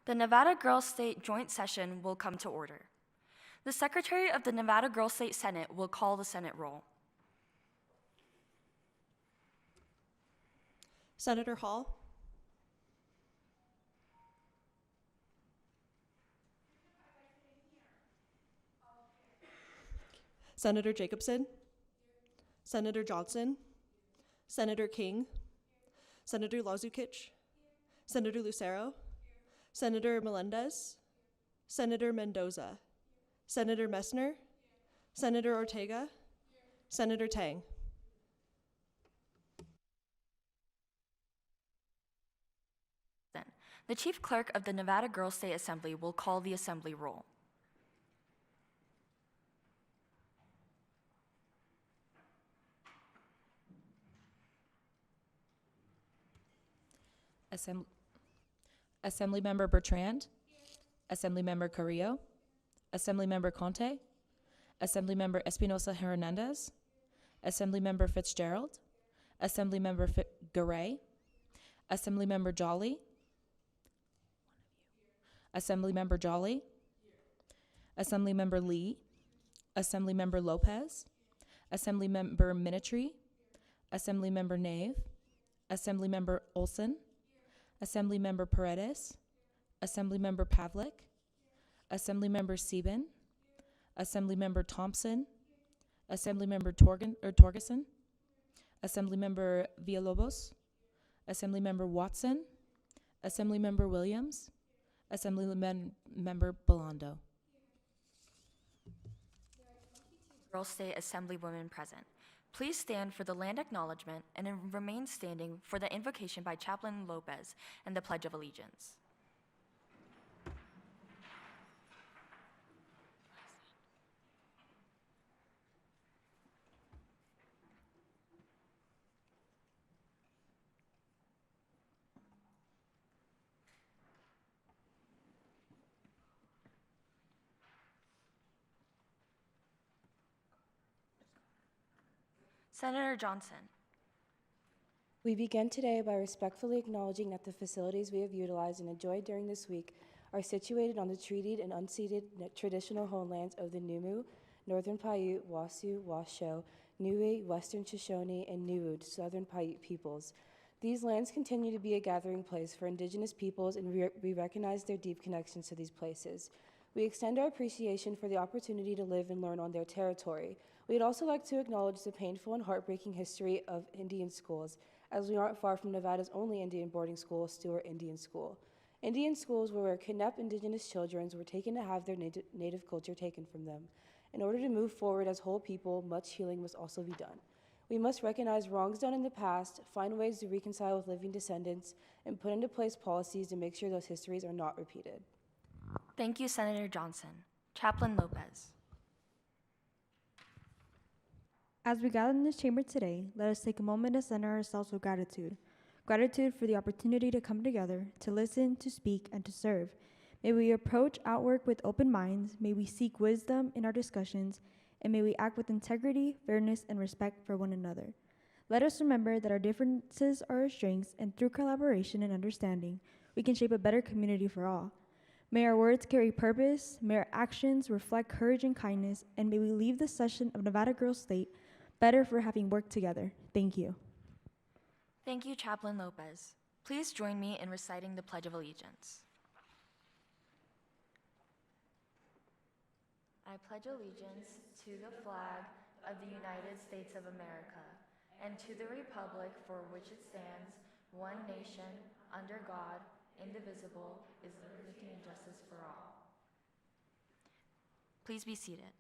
The Nevada Girls State Joint Session will come to order. The Secretary of the Nevada Girls State Senate will call the Senate roll. Senator Hall. Senator Jacobson. Senator Johnson. Senator King. Senator Lazukic. Senator Lucero. Senator Melendez. Senator Mendoza. Senator Messner. Senator Ortega. Senator Tang. The Chief Clerk of the Nevada Girls State Assembly will call the Assembly roll. Assemblymember Bertrand, Assemblymember Carrillo, Assemblymember Conte, Assemblymember Espinosa Hernandez, Assemblymember Fitzgerald, Assemblymember Garay, Assemblymember Jolly, Assemblymember Jolly, Assemblymember Lee, Assemblymember Lopez, Assemblymember Minitry, Assemblymember Nave, Assemblymember Olson, Assemblymember Paredes, Assemblymember Pavlik, Assemblymember Sieben, Assemblymember Thompson, Assemblymember Torgerson, Assemblymember Villalobos, Assemblymember Watson, Assemblymember Williams, Assemblymember Belando. Girls State Assemblywomen present. Please stand for the land acknowledgement and remain standing for the invocation by Chaplain Lopez and the Pledge of Allegiance. Senator Johnson. We begin today by respectfully acknowledging that the facilities we have utilized and enjoyed during this week are situated on the treated and unceded traditional homelands of the Numu, Northern Paiute, Wasu, Washoe, Niue, Western Shoshone, and Nuud, Southern Paiute peoples. These lands continue to be a gathering place for Indigenous peoples, and we recognize their deep connections to these places. We extend our appreciation for the opportunity to live and learn on their territory. We'd also like to acknowledge the painful and heartbreaking history of Indian schools, as we aren't far from Nevada's only Indian boarding school, Stewart Indian School. Indian schools were where kidnapped Indigenous children were taken to have their native culture taken from them. In order to move forward as whole people, much healing must also be done. We must recognize wrongs done in the past, find ways to reconcile with living descendants, and put into place policies to make sure those histories are not repeated. Thank you, Senator Johnson. Chaplain Lopez. As we gather in this chamber today, let us take a moment to center ourselves with gratitude. Gratitude for the opportunity to come together, to listen, to speak, and to serve. May we approach our work with open minds, may we seek wisdom in our discussions, and may we act with integrity, fairness, and respect for one another. Let us remember that our differences are our strengths, and through collaboration and understanding, we can shape a better community for all. May our words carry purpose, may our actions reflect courage and kindness, and may we leave this session of Nevada Girls State better for having worked together. Thank you. Thank you, Chaplain Lopez. Please join me in reciting the Pledge of Allegiance. I pledge allegiance to the flag of the United States of America and to the republic for which it stands, one nation, under God, indivisible, with liberty and justice for all. Please be seated.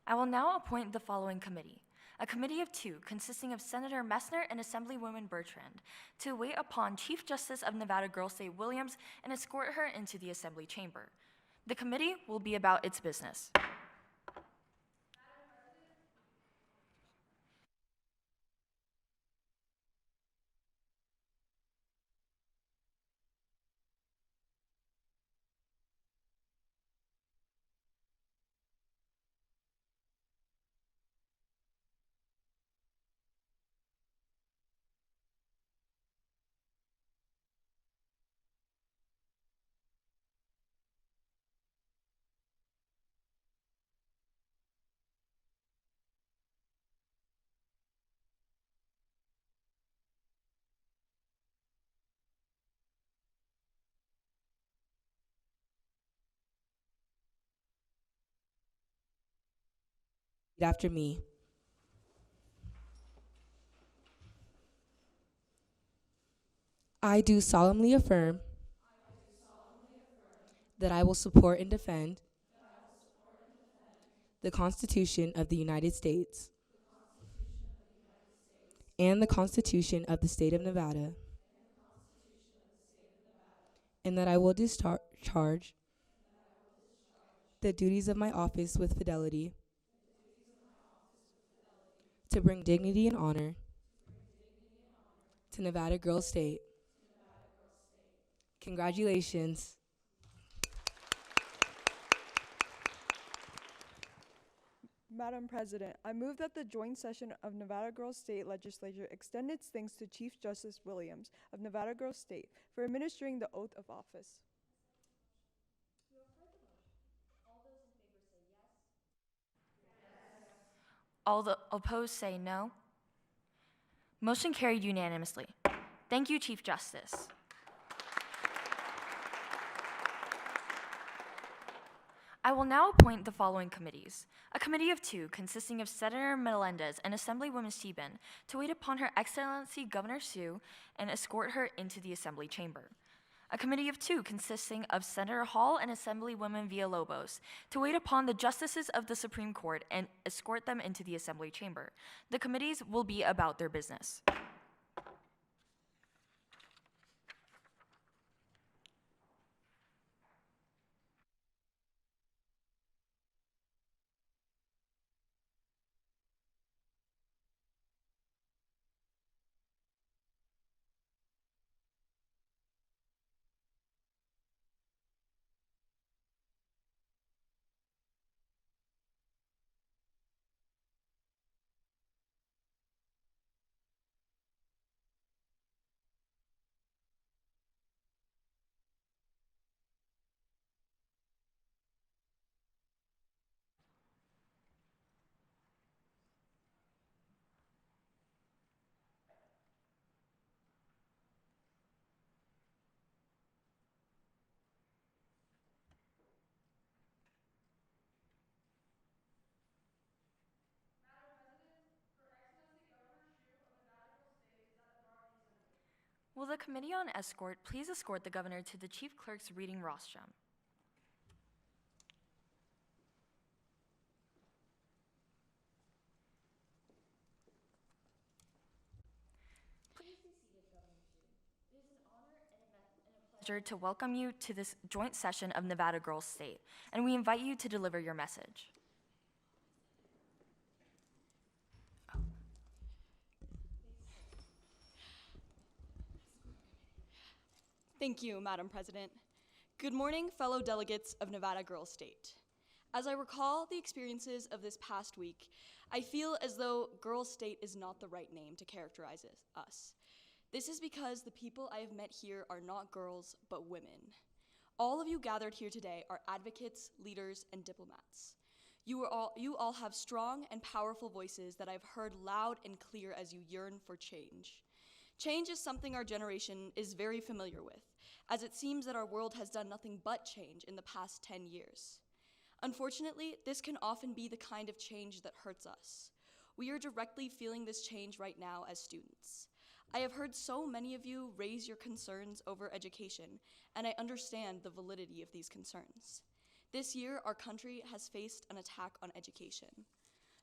I will now appoint the following committee. A committee of two, consisting of Senator Messner and Assemblywoman Bertrand, to wait upon Chief Justice of Nevada Girls State Williams and escort her into the Assembly chamber. The committee will be about its business. After me. I do solemnly affirm that I will support and defend the Constitution of the United States and the Constitution of the State of Nevada, and that I will discharge the duties of my office with fidelity to bring dignity and honor to Nevada Girls State. Congratulations. Madam President, I move that the joint session of Nevada Girls State Legislature extend its thanks to Chief Justice Williams of Nevada Girls State for administering the oath of office. All the opposed say no. Motion carried unanimously. Thank you, Chief Justice. I will now appoint the following committees. A committee of two consisting of Senator Melendez and Assemblywoman Steben to wait upon Her Excellency Governor Sue and escort her into the Assembly chamber. A committee of two consisting of Senator Hall and Assemblywoman Villalobos to wait upon the justices of the Supreme Court and escort them into the Assembly chamber. The committees will be about their business. Will the Committee on Escort please escort the Governor to the Chief Clerk's reading rostrum? Please be seated, Governor Shu. It is an honor and a pleasure to welcome you to this joint session of Nevada Girls State, and we invite you to deliver your message. Thank you, Madam President. Good morning, fellow delegates of Nevada Girls State. As I recall the experiences of this past week, I feel as though Girls State is not the right name to characterize us. This is because the people I have met here are not girls, but women. All of you gathered here today are advocates, leaders, and diplomats. You all have strong and powerful voices that I've heard loud and clear as you yearn for change. Change is something our generation is very familiar with, as it seems that our world has done nothing but change in the past 10 years. Unfortunately, this can often be the kind of change that hurts us. We are directly feeling this change right now as students. I have heard so many of you raise your concerns over education, and I understand the validity of these concerns. This year, our country has faced an attack on education.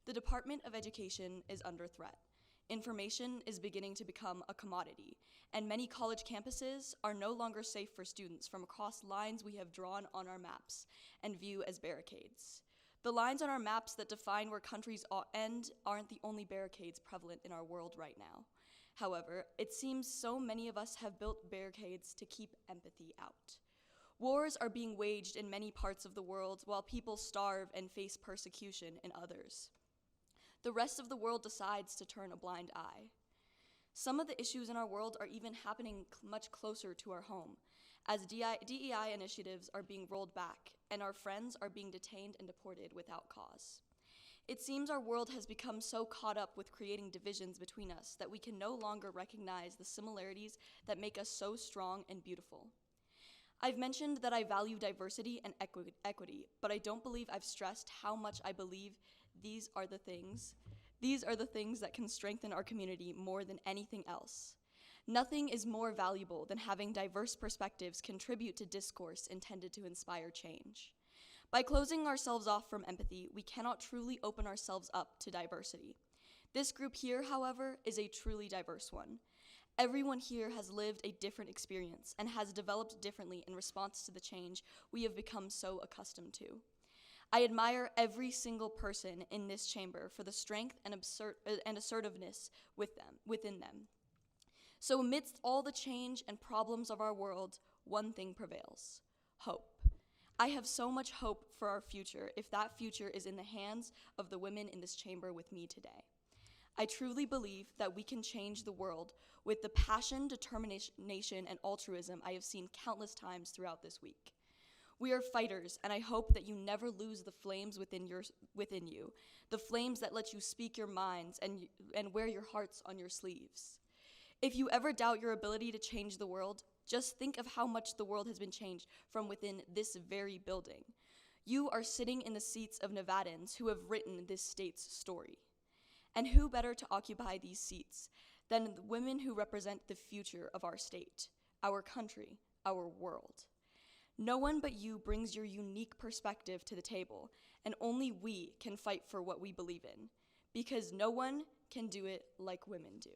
The Department of Education is under threat. Information is beginning to become a commodity, and many college campuses are no longer safe for students from across lines we have drawn on our maps and view as barricades. The lines on our maps that define where countries end aren't the only barricades prevalent in our world right now. However, it seems so many of us have built barricades to keep empathy out. Wars are being waged in many parts of the world while people starve and face persecution in others. The rest of the world decides to turn a blind eye. Some of the issues in our world are even happening much closer to our home, as DEI initiatives are being rolled back and our friends are being detained and deported without cause. It seems our world has become so caught up with creating divisions between us that we can no longer recognize the similarities that make us so strong and beautiful. I've mentioned that I value diversity and equity, but I don't believe I've stressed how much I believe These are the things. These are the things that can strengthen our community more than anything else. Nothing is more valuable than having diverse perspectives contribute to discourse intended to inspire change. By closing ourselves off from empathy, we cannot truly open ourselves up to diversity. This group here, however, is a truly diverse one. Everyone here has lived a different experience and has developed differently in response to the change we have become so accustomed to. I admire every single person in this chamber for the strength and assertiveness within them. So amidst all the change and problems of our world, one thing prevails: hope. I have so much hope for our future if that future is in the hands of the women in this chamber with me today. I truly believe that we can change the world with the passion, determination, and altruism I have seen countless times throughout this week. We are fighters, and I hope that you never lose the flames within you, the flames that let you speak your minds and wear your hearts on your sleeves. If you ever doubt your ability to change the world, just think of how much the world has been changed from within this very building. You are sitting in the seats of Nevadans who have written this state's story. And who better to occupy these seats than the women who represent the future of our state, our country, our world? No one but you brings your unique perspective to the table, and only we can fight for what we believe in, because no one can do it like women do.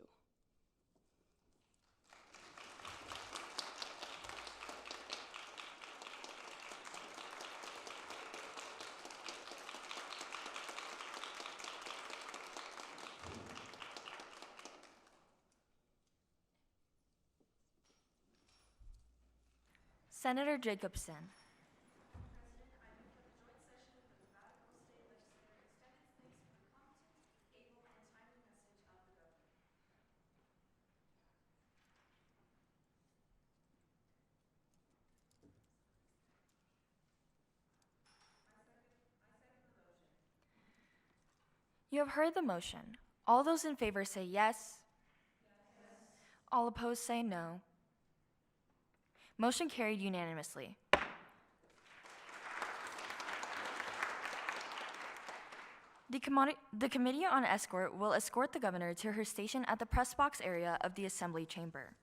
Senator Jacobson. You have heard the motion. All those in favor say yes. All opposed say no. Motion carried unanimously. The Committee on Escort will escort the governor to her station at the press box area of the Assembly Chamber.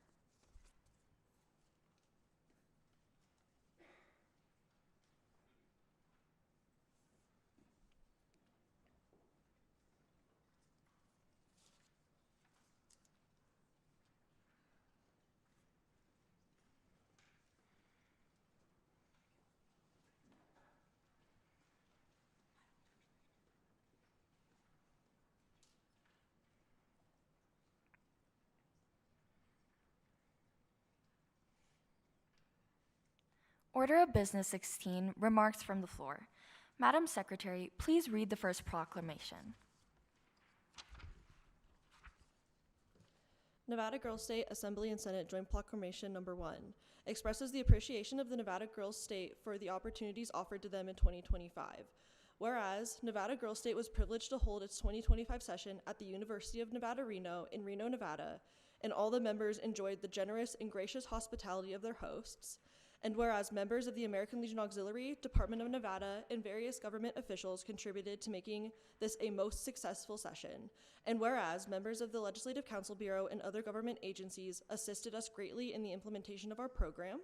Order of Business 16, remarks from the floor. Madam Secretary, please read the first proclamation. Nevada Girls State Assembly and Senate Joint Proclamation Number 1 expresses the appreciation of the Nevada Girls State for the opportunities offered to them in 2025. Whereas, Nevada Girls State was privileged to hold its 2025 session at the University of Nevada, Reno in Reno, Nevada, and all the members enjoyed the generous and gracious hospitality of their hosts. And whereas members of the American Legion Auxiliary, Department of Nevada, and various government officials contributed to making this a most successful session. And whereas members of the Legislative Council Bureau and other government agencies assisted us greatly in the implementation of our program.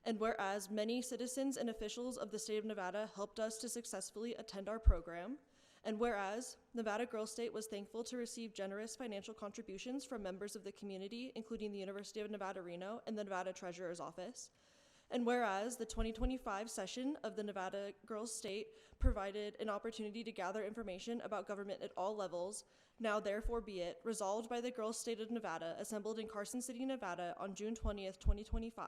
And whereas many citizens and officials of the state of Nevada helped us to successfully attend our program. And whereas Nevada Girls State was thankful to receive generous financial contributions from members of the community, including the University of Nevada, Reno, and the Nevada Treasurer's Office. And whereas the 2025 session of the Nevada Girls State provided an opportunity to gather information about government at all levels, now therefore be it resolved by the Girls State of Nevada, assembled in Carson City, Nevada on June 20th, 2025,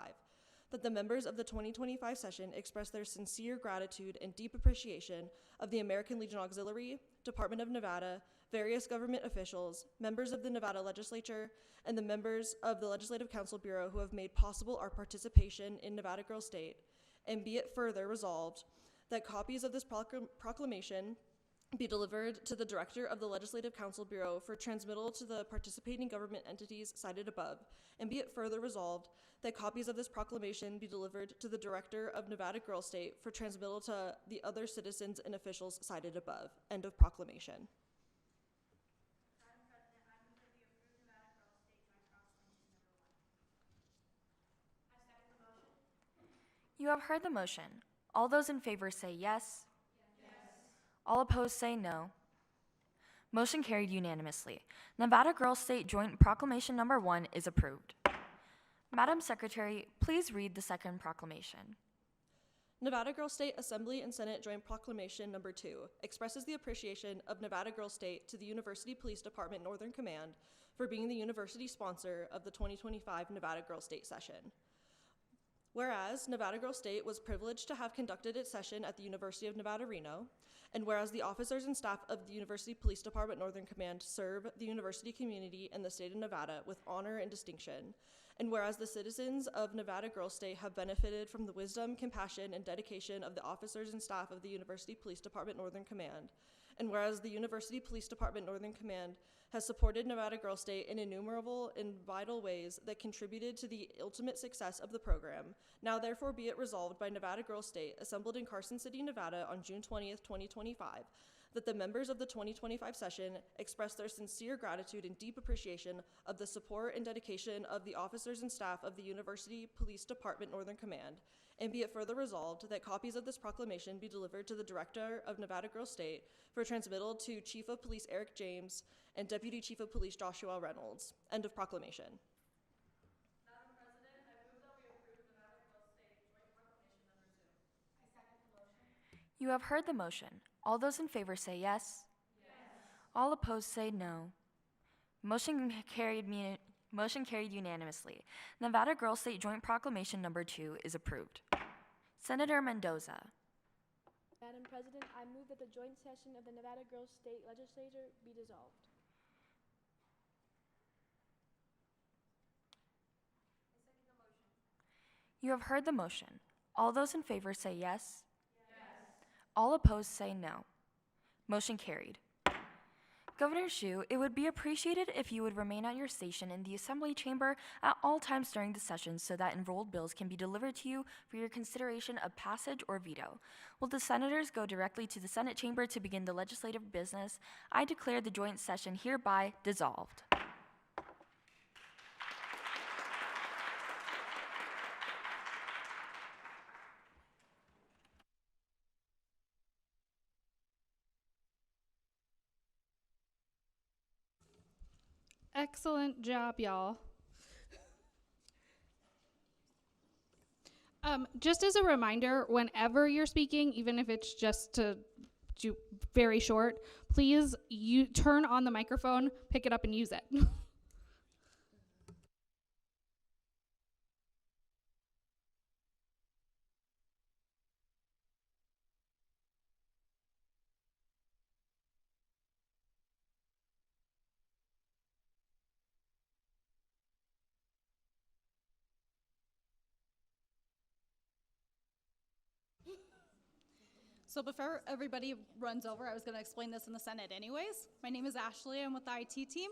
that the members of the 2025 session express their sincere gratitude and deep appreciation of the American Legion Auxiliary, Department of Nevada, various government officials, members of the Nevada Legislature, and the members of the Legislative Council Bureau who have made possible our participation in Nevada Girls State, and be it further resolved that copies of this proclamation be delivered to the Director of the Legislative Council Bureau for transmittal to the participating government entities cited above, and be it further resolved that copies of this proclamation be delivered to the Director of Nevada Girl State for transmittal to the other citizens and officials cited above. End of proclamation. You have heard the motion. All those in favor say yes. All opposed say no. Motion carried unanimously. Nevada Girl State Joint Proclamation Number 1 is approved. Madam Secretary, please read the second proclamation. Nevada Girl State Assembly and Senate Joint Proclamation Number 2 expresses the appreciation of Nevada Girl State to the University Police Department Northern Command for being the university sponsor of the 2025 Nevada Girl State session. Whereas Nevada Girl State was privileged to have conducted its session at the University of Nevada, Reno, and whereas the officers and staff of the University Police Department Northern Command serve the university community and the state of Nevada with honor and distinction, and whereas the citizens of Nevada Girl State have benefited from the wisdom, compassion, and dedication of the officers and staff of the University Police Department Northern Command, and whereas the University Police Department Northern Command has supported Nevada Girl State in innumerable and vital ways that contributed to the ultimate success of the program, now therefore be it resolved by Nevada Girl State, assembled in Carson City, Nevada on June 20th, 2025, that the members of the 2025 session express their sincere gratitude and deep appreciation of the support and dedication of the officers and staff of the University Police Department Northern Command, and be it further resolved that copies of this proclamation be delivered to the Director of Nevada Girl State for transmittal to Chief of Police Eric James and Deputy Chief of Police Joshua Reynolds. End of proclamation. Madam President, I move that we approve Nevada Girl State Joint Proclamation Number 2. I second the motion. You have heard the motion. All those in favor say yes. All opposed say no. Motion carried unanimously. Nevada Girl State Joint Proclamation Number 2 is approved. Senator Mendoza. Madam President, I move that the joint session of the Nevada Girls State Legislature be dissolved. You have heard the motion. All those in favor say yes. All opposed say no. Motion carried. Governor Xu, it would be appreciated if you would remain at your station in the Assembly Chamber at all times during the session so that enrolled bills can be delivered to you for your consideration of passage or veto. Will the senators go directly to the Senate Chamber to begin the legislative business? I declare the joint session hereby dissolved. Excellent job, y'all. Just as a reminder, whenever you're speaking, even if it's just to do very short, please you turn on the microphone, pick it up, and use it. So before everybody runs over, I was going to explain this in the Senate anyways. My name is Ashley. I'm with the IT team.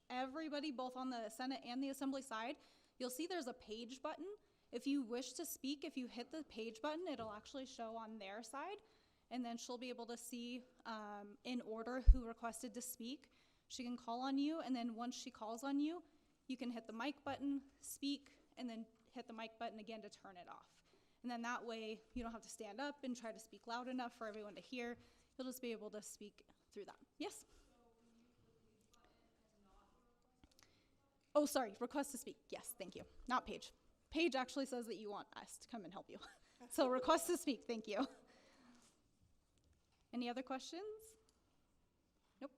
Everybody, both on the Senate and the Assembly side, you'll see there's a page button. If you wish to speak, if you hit the page button, it'll actually show on their side, and then she'll be able to see in order who requested to speak. She can call on you, and then once she calls on you, you can hit the mic button, speak, and then hit the mic button again to turn it off. And then that way, you don't have to stand up and try to speak loud enough for everyone to hear. You'll just be able to speak through that. Yes? Oh, sorry, request to speak. Yes, thank you. Not page. Page actually says that you want us to come and help you. So request to speak, thank you. Any other questions? Nope.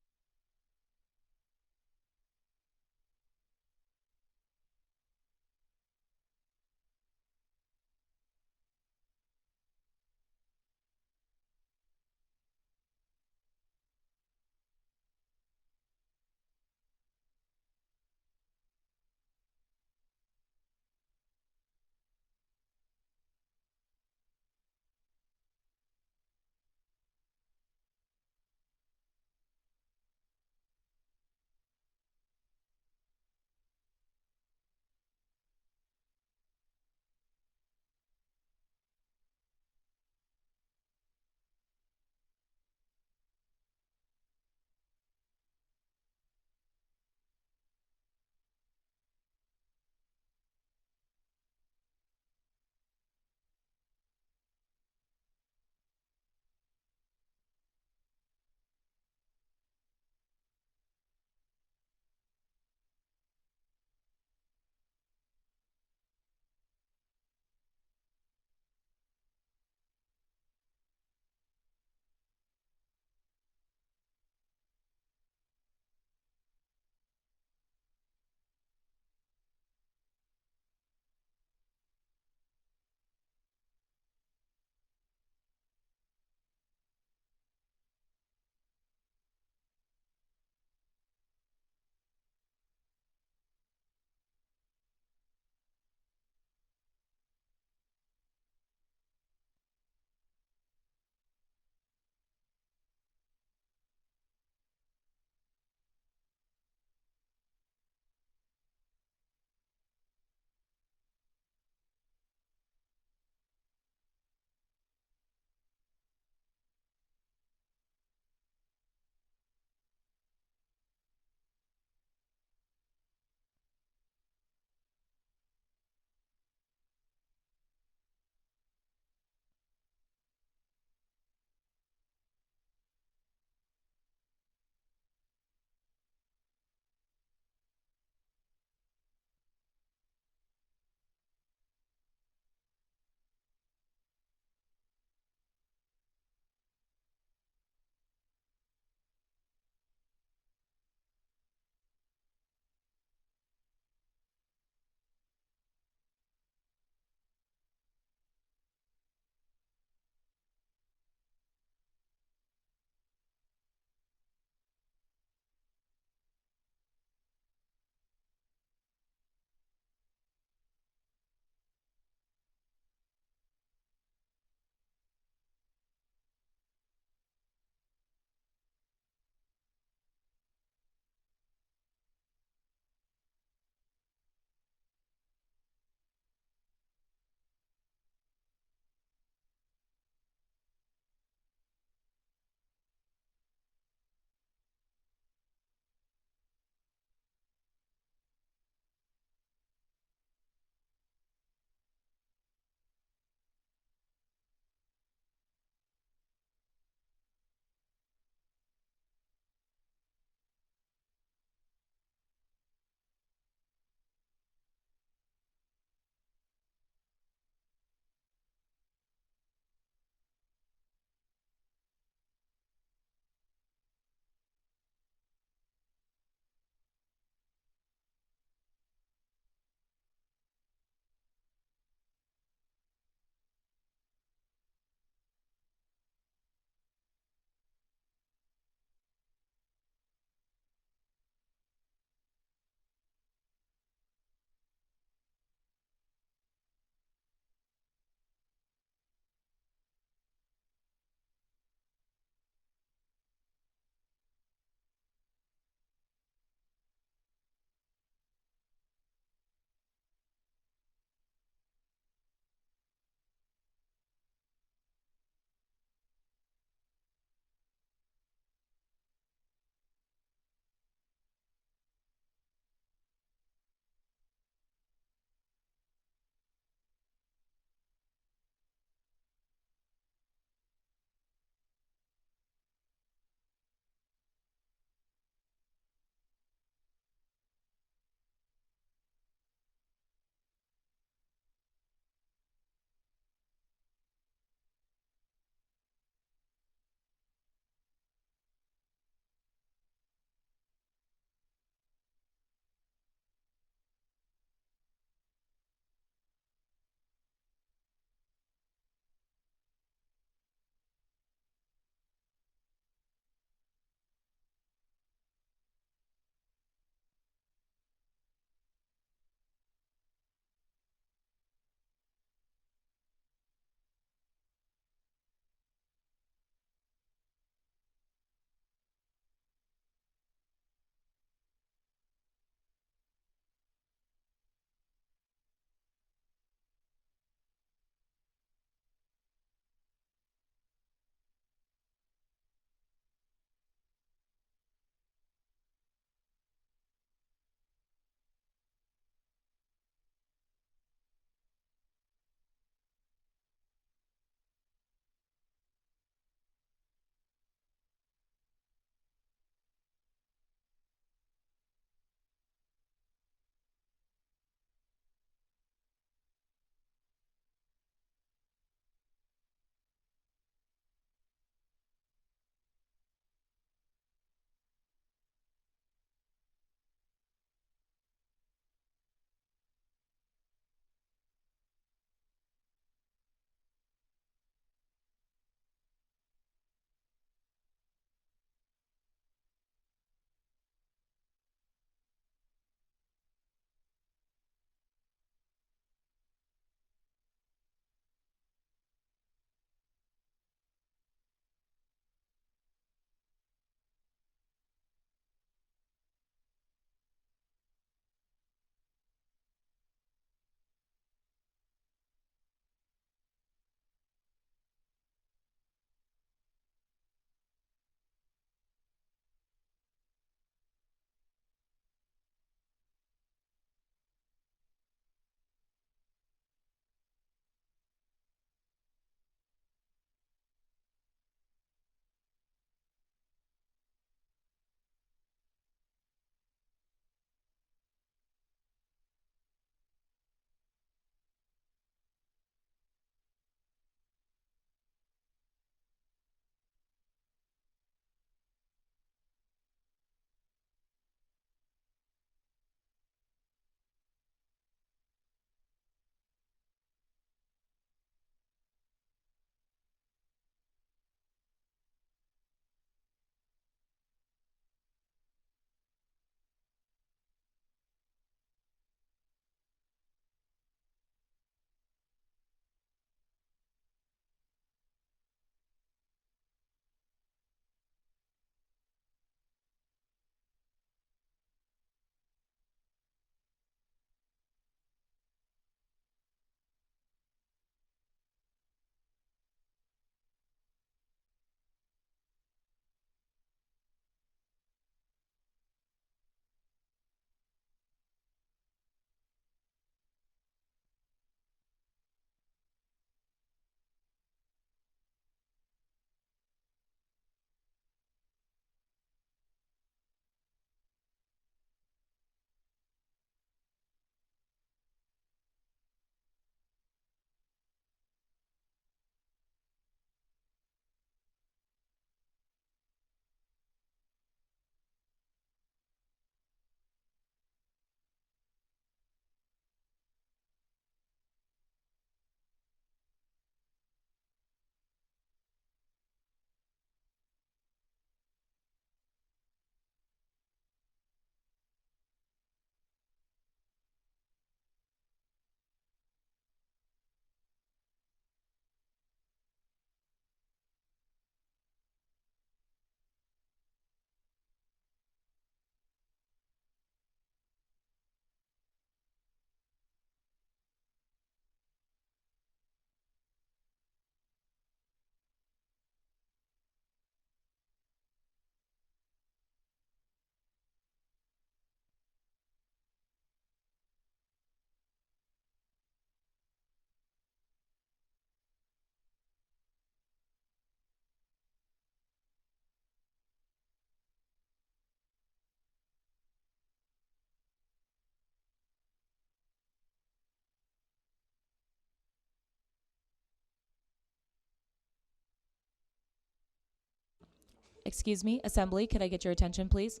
excuse me, Assembly, could I get your attention, please?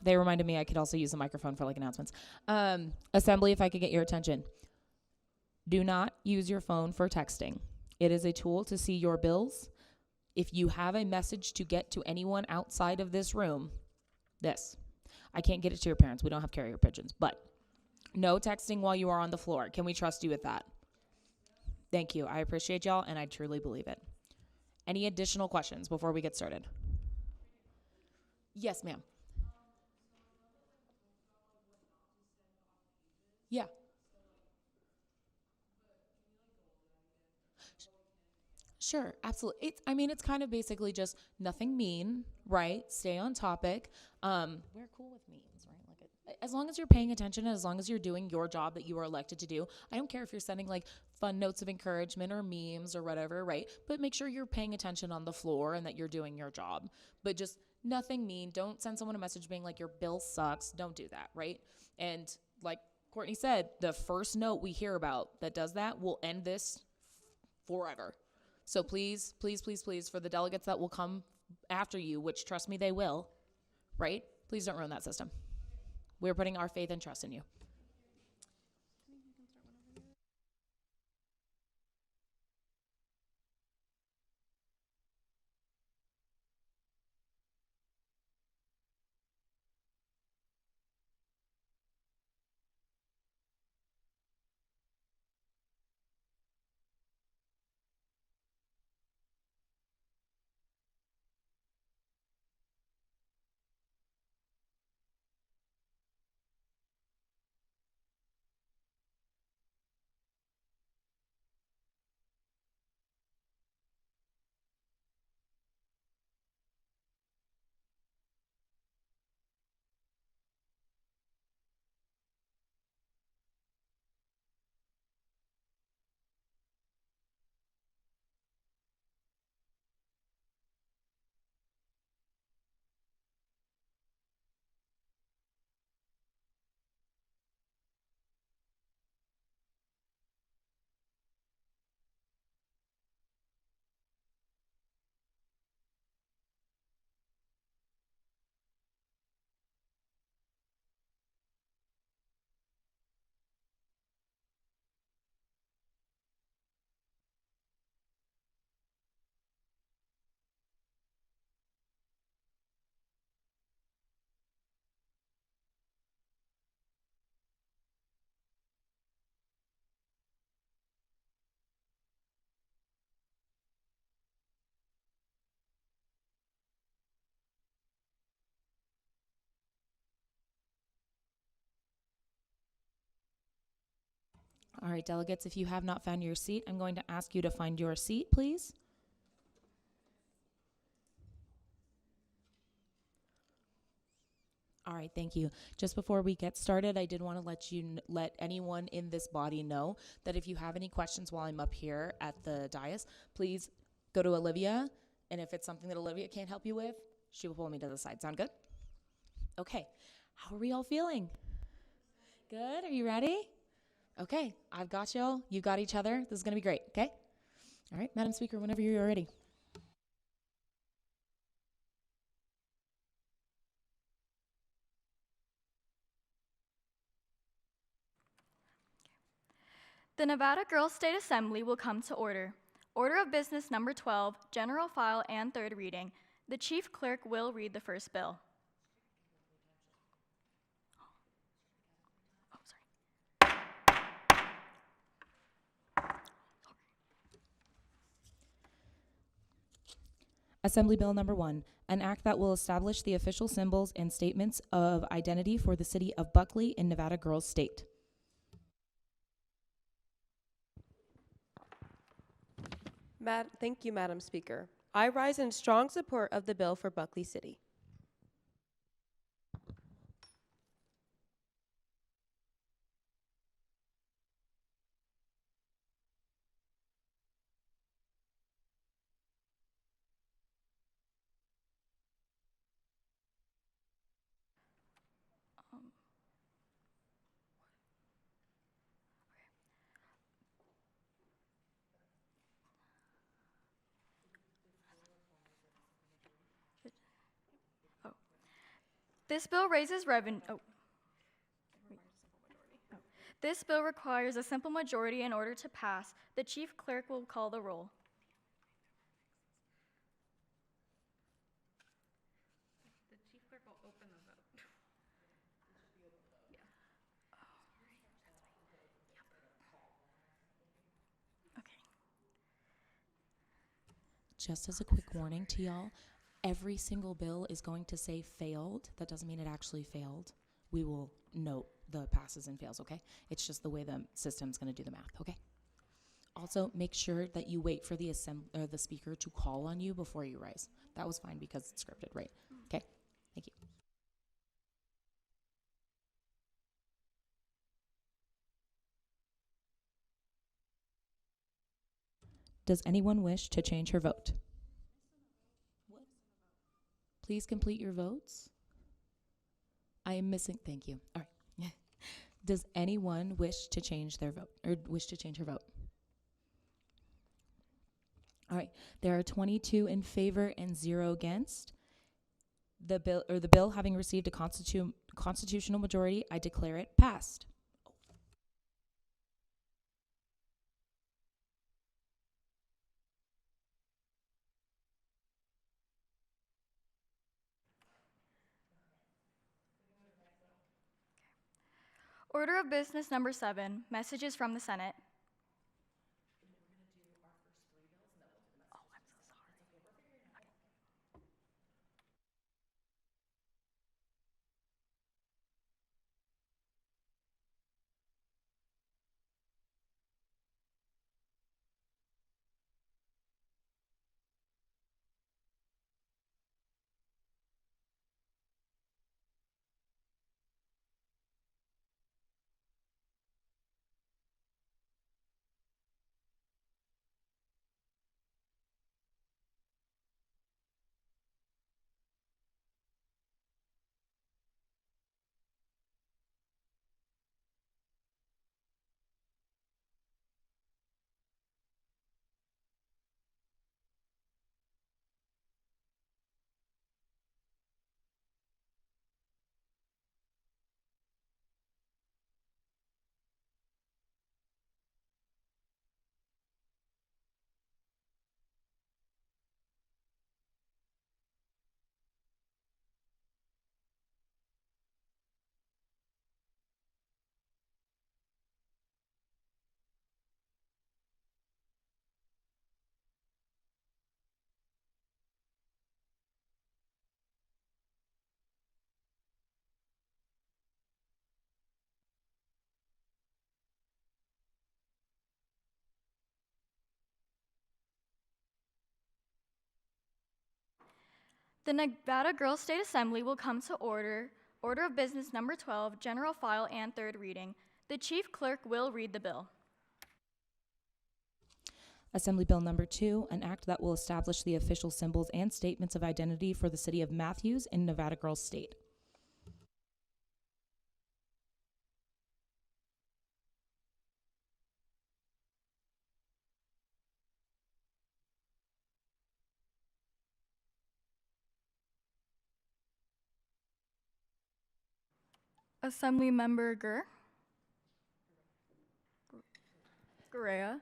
They reminded me I could also use the microphone for like announcements. Assembly, if I could get your attention. Do not use your phone for texting. It is a tool to see your bills. If you have a message to get to anyone outside of this room, I can't get it to your parents. We don't have carrier pigeons, but no texting while you are on the floor. Can we trust you with that? Thank you. I appreciate y'all, and I truly believe it. Any additional questions before we get started? Yes, ma'am. Yeah. Sure, absolutely. It's kind of basically just nothing mean, right? Stay on topic. We're cool with memes, right? As long as you're paying attention and as long as you're doing your job that you are elected to do. I don't care if you're sending like fun notes of encouragement or memes or whatever, right? But make sure you're paying attention on the floor and that you're doing your job. But just nothing mean. Don't send someone a message being like your bill sucks. Don't do that, right? And like Courtney said, the first note we hear about that does that will end this forever. So please, please, please, please, for the delegates that will come after you, which trust me, they will, right? Please don't ruin that system. We're putting our faith and trust in you. All right, delegates, if you have not found your seat, I'm going to ask you to find your seat, please. All right, thank you. Just before we get started, I did want to let anyone in this body know that if you have any questions while I'm up here at the dais, please go to Olivia, and if it's something that Olivia can't help you with, she will pull me to the side. Sound good? Okay. How are we all feeling? Good? Are you ready? Okay, I've got y'all. You got each other. This is going to be great, okay? All right, Madam Speaker, whenever you're ready. The Nevada Girls State Assembly will come to order. Order of Business Number 12, General File and Third Reading. The Chief Clerk will read the first bill. Assembly Bill Number 1, an act that will establish the official symbols and statements of identity for the city of Buckley in Nevada Girls State. Thank you, Madam Speaker. I rise in strong support of the bill for Buckley City. This bill raises revenue. This bill requires a simple majority in order to pass. The chief clerk will call the roll. The chief clerk will open the vote. Just as a quick warning to y'all, every single bill is going to say failed. That doesn't mean it actually failed. We will note the passes and fails, okay? It's just the way the system's going to do the math, okay? Also, make sure that you wait for the speaker to call on you before you rise. That was fine because it's scripted, right? Okay, thank you. Does anyone wish to change her vote? What? Please complete your votes. I am missing, thank you. All right. Does anyone wish to change their vote or wish to change her vote? All right, there are 22 in favor and 0 against. The bill having received a constitutional majority, I declare it passed. Order of business number 7, messages from the Senate. The Nevada Girls State Assembly will come to order. Order of business number 12, general file and third reading. The chief clerk will read the bill. Assembly Bill Number 2, an act that will establish the official symbols and statements of identity for the city of Matthews in Nevada Girls State. Assembly Member Gurrea.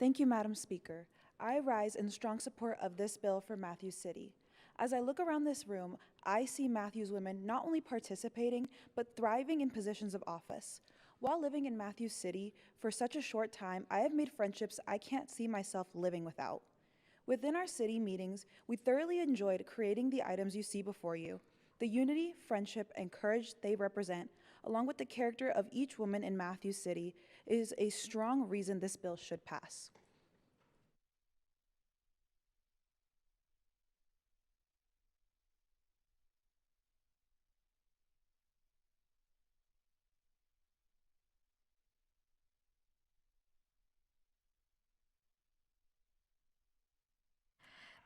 Thank you, Madam Speaker. I rise in strong support of this bill for Matthews City. As I look around this room, I see Matthews women not only participating, but thriving in positions of office. While living in Matthews City for such a short time, I have made friendships I can't see myself living without. Within our city meetings, we thoroughly enjoyed creating the items you see before you. The unity, friendship, and courage they represent, along with the character of each woman in Matthews City, is a strong reason this bill should pass.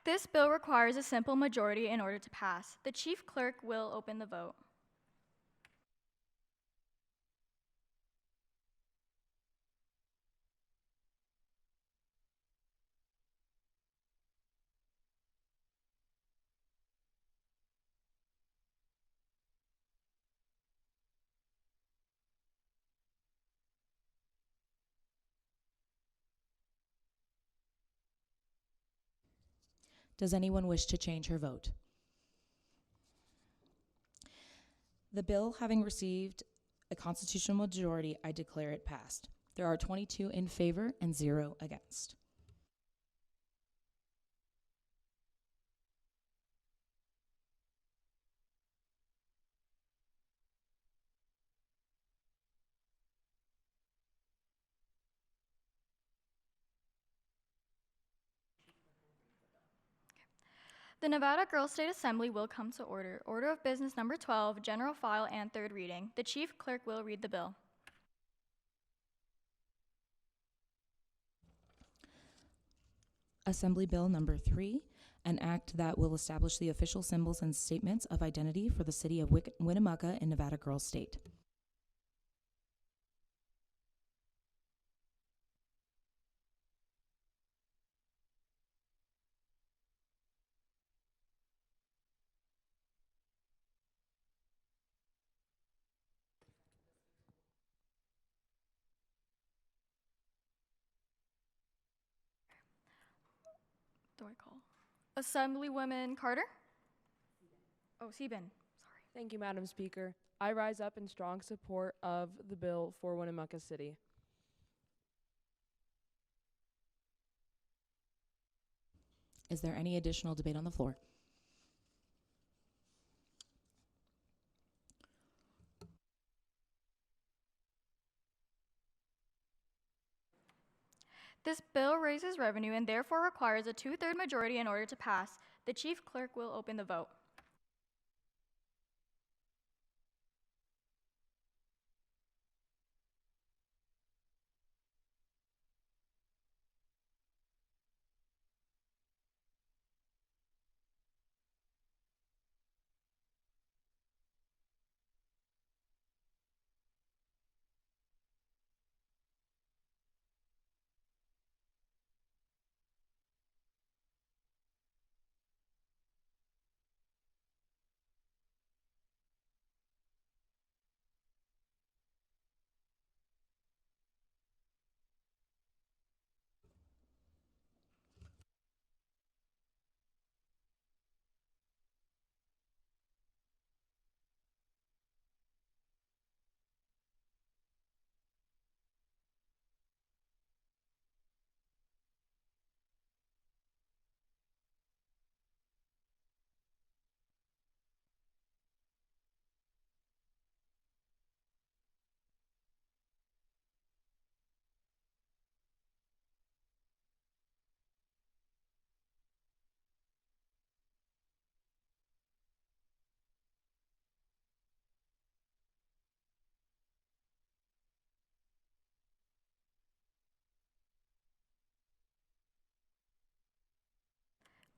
This bill requires a simple majority in order to pass. The chief clerk will open the vote. Does anyone wish to change her vote? The bill having received a constitutional majority, I declare it passed. There are 22 in favor and 0 against. The Nevada Girls State Assembly will come to order. Order of business number 12, general file and third reading. The chief clerk will read the bill. Assembly Bill number 3, an act that will establish the official symbols and statements of identity for the city of Winnemucca in Nevada Girls State. Do I call? Assemblywoman Carter? Oh, Sieben. Sorry. Thank you, Madam Speaker. I rise up in strong support of the bill for Winnemucca City. Is there any additional debate on the floor? This bill raises revenue and therefore requires a 2/3 majority in order to pass. The chief clerk will open the vote.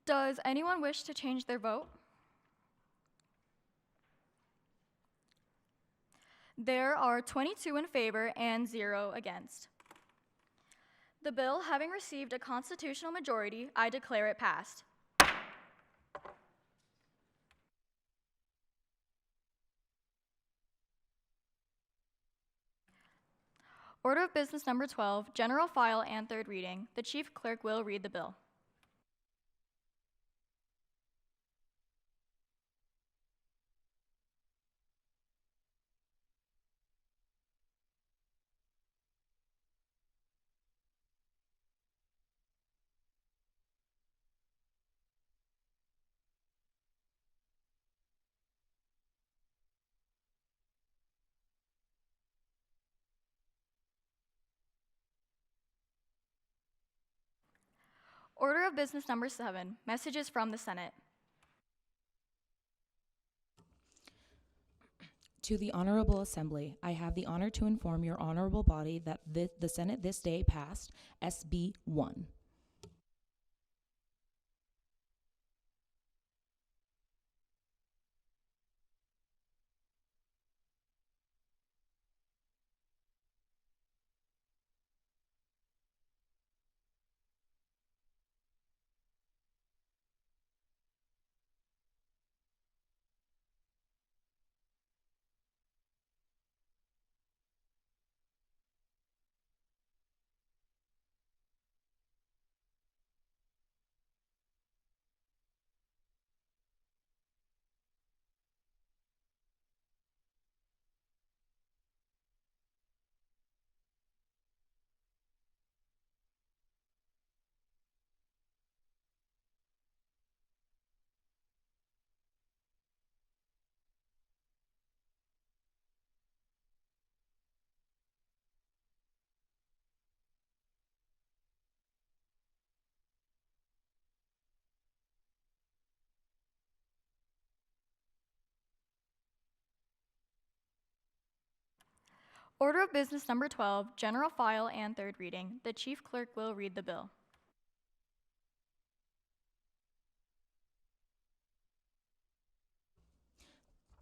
Does anyone wish to change their vote? There are 22 in favor and 0 against. The bill having received a constitutional majority, I declare it passed. Order of business number 12, general file and third reading. The chief clerk will read the bill. Order of business number 7, messages from the Senate. To the Honorable Assembly, I have the honor to inform your honorable body that the Senate this day passed SB 1. Order of business number 12, general file and third reading. The chief clerk will read the bill.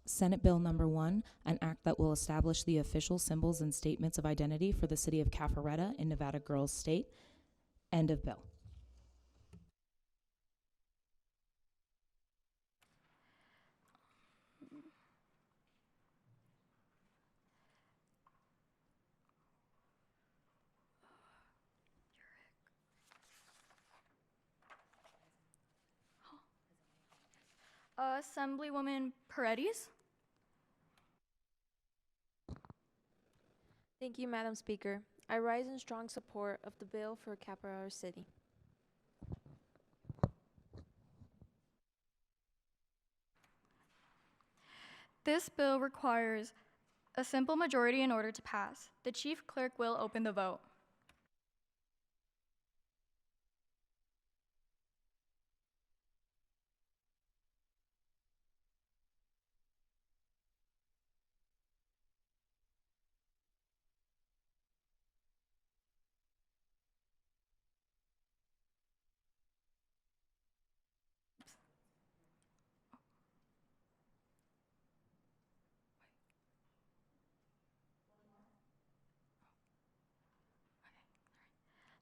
Senate Bill Number 1, an act that will establish the official symbols and statements of identity for the city of Cafaretta in Nevada Girls State. End of bill. Assemblywoman Paredes? Thank you, Madam Speaker. I rise in strong support of the bill for Caparra City. This bill requires a simple majority in order to pass. The chief clerk will open the vote.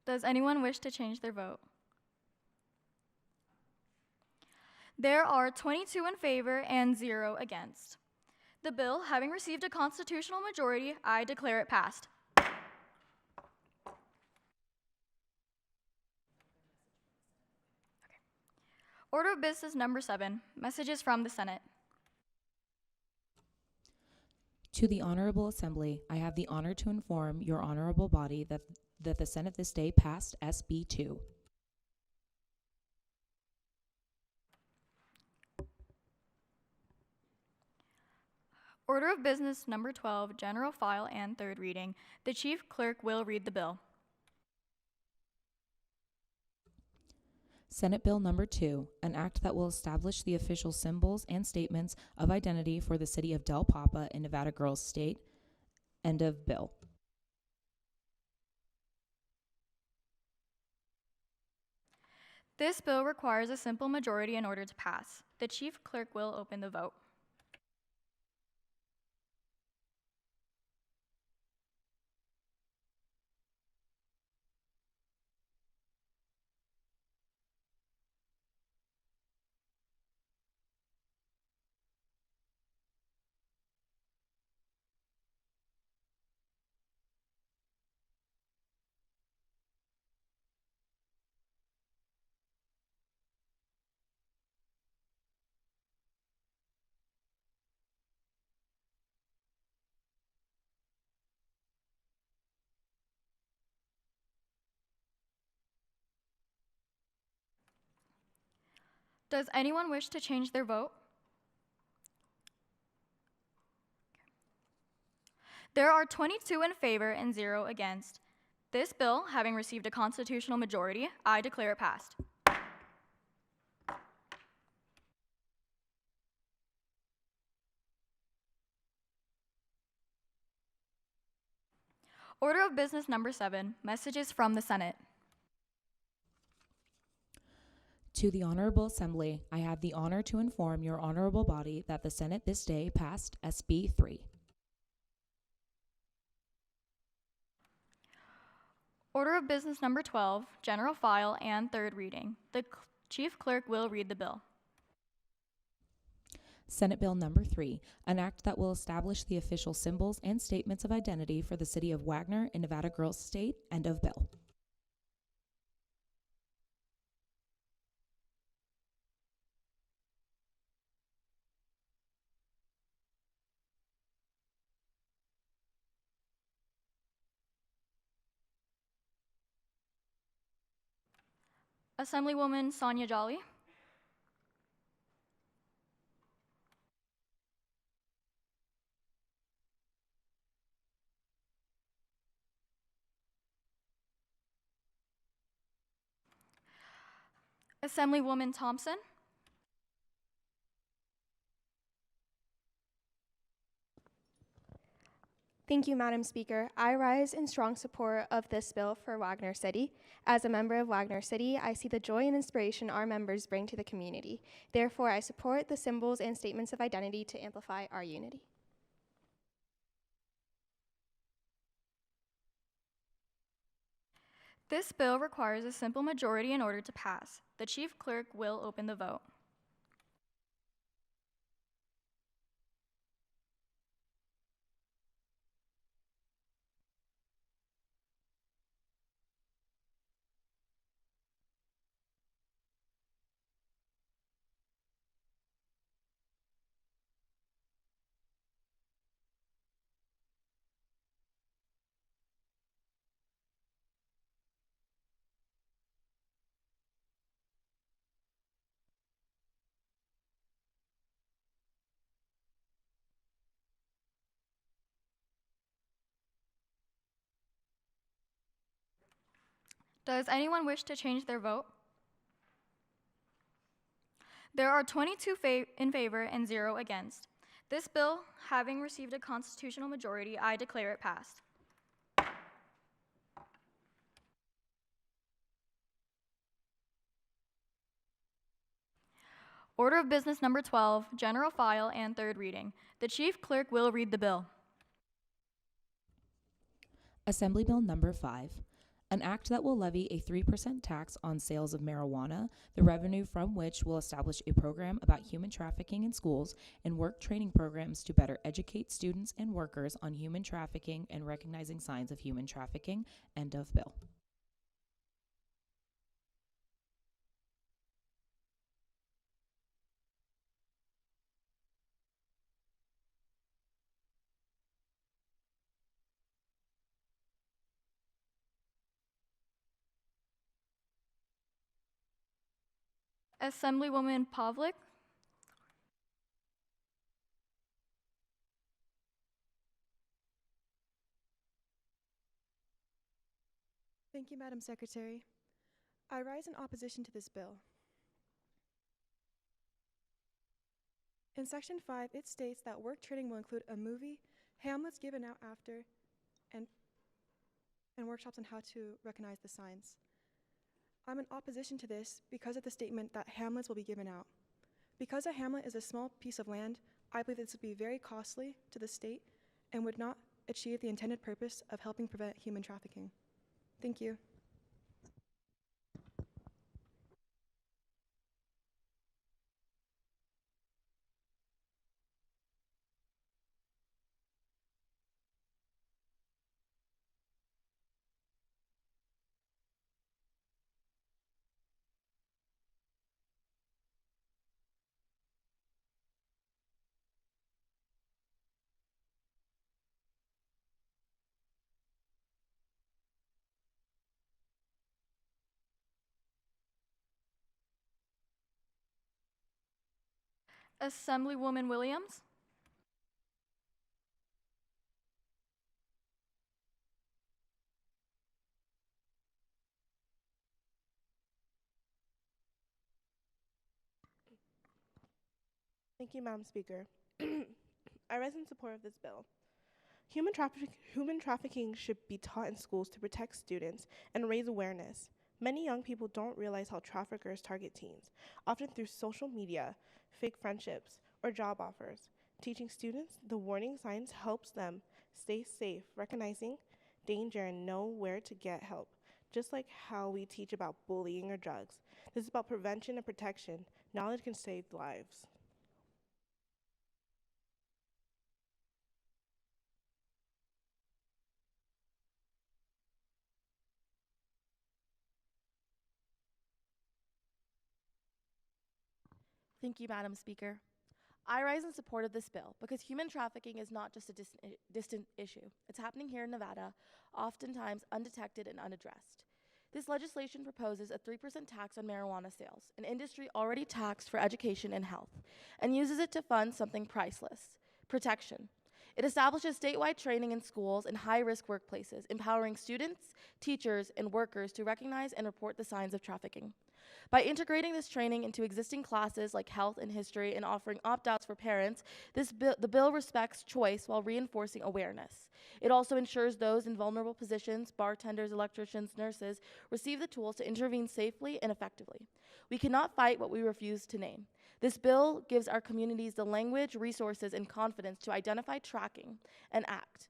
Does anyone wish to change their vote? There are 22 in favor and 0 against. The bill, having received a constitutional majority, I declare it passed. Order of business number 7, messages from the Senate. To the Honorable Assembly, I have the honor to inform your honorable body that the Senate this day passed SB 2. Order of business number 12, general file and third reading. The chief clerk will read the bill. Senate Bill Number 2, an act that will establish the official symbols and statements of identity for the city of Del Papa in Nevada Girls State. End of bill. This bill requires a simple majority in order to pass. The chief clerk will open the vote. Does anyone wish to change their vote? There are 22 in favor and 0 against. This bill, having received a constitutional majority, I declare it passed. Order of business number 7, messages from the Senate. To the Honorable Assembly, I have the honor to inform your honorable body that the Senate this day passed SB 3. Order of business number 12, general file and third reading. The chief clerk will read the bill. Senate Bill Number 3, an act that will establish the official symbols and statements of identity for the city of Wagner in Nevada Girls State. End of bill. Assemblywoman Sonia Jolly. Assemblywoman Thompson. Thank you, Madam Speaker. I rise in strong support of this bill for Wagner City. As a member of Wagner City, I see the joy and inspiration our members bring to the community. Therefore, I support the symbols and statements of identity to amplify our unity. This bill requires a simple majority in order to pass. The Chief Clerk will open the vote. Does anyone wish to change their vote? There are 22 in favor and 0 against. This bill, having received a constitutional majority, I declare it passed. Order of Business Number 12, General File and Third Reading. The Chief Clerk will read the bill. Assembly Bill Number 5, an act that will levy a 3% tax on sales of marijuana, the revenue from which will establish a program about human trafficking in schools and work training programs to better educate students and workers on human trafficking and recognizing signs of human trafficking. End of bill. Assemblywoman Pavlik. Thank you, Madam Secretary. I rise in opposition to this bill. In Section 5, it states that work training will include a movie, Hamlets given out after, and workshops on how to recognize the signs. I'm in opposition to this because of the statement that Hamlets will be given out. Because a Hamlet is a small piece of land, I believe this would be very costly to the state and would not achieve the intended purpose of helping prevent human trafficking. Thank you. Assemblywoman Williams. Thank you, Madam Speaker. I rise in support of this bill. Human trafficking should be taught in schools to protect students and raise awareness. Many young people don't realize how traffickers target teens, often through social media, fake friendships, or job offers. Teaching students the warning signs helps them stay safe, recognizing danger and know where to get help, just like how we teach about bullying or drugs. This is about prevention and protection. Knowledge can save lives. Thank you, Madam Speaker. I rise in support of this bill because human trafficking is not just a distant issue. It's happening here in Nevada, oftentimes undetected and unaddressed. This legislation proposes a 3% tax on marijuana sales, an industry already taxed for education and health, and uses it to fund something priceless: protection. It establishes statewide training in schools and high-risk workplaces, empowering students, teachers, and workers to recognize and report the signs of trafficking. By integrating this training into existing classes like health and history and offering opt-outs for parents, the bill respects choice while reinforcing awareness. It also ensures those in vulnerable positions, bartenders, electricians, nurses, receive the tools to intervene safely and effectively. We cannot fight what we refuse to name. This bill gives our communities the language, resources, and confidence to identify trafficking and act.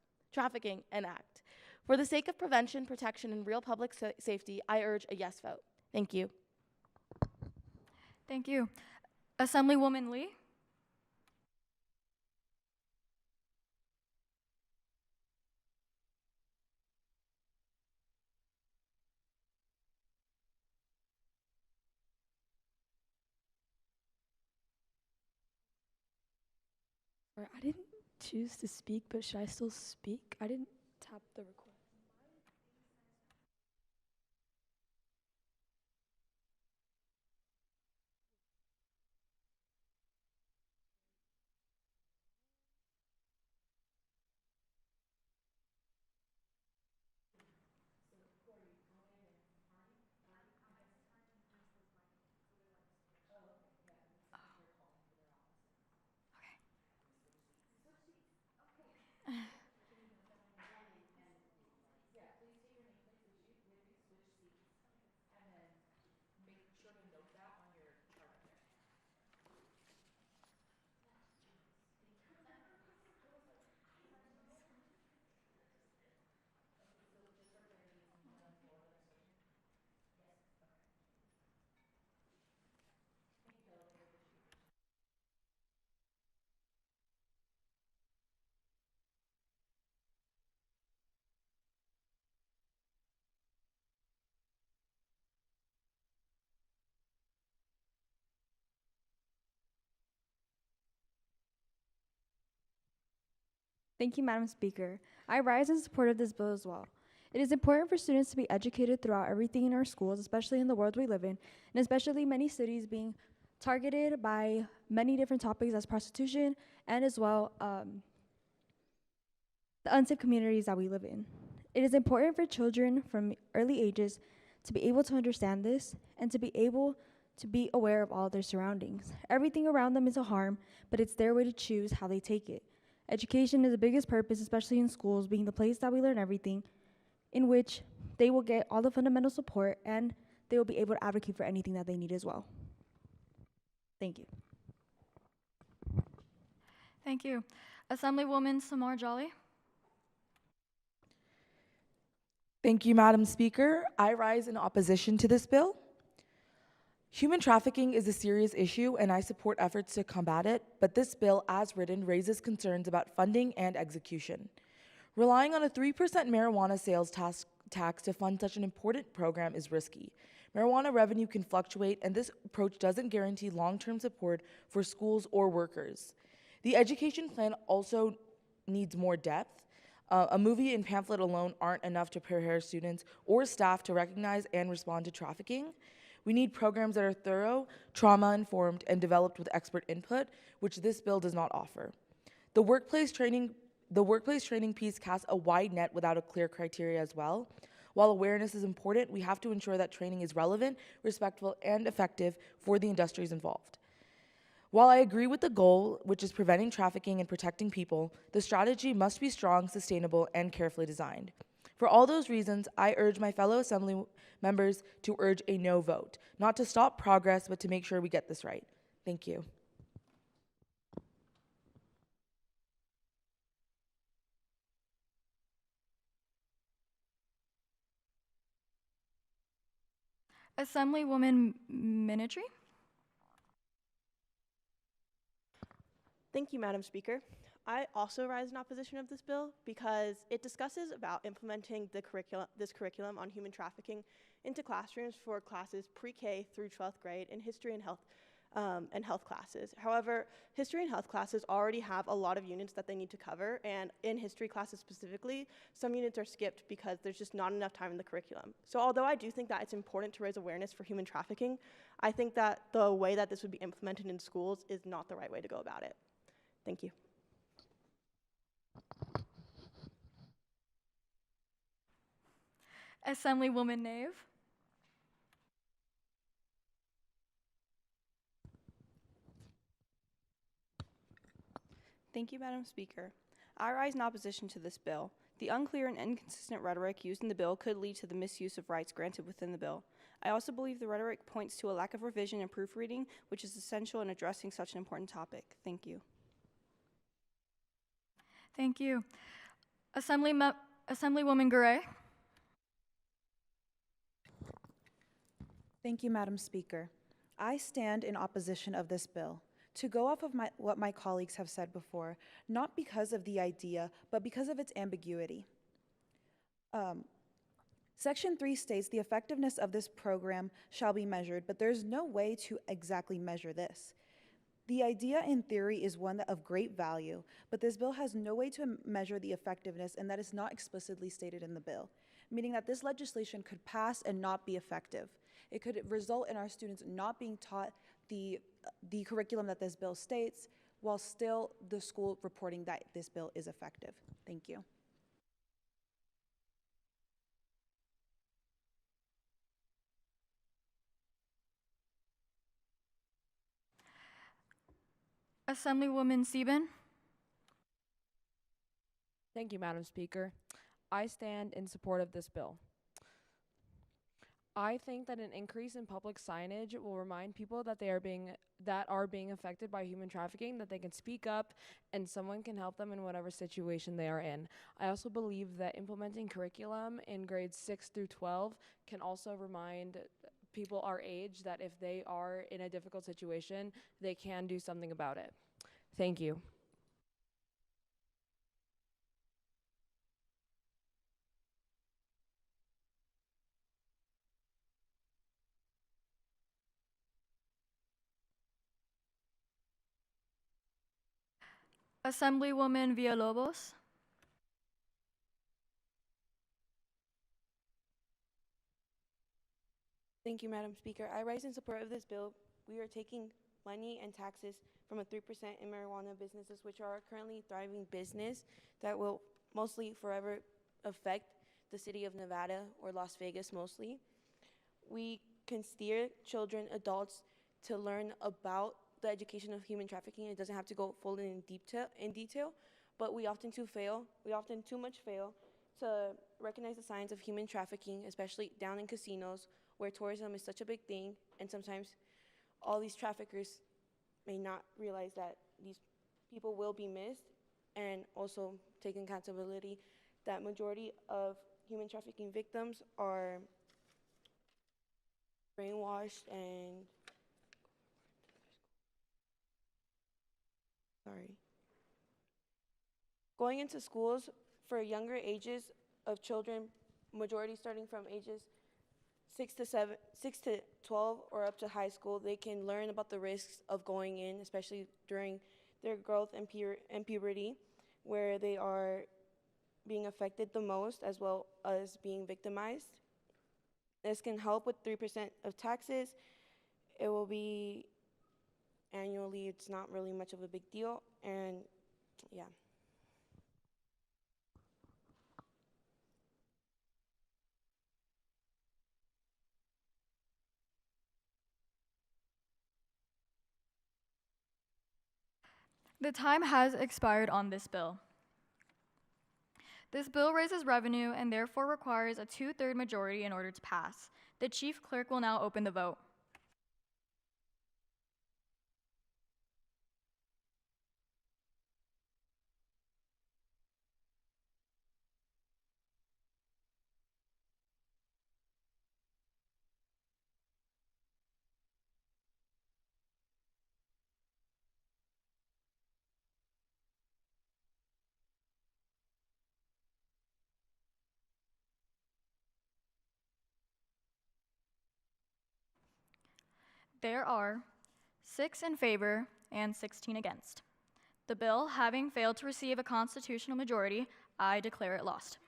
For the sake of prevention, protection, and real public safety, I urge a yes vote. Thank you. Thank you. Assemblywoman Lee? I didn't choose to speak, but should I still speak? I didn't tap the record. Thank you, Madam Speaker. I rise in support of this bill as well. It is important for students to be educated throughout everything in our schools, especially in the world we live in, and especially many cities being targeted by many different topics as prostitution and as well the unsafe communities that we live in. It is important for children from early ages to be able to understand this and to be able to be aware of all their surroundings. Everything around them is a harm, but it's their way to choose how they take it. Education is the biggest purpose, especially in schools, being the place that we learn everything, in which they will get all the fundamental support and they will be able to advocate for anything that they need as well. Thank you. Thank you. Assemblywoman Samar Jolly? Thank you, Madam Speaker. I rise in opposition to this bill. Human trafficking is a serious issue, and I support efforts to combat it, but this bill, as written, raises concerns about funding and execution. Relying on a 3% marijuana sales tax to fund such an important program is risky. Marijuana revenue can fluctuate, and this approach doesn't guarantee long-term support for schools or workers. The education plan also needs more depth. A movie and pamphlet alone aren't enough to prepare students or staff to recognize and respond to trafficking. We need programs that are thorough, trauma-informed, and developed with expert input, which this bill does not offer. The workplace training piece casts a wide net without a clear criteria as well. While awareness is important, we have to ensure that training is relevant, respectful, and effective for the industries involved. While I agree with the goal, which is preventing trafficking and protecting people, the strategy must be strong, sustainable, and carefully designed. For all those reasons, I urge my fellow Assembly members to urge a no vote, not to stop progress, but to make sure we get this right. Thank you. Assemblywoman Minitry? Thank you, Madam Speaker. I also rise in opposition of this bill because it discusses about implementing this curriculum on human trafficking into classrooms for classes pre-K through 12th grade in history and health classes. However, history and health classes already have a lot of units that they need to cover, and in history classes specifically, some units are skipped because there's just not enough time in the curriculum. So although I do think that it's important to raise awareness for human trafficking, I think that the way that this would be implemented in schools is not the right way to go about it. Thank you. Assemblywoman Nave? Thank you, Madam Speaker. I rise in opposition to this bill. The unclear and inconsistent rhetoric used in the bill could lead to the misuse of rights granted within the bill. I also believe the rhetoric points to a lack of revision and proofreading, which is essential in addressing such an important topic. Thank you. Thank you. Assemblywoman Gray. Thank you, Madam Speaker. I stand in opposition of this bill. To go off of what my colleagues have said before, not because of the idea, but because of its ambiguity. Section 3 states the effectiveness of this program shall be measured, but there's no way to exactly measure this. The idea in theory is one of great value, but this bill has no way to measure the effectiveness, and that is not explicitly stated in the bill, meaning that this legislation could pass and not be effective. It could result in our students not being taught the curriculum that this bill states, while still the school reporting that this bill is effective. Thank you. Assemblywoman Sieben. Thank you, Madam Speaker. I stand in support of this bill. I think that an increase in public signage will remind people that they are being affected by human trafficking, that they can speak up and someone can help them in whatever situation they are in. I also believe that implementing curriculum in grades 6 through 12 can also remind people our age that if they are in a difficult situation, they can do something about it. Thank you. Assemblywoman Villalobos. Thank you, Madam Speaker. I rise in support of this bill. We are taking money and taxes from a 3% in marijuana businesses, which are a currently thriving business that will mostly forever affect the city of Nevada or Las Vegas mostly. We can steer children, adults, to learn about the education of human trafficking. It doesn't have to go full in detail, but we often too much fail to recognize the signs of human trafficking, especially down in casinos where tourism is such a big thing, and sometimes all these traffickers may not realize that these people will be missed, and also take accountability that majority of human trafficking victims are brainwashed and going into schools for younger ages of children, majority starting from ages 6 to 12 or up to high school, they can learn about the risks of going in, especially during their growth and puberty, where they are being affected the most as well as being victimized. This can help with 3% of taxes. It will be annually, it's not really much of a big deal, and yeah. The time has expired on this bill. This bill raises revenue and therefore requires a 2/3 majority in order to pass. The chief clerk will now open the vote. There are 6 in favor and 16 against. The bill, having failed to receive a constitutional majority, I declare it lost.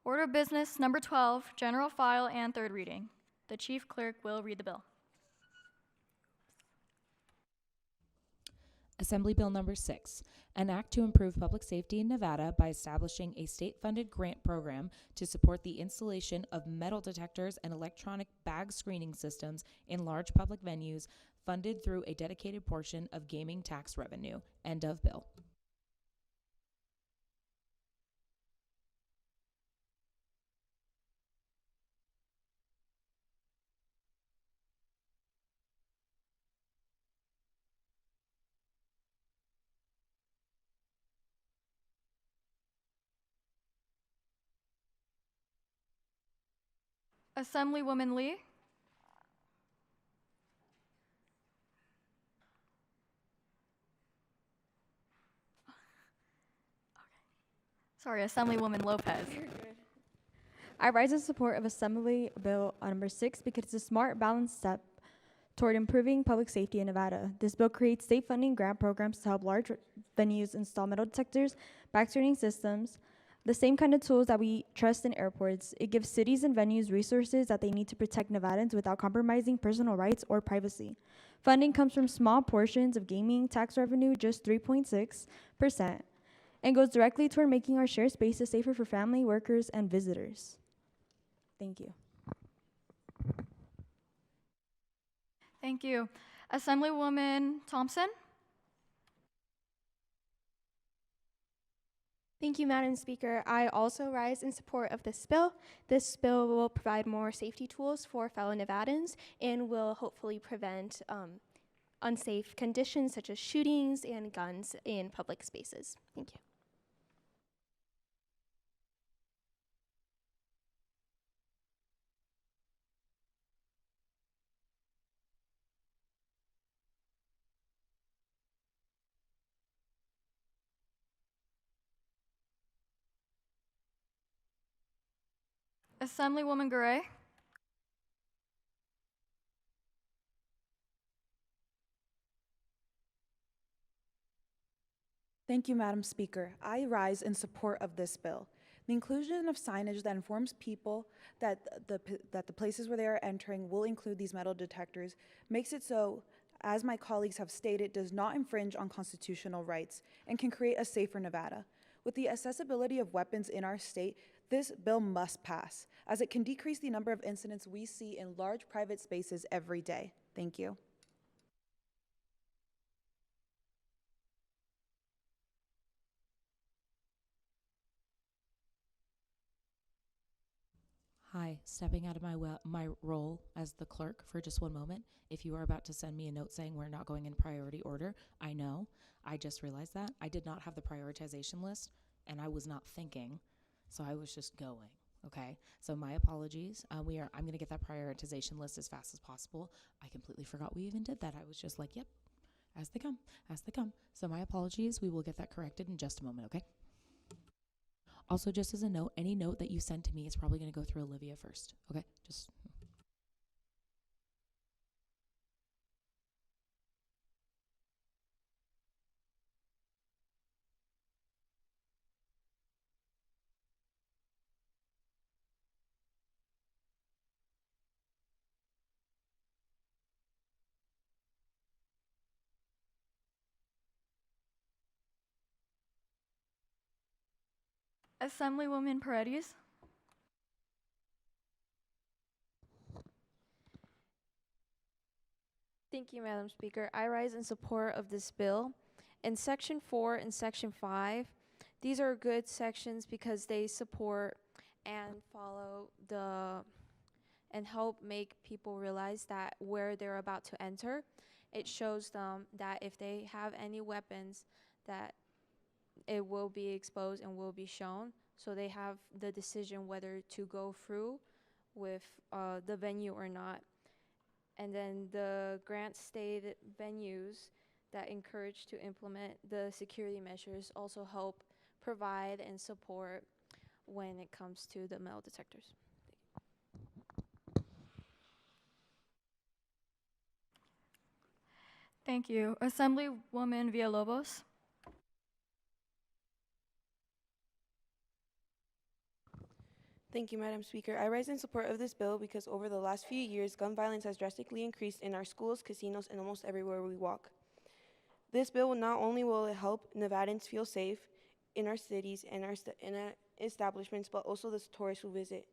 Order of business number 12, general file and third reading. The chief clerk will read the bill. Assembly Bill Number 6, an act to improve public safety in Nevada by establishing a state-funded grant program to support the installation of metal detectors and electronic bag screening systems in large public venues, funded through a dedicated portion of gaming tax revenue. End of bill. Assemblywoman Lee. Sorry, Assemblywoman Lopez. I rise in support of Assembly Bill number 6 because it's a smart, balanced step toward improving public safety in Nevada. This bill creates state funding grant programs to help large venues install metal detectors, back-screening systems, the same kind of tools that we trust in airports. It gives cities and venues resources that they need to protect Nevadans without compromising personal rights or privacy. Funding comes from small portions of gaming tax revenue, just 3.6%, and goes directly toward making our shared spaces safer for family, workers, and visitors. Thank you. Thank you. Assemblywoman Thompson. Thank you, Madam Speaker. I also rise in support of this bill. This bill will provide more safety tools for fellow Nevadans and will hopefully prevent unsafe conditions such as shootings and guns in public spaces. Thank you. Assemblywoman Garay. Thank you, Madam Speaker. I rise in support of this bill. The inclusion of signage that informs people that the places where they are entering will include these metal detectors makes it so, as my colleagues have stated, does not infringe on constitutional rights and can create a safer Nevada. With the accessibility of weapons in our state, this bill must pass, as it can decrease the number of incidents we see in large private spaces every day. Thank you. Hi, stepping out of my role as the clerk for just one moment. If you are about to send me a note saying we're not going in priority order, I know. I just realized that. I did not have the prioritization list, and I was not thinking, so I was just going, okay? So my apologies. I'm going to get that prioritization list as fast as possible. I completely forgot we even did that. I was just like, yep, as they come, as they come. So my apologies. We will get that corrected in just a moment, okay? Also, just as a note, any note that you send to me is probably going to go through Olivia first, okay? Just... Assemblywoman Paredes. Thank you, Madam Speaker. I rise in support of this bill. In Section 4 and Section 5, these are good sections because they support and follow and help make people realize that where they're about to enter, it shows them that if they have any weapons, that it will be exposed and will be shown, so they have the decision whether to go through with the venue or not. And then the grant state venues that encourage to implement the security measures also help provide and support when it comes to the metal detectors. Thank you. Assemblywoman Villalobos. Thank you, Madam Speaker. I rise in support of this bill because over the last few years, gun violence has drastically increased in our schools, casinos, and almost everywhere we walk. This bill not only will it help Nevadans feel safe in our cities and our establishments, but also the tourists who visit.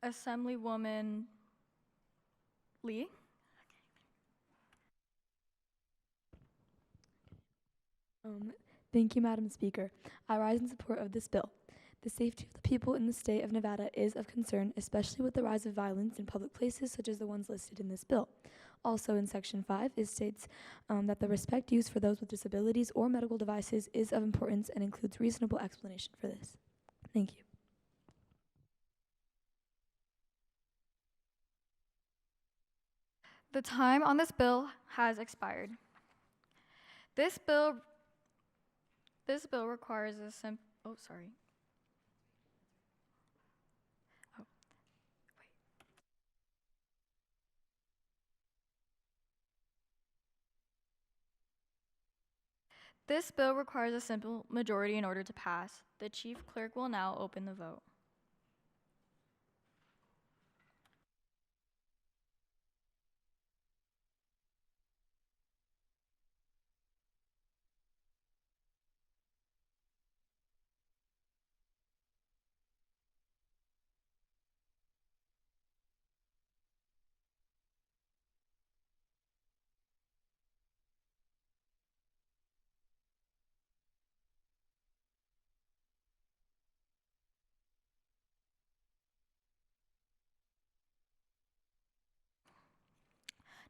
Assemblywoman Lee. Thank you, Madam Speaker. I rise in support of this bill. The safety of the people in the state of Nevada is of concern, especially with the rise of violence in public places such as the ones listed in this bill. Also in Section 5, it states that the respect used for those with disabilities or medical devices is of importance and includes reasonable explanation for this. Thank you. The time on this bill has expired. This bill requires a oh, sorry. Oh, wait. This bill requires a simple majority in order to pass. The chief clerk will now open the vote.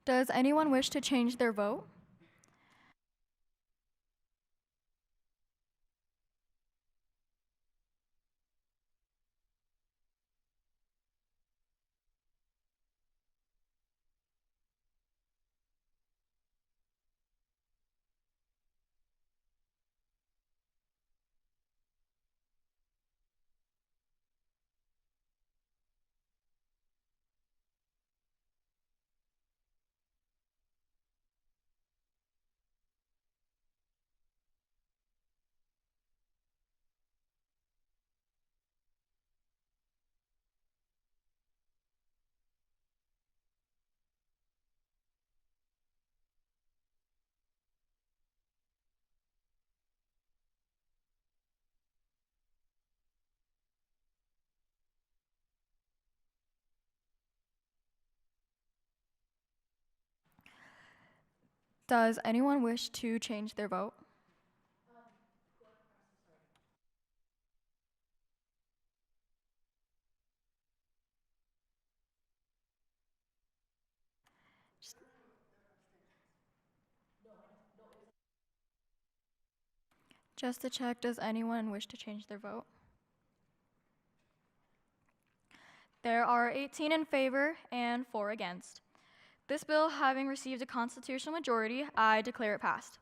Does anyone wish to change their vote? Does anyone wish to change their vote? Just to check, does anyone wish to change their vote? There are 18 in favor and 4 against. This bill having received a constitutional majority, I declare it passed.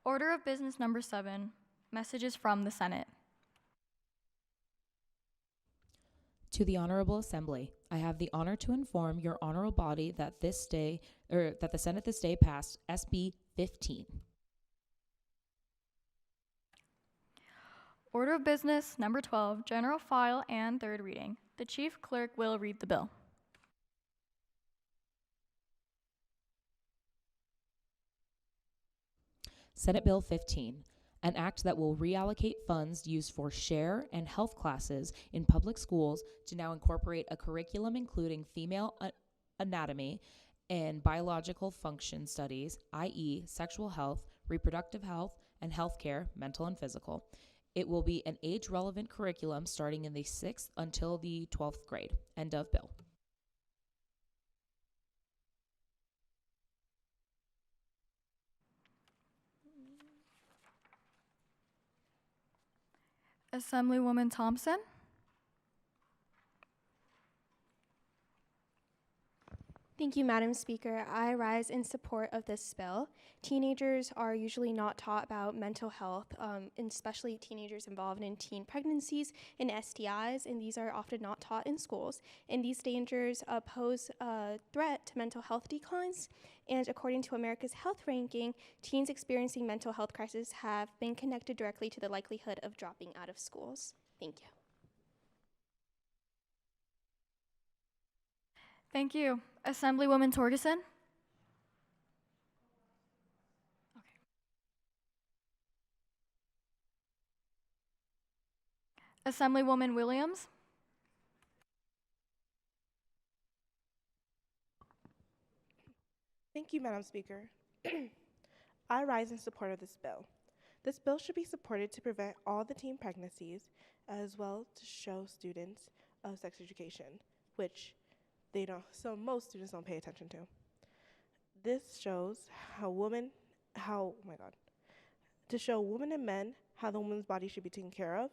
Order of business number 7, messages from the Senate. To the Honorable Assembly, I have the honor to inform your honorable body that the Senate this day passed SB 15. Order of business number 12, general file and 3rd reading. The chief clerk will read the bill. Senate Bill 15, an act that will reallocate funds used for share and health classes in public schools to now incorporate a curriculum including female anatomy and biological function studies, i.e., sexual health, reproductive health, and healthcare, mental and physical. It will be an age-relevant curriculum starting in the 6th until the 12th grade. End of bill. Assemblywoman Thompson. Thank you, Madam Speaker. I rise in support of this bill. Teenagers are usually not taught about mental health, and especially teenagers involved in teen pregnancies and STIs, and these are often not taught in schools. And these dangers pose a threat to mental health declines. And according to America's Health Ranking, teens experiencing mental health crises have been connected directly to the likelihood of dropping out of schools. Thank you. Thank you. Assemblywoman Torgerson. Assemblywoman Williams. Thank you, Madam Speaker. I rise in support of this bill. This bill should be supported to prevent all the teen pregnancies, as well to show students of sex education, which they don't, so most students don't pay attention to. This shows oh my God, to show women and men how the woman's body should be taken care of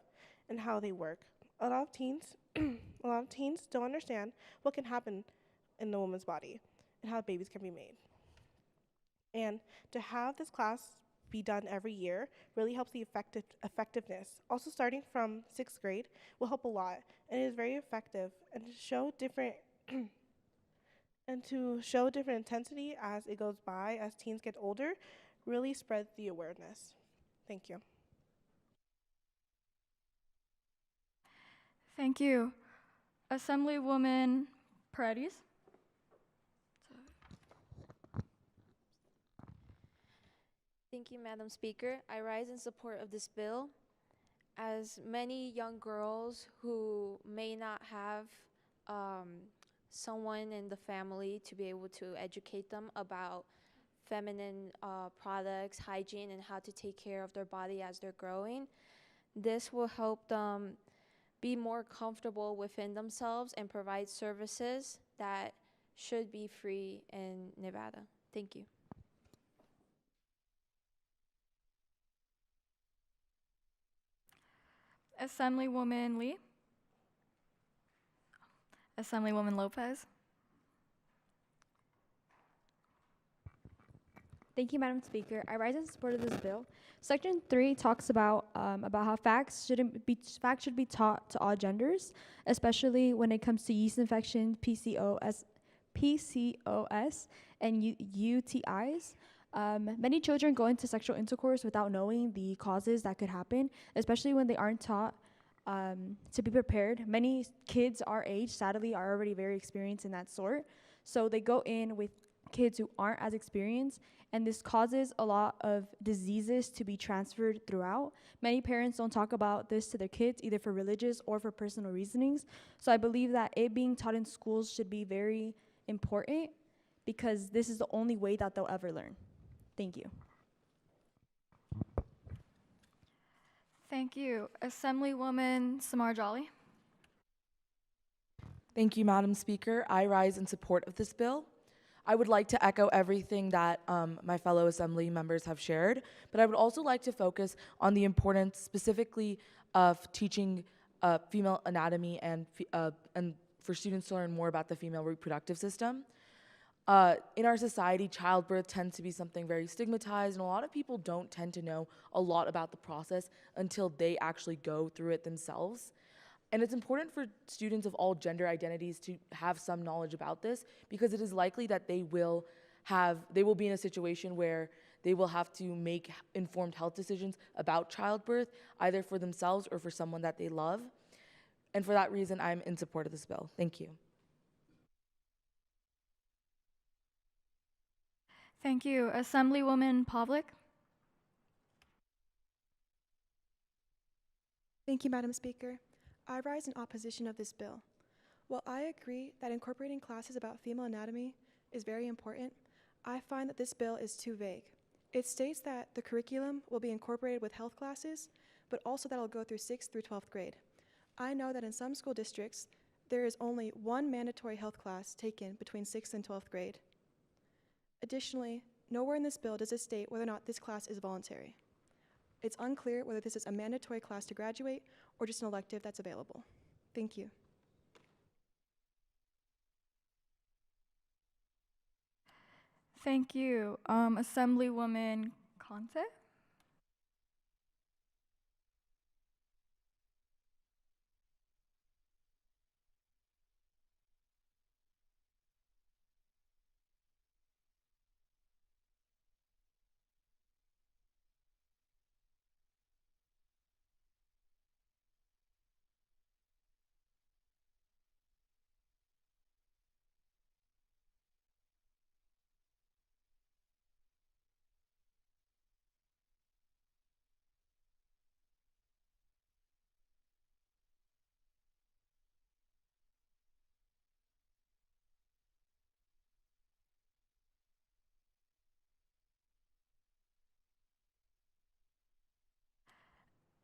and how they work. A lot of teens, a lot of teens don't understand what can happen in the woman's body and how babies can be made. And to have this class be done every year really helps the effectiveness. Also, starting from 6th grade will help a lot, and it is very effective. And to show different intensity as it goes by, as teens get older, really spreads the awareness. Thank you. Thank you. Assemblywoman Paredes. Thank you, Madam Speaker. I rise in support of this bill. As many young girls who may not have someone in the family to be able to educate them about feminine products, hygiene, and how to take care of their body as they're growing, this will help them be more comfortable within themselves and provide services that should be free in Nevada. Thank you. Assemblywoman Lee. Assemblywoman Lopez. Thank you, Madam Speaker. I rise in support of this bill. Section 3 talks about how facts should be taught to all genders, especially when it comes to yeast infections, PCOS, and UTIs. Many children go into sexual intercourse without knowing the causes that could happen, especially when they aren't taught to be prepared. Many kids our age, sadly, are already very experienced in that sort. So they go in with kids who aren't as experienced, and this causes a lot of diseases to be transferred throughout. Many parents don't talk about this to their kids, either for religious or for personal reasonings. So I believe that it being taught in schools should be very important, because this is the only way that they'll ever learn. Thank you. Thank you. Assemblywoman Samar Jolly. Thank you, Madam Speaker. I rise in support of this bill. I would like to echo everything that my fellow assembly members have shared, but I would also like to focus on the importance specifically of teaching female anatomy and for students to learn more about the female reproductive system. In our society, childbirth tends to be something very stigmatized, and a lot of people don't tend to know a lot about the process until they actually go through it themselves. And it's important for students of all gender identities to have some knowledge about this, because it is likely that they will be in a situation where they will have to make informed health decisions about childbirth, either for themselves or for someone that they love. And for that reason, I'm in support of this bill. Thank you. Thank you. Assemblywoman Pavlik. Thank you, Madam Speaker. I rise in opposition of this bill. While I agree that incorporating classes about female anatomy is very important, I find that this bill is too vague. It states that the curriculum will be incorporated with health classes, but also that it'll go through 6th through 12th grade. I know that in some school districts, there is only one mandatory health class taken between 6th and 12th grade. Additionally, nowhere in this bill does it state whether or not this class is voluntary. It's unclear whether this is a mandatory class to graduate or just an elective that's available. Thank you. Thank you. Assemblywoman Conte.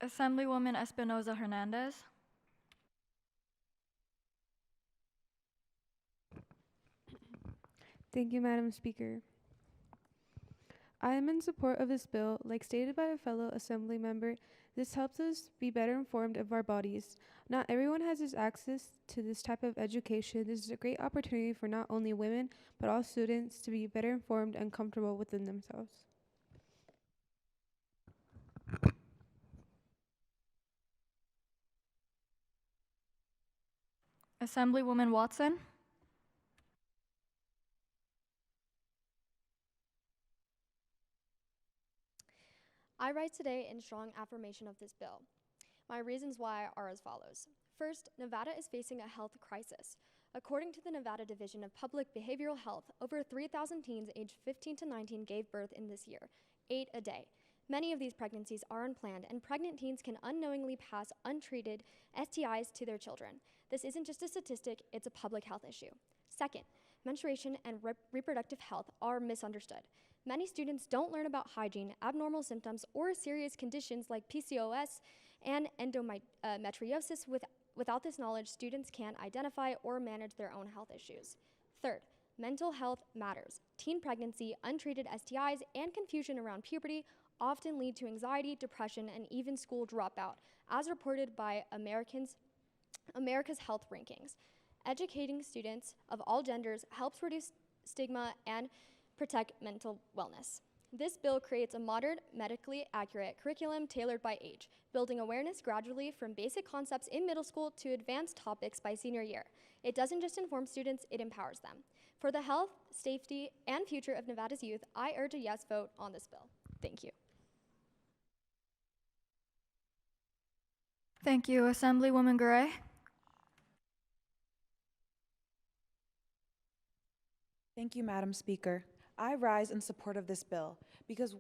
Assemblywoman Espinoza Hernandez. Thank you, Madam Speaker. I am in support of this bill. Like stated by a fellow assembly member, this helps us be better informed of our bodies. Not everyone has this access to this type of education. This is a great opportunity for not only women, but all students to be better informed and comfortable within themselves. Assemblywoman Watson. I rise today in strong affirmation of this bill. My reasons why are as follows. First, Nevada is facing a health crisis. According to the Nevada Division of Public Behavioral Health, over 3,000 teens aged 15 to 19 gave birth in this year, 8 a day. Many of these pregnancies are unplanned, and pregnant teens can unknowingly pass untreated STIs to their children. This isn't just a statistic, it's a public health issue. Second, menstruation and reproductive health are misunderstood. Many students don't learn about hygiene, abnormal symptoms, or serious conditions like PCOS and endometriosis. Without this knowledge, students can't identify or manage their own health issues. Third, mental health matters. Teen pregnancy, untreated STIs, and confusion around puberty often lead to anxiety, depression, and even school dropout, as reported by America's Health Rankings. Educating students of all genders helps reduce stigma and protect mental wellness. This bill creates a modern, medically accurate curriculum tailored by age, building awareness gradually from basic concepts in middle school to advanced topics by senior year. It doesn't just inform students, it empowers them. For the health, safety, and future of Nevada's youth, I urge a yes vote on this bill. Thank you. Thank you, Assemblywoman Gray. Thank you, Madam Speaker. I rise in support of this bill because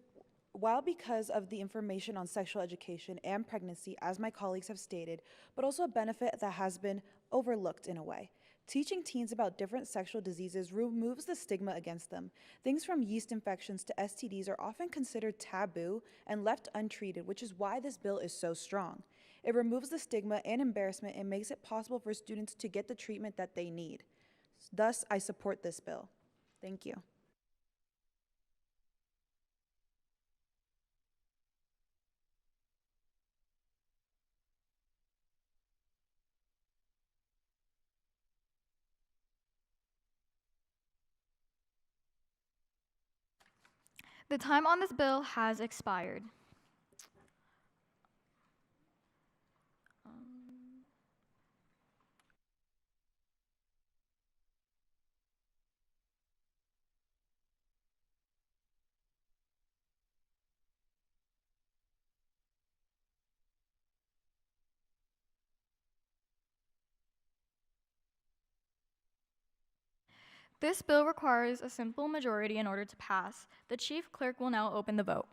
of the information on sexual education and pregnancy, as my colleagues have stated, but also a benefit that has been overlooked in a way. Teaching teens about different sexual diseases removes the stigma against them. Things from yeast infections to STDs are often considered taboo and left untreated, which is why this bill is so strong. It removes the stigma and embarrassment and makes it possible for students to get the treatment that they need. Thus, I support this bill. Thank you. The time on this bill has expired. This bill requires a simple majority in order to pass. The chief clerk will now open the vote.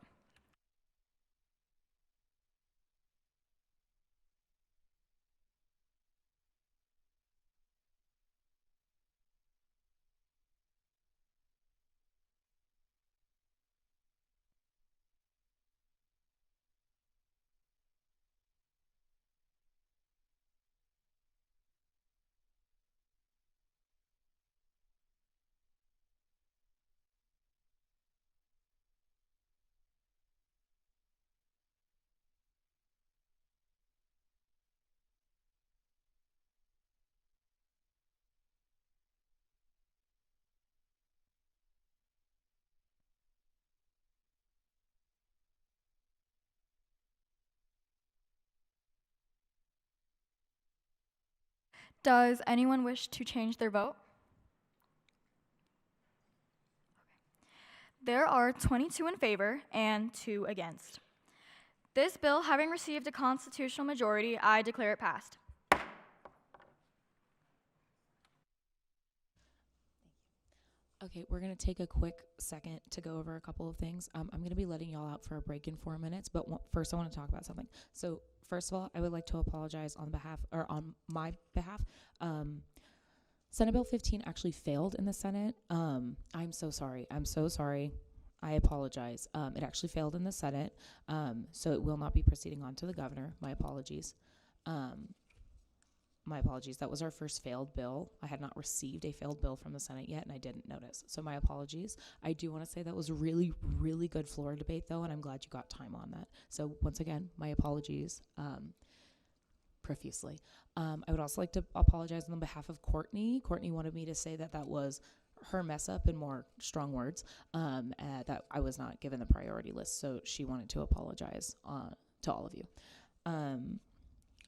Does anyone wish to change their vote? There are 22 in favor and 2 against. This bill having received a constitutional majority, I declare it passed. Okay, we're going to take a quick second to go over a couple of things. I'm going to be letting y'all out for a break in 4 minutes, but first I want to talk about something. So first of all, I would like to apologize on my behalf. Senate Bill 15 actually failed in the Senate. I'm so sorry. I apologize. It actually failed in the Senate, so it will not be proceeding on to the governor. My apologies. My apologies. That was our first failed bill. I had not received a failed bill from the Senate yet, and I didn't notice. So my apologies. I do want to say that was a really, really good floor debate, though, and I'm glad you got time on that. So once again, my apologies profusely. I would also like to apologize on behalf of Courtney. Courtney wanted me to say that that was her mess up in more strong words, that I was not given the priority list. So she wanted to apologize to all of you.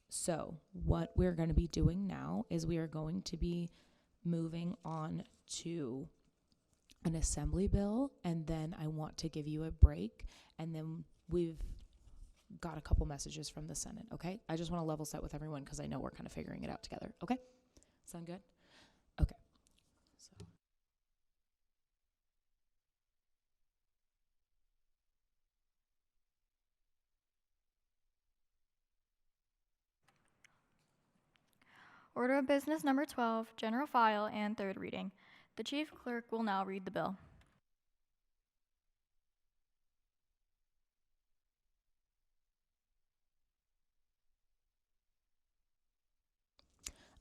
So what we're going to be doing now is we are going to be moving on to an assembly bill, and then I want to give you a break, and then we've got a couple messages from the Senate, okay? I just want to level set with everyone because I know we're kind of figuring it out together, okay? Sound good? Okay. So. Order of business number 12, general file and third reading. The chief clerk will now read the bill.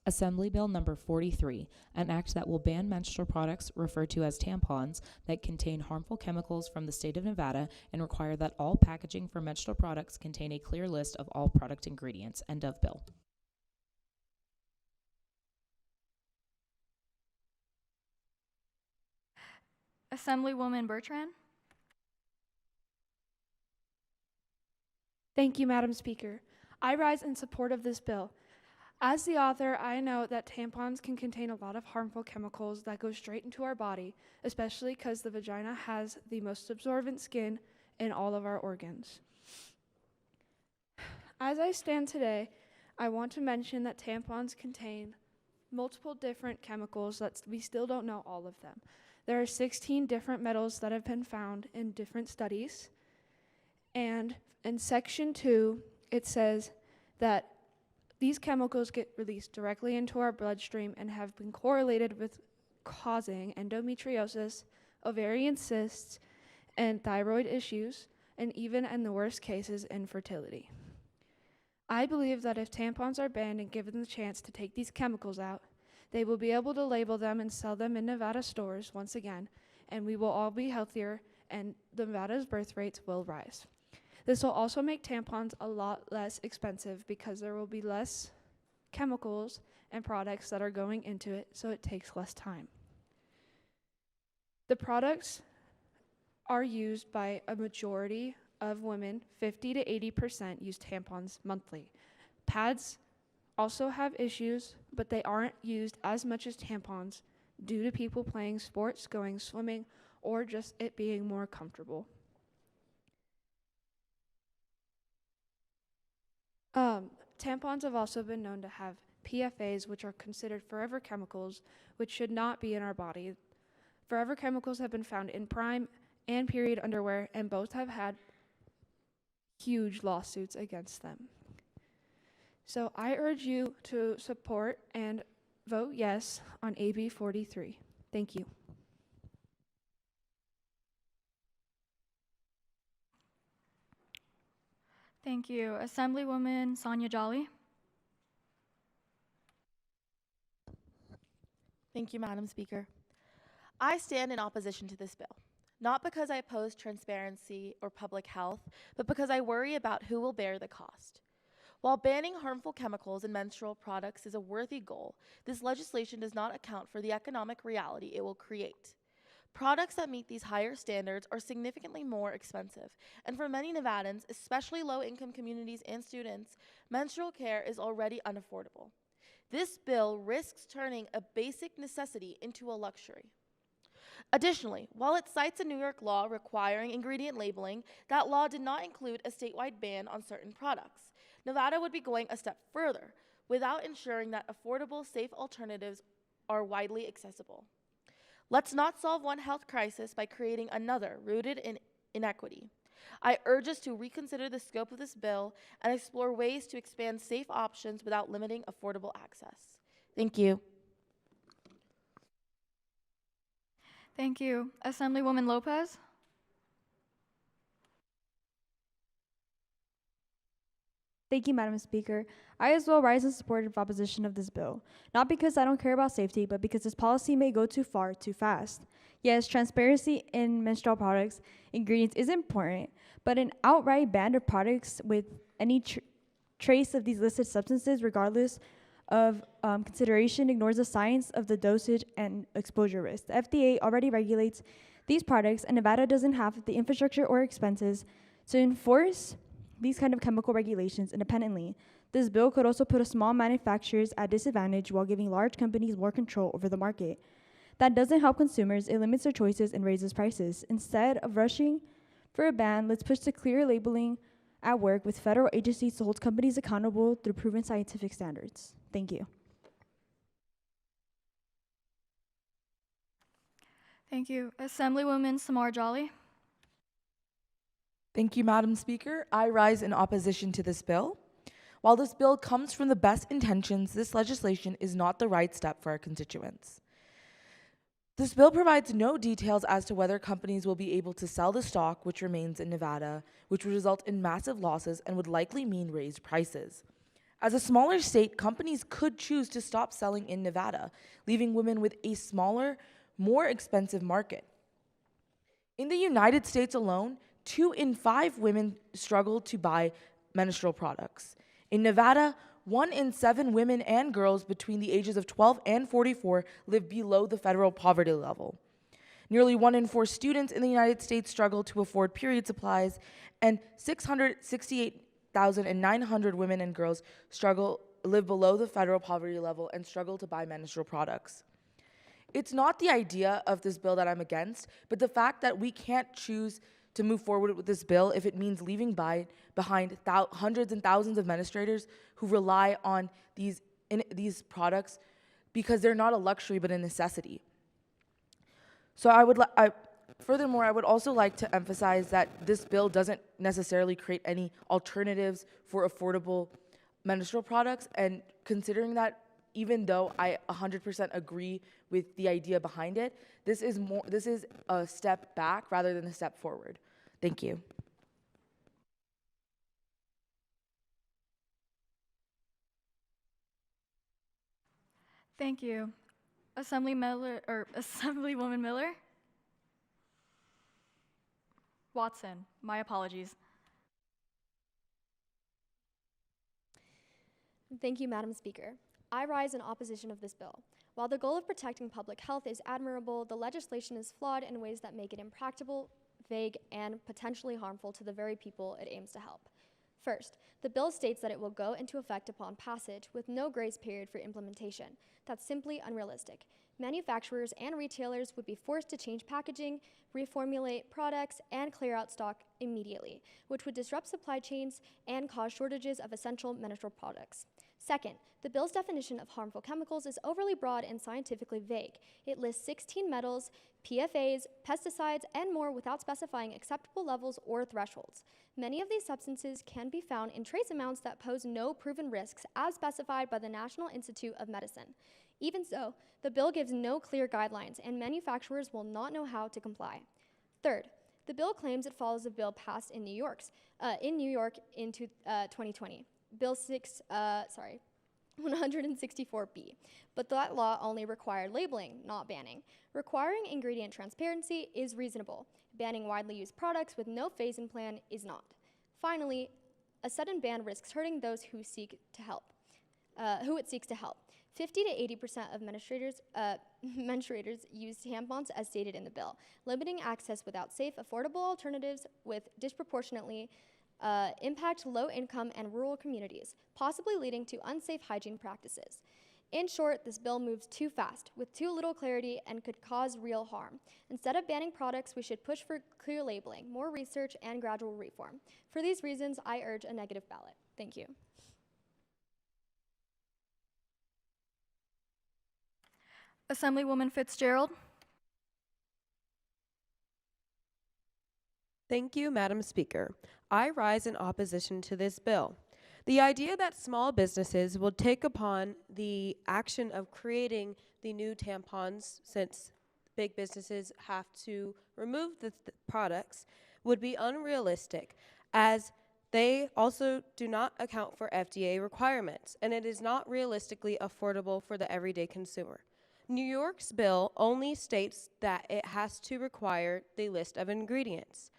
Assembly Bill number 43, an act that will ban menstrual products referred to as tampons that contain harmful chemicals from the state of Nevada and require that all packaging for menstrual products contain a clear list of all product ingredients. End of bill. Assemblywoman Bertrand. Thank you, Madam Speaker. I rise in support of this bill. As the author, I know that tampons can contain a lot of harmful chemicals that go straight into our body, especially because the vagina has the most absorbent skin in all of our organs. As I stand today, I want to mention that tampons contain multiple different chemicals that we still don't know all of them. There are 16 different metals that have been found in different studies. And in Section 2, it says that these chemicals get released directly into our bloodstream and have been correlated with causing endometriosis, ovarian cysts, and thyroid issues, and even in the worst cases, infertility. I believe that if tampons are banned and given the chance to take these chemicals out, they will be able to label them and sell them in Nevada stores once again, and we will all be healthier and Nevada's birth rates will rise. This will also make tampons a lot less expensive because there will be less chemicals and products that are going into it, so it takes less time. The products are used by a majority of women. 50 to 80% use tampons monthly. Pads also have issues, but they aren't used as much as tampons due to people playing sports, going swimming, or just it being more comfortable. Tampons have also been known to have PFAs, which are considered forever chemicals, which should not be in our body. Forever chemicals have been found in prime and period underwear, and both have had huge lawsuits against them. So I urge you to support and vote yes on AB 43. Thank you. Thank you. Assemblywoman Sonia Jolly. Thank you, Madam Speaker. I stand in opposition to this bill, not because I oppose transparency or public health, but because I worry about who will bear the cost. While banning harmful chemicals in menstrual products is a worthy goal, this legislation does not account for the economic reality it will create. Products that meet these higher standards are significantly more expensive, and for many Nevadans, especially low-income communities and students, menstrual care is already unaffordable. This bill risks turning a basic necessity into a luxury. Additionally, while it cites a New York law requiring ingredient labeling, that law did not include a statewide ban on certain products. Nevada would be going a step further without ensuring that affordable, safe alternatives are widely accessible. Let's not solve one health crisis by creating another rooted in inequity. I urge us to reconsider the scope of this bill and explore ways to expand safe options without limiting affordable access. Thank you. Thank you. Assemblywoman Lopez. Thank you, Madam Speaker. I as well rise in support of opposition of this bill, not because I don't care about safety, but because this policy may go too far too fast. Yes, transparency in menstrual products ingredients is important, but an outright ban of products with any trace of these listed substances, regardless of consideration, ignores the science of the dosage and exposure risk. The FDA already regulates these products, and Nevada doesn't have the infrastructure or expenses to enforce these kind of chemical regulations independently. This bill could also put small manufacturers at disadvantage while giving large companies more control over the market. That doesn't help consumers, it limits their choices and raises prices. Instead of rushing for a ban, let's push to clear labeling at work with federal agencies to hold companies accountable through proven scientific standards. Thank you. Thank you. Assemblywoman Samar Jolly. Thank you, Madam Speaker. I rise in opposition to this bill. While this bill comes from the best intentions, this legislation is not the right step for our constituents. This bill provides no details as to whether companies will be able to sell the stock which remains in Nevada, which would result in massive losses and would likely mean raised prices. As a smaller state, companies could choose to stop selling in Nevada, leaving women with a smaller, more expensive market. In the United States alone, 2 in 5 women struggle to buy menstrual products. In Nevada, 1 in 7 women and girls between the ages of 12 and 44 live below the federal poverty level. Nearly 1 in 4 students in the United States struggle to afford period supplies, and 668,900 women and girls live below the federal poverty level and struggle to buy menstrual products. It's not the idea of this bill that I'm against, but the fact that we can't choose to move forward with this bill if it means leaving behind hundreds and thousands of administrators who rely on these products because they're not a luxury but a necessity. So furthermore, I would also like to emphasize that this bill doesn't necessarily create any alternatives for affordable menstrual products, and considering that, even though I 100% agree with the idea behind it, this is a step back rather than a step forward. Thank you. Thank you. Assemblywoman Miller? Watson, my apologies. Thank you, Madam Speaker. I rise in opposition of this bill. While the goal of protecting public health is admirable, the legislation is flawed in ways that make it impractical, vague, and potentially harmful to the very people it aims to help. First, the bill states that it will go into effect upon passage with no grace period for implementation. That's simply unrealistic. Manufacturers and retailers would be forced to change packaging, reformulate products, and clear out stock immediately, which would disrupt supply chains and cause shortages of essential menstrual products. Second, the bill's definition of harmful chemicals is overly broad and scientifically vague. It lists 16 metals, PFAs, pesticides, and more without specifying acceptable levels or thresholds. Many of these substances can be found in trace amounts that pose no proven risks as specified by the National Institute of Medicine. Even so, the bill gives no clear guidelines, and manufacturers will not know how to comply. Third, the bill claims it follows a bill passed in New York in 2020, Bill 164B, but that law only required labeling, not banning. Requiring ingredient transparency is reasonable. Banning widely used products with no phase-in plan is not. Finally, a sudden ban risks hurting those who it seeks to help. 50 to 80% of menstruators use tampons as stated in the bill, limiting access without safe, affordable alternatives with disproportionately impact low-income and rural communities, possibly leading to unsafe hygiene practices. In short, this bill moves too fast, with too little clarity, and could cause real harm. Instead of banning products, we should push for clear labeling, more research, and gradual reform. For these reasons, I urge a negative ballot. Thank you. Assemblywoman Fitzgerald? Thank you, Madam Speaker. I rise in opposition to this bill. The idea that small businesses will take upon the action of creating the new tampons, since big businesses have to remove the products, would be unrealistic, as They also do not account for FDA requirements, and it is not realistically affordable for the everyday consumer. New York's bill only states that it has to require the list of ingredients.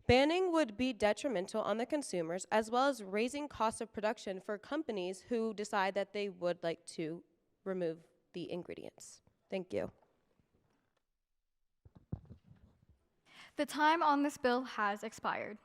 Banning would be detrimental on the consumers as well as raising costs of production for companies who decide that they would like to remove the ingredients. Thank you. The time on this bill has expired.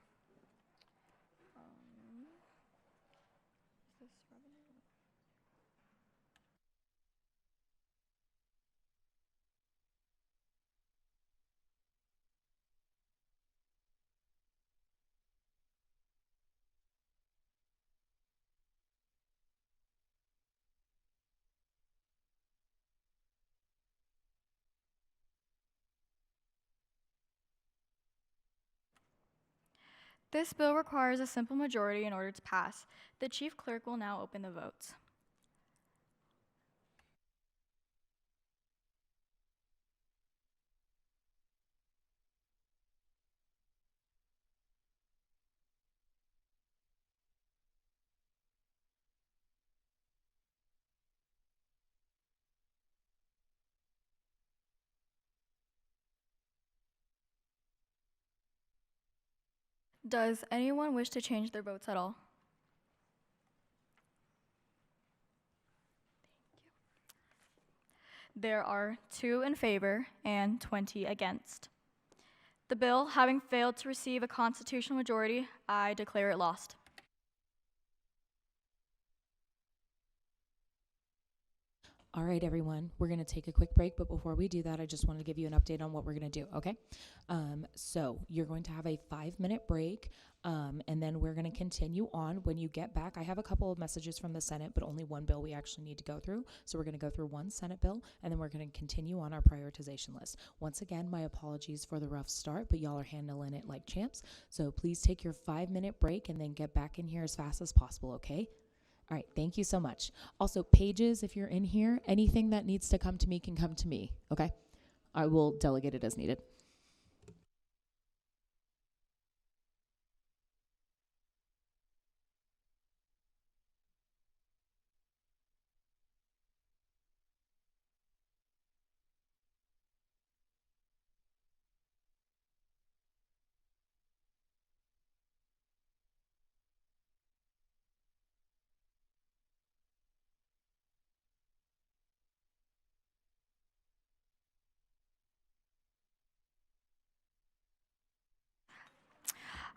This bill requires a simple majority in order to pass. The chief clerk will now open the votes. Does anyone wish to change their votes at all? There are 2 in favor and 20 against. The bill, having failed to receive a constitutional majority, I declare it lost. All right, everyone, we're going to take a quick break, but before we do that, I just wanted to give you an update on what we're going to do, okay? So you're going to have a 5-minute break, and then we're going to continue on. When you get back, I have a couple of messages from the Senate, but only one bill we actually need to go through. So we're going to go through one Senate bill, and then we're going to continue on our prioritization list. Once again, my apologies for the rough start, but y'all are handling it like champs. So please take your 5-minute break and then get back in here as fast as possible, okay? All right, thank you so much. Also, pages, if you're in here, anything that needs to come to me can come to me, okay? I will delegate it as needed.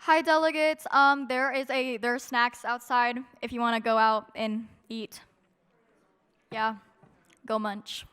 Hi, delegates. There are snacks outside if you want to go out and eat. Yeah, go munch.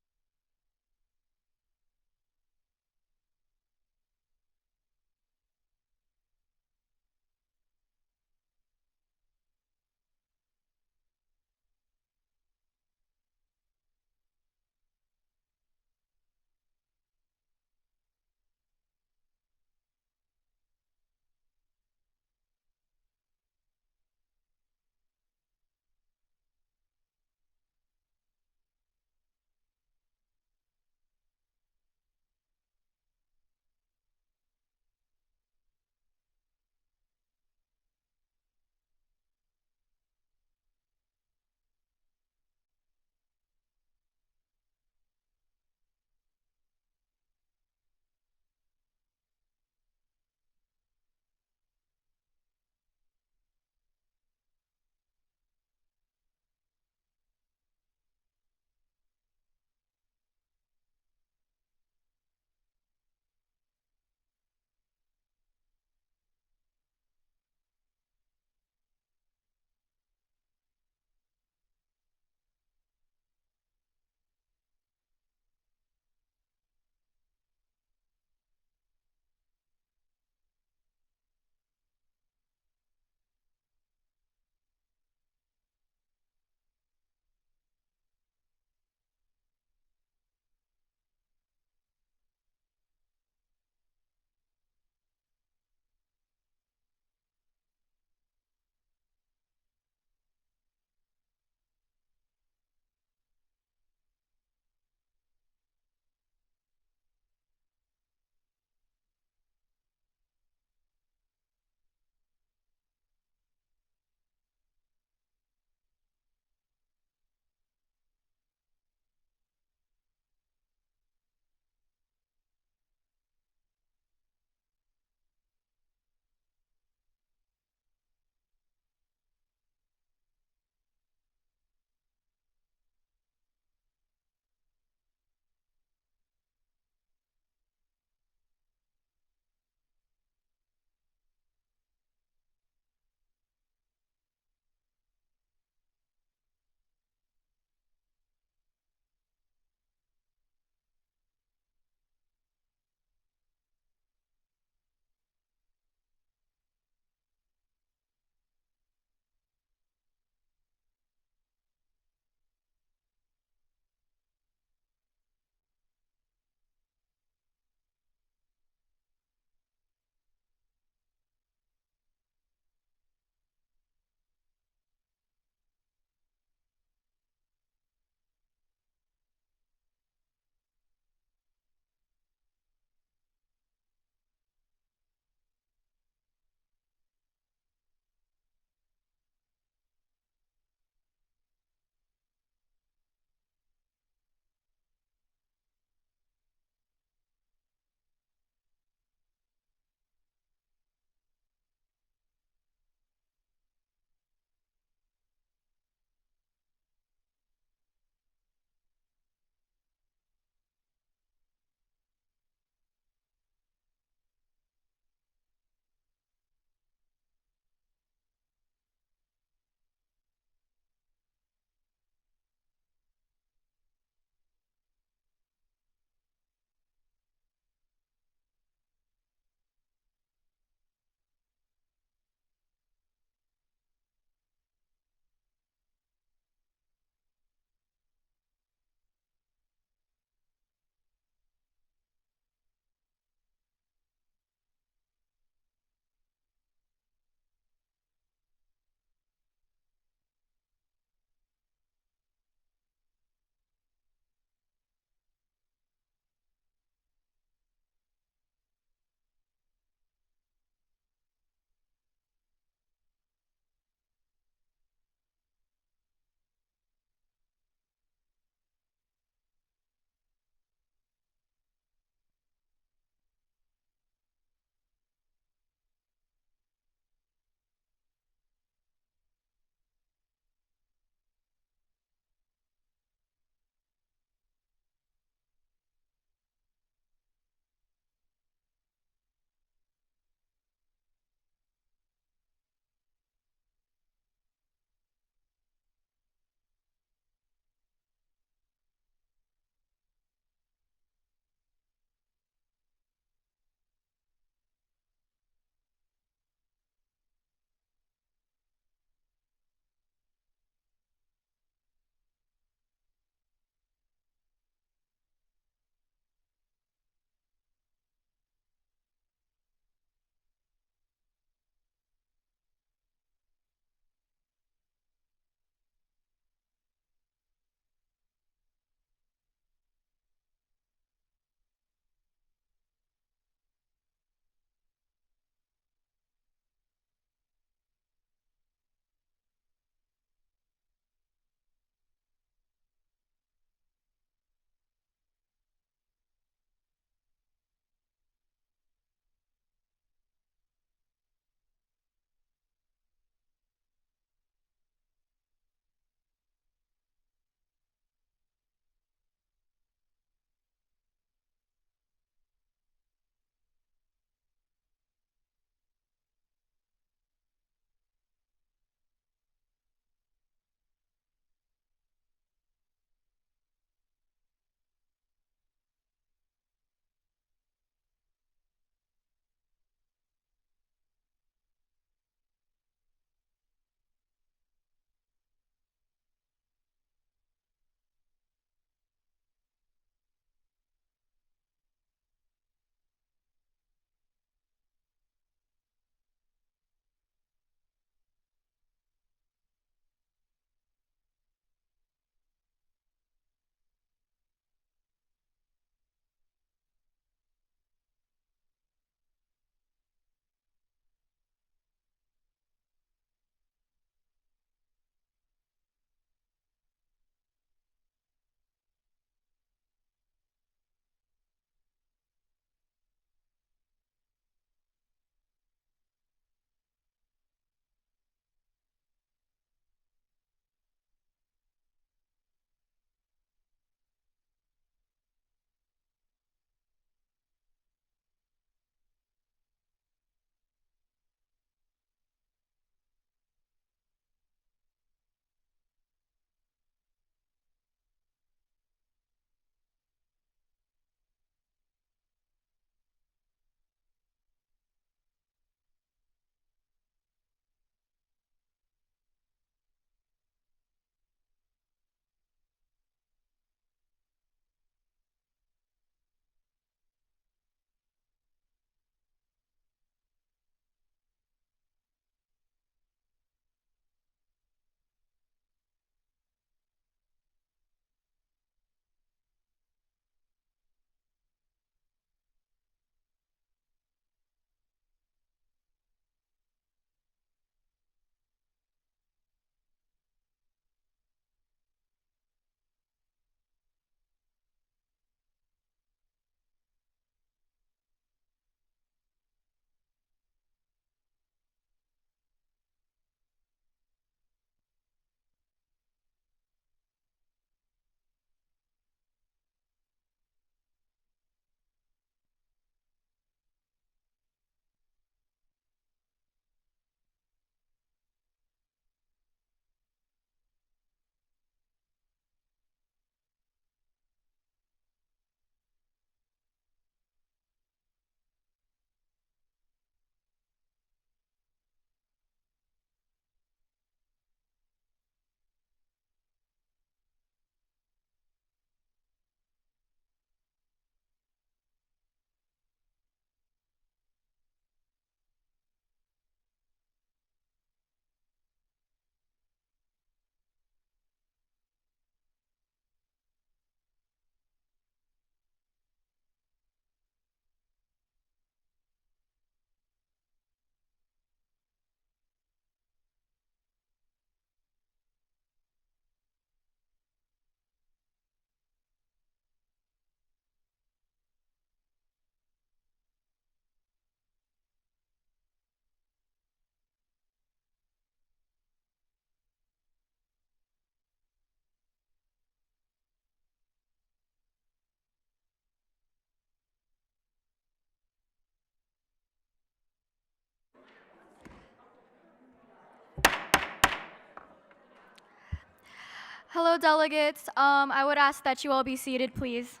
Hello, delegates. I would ask that you all be seated, please.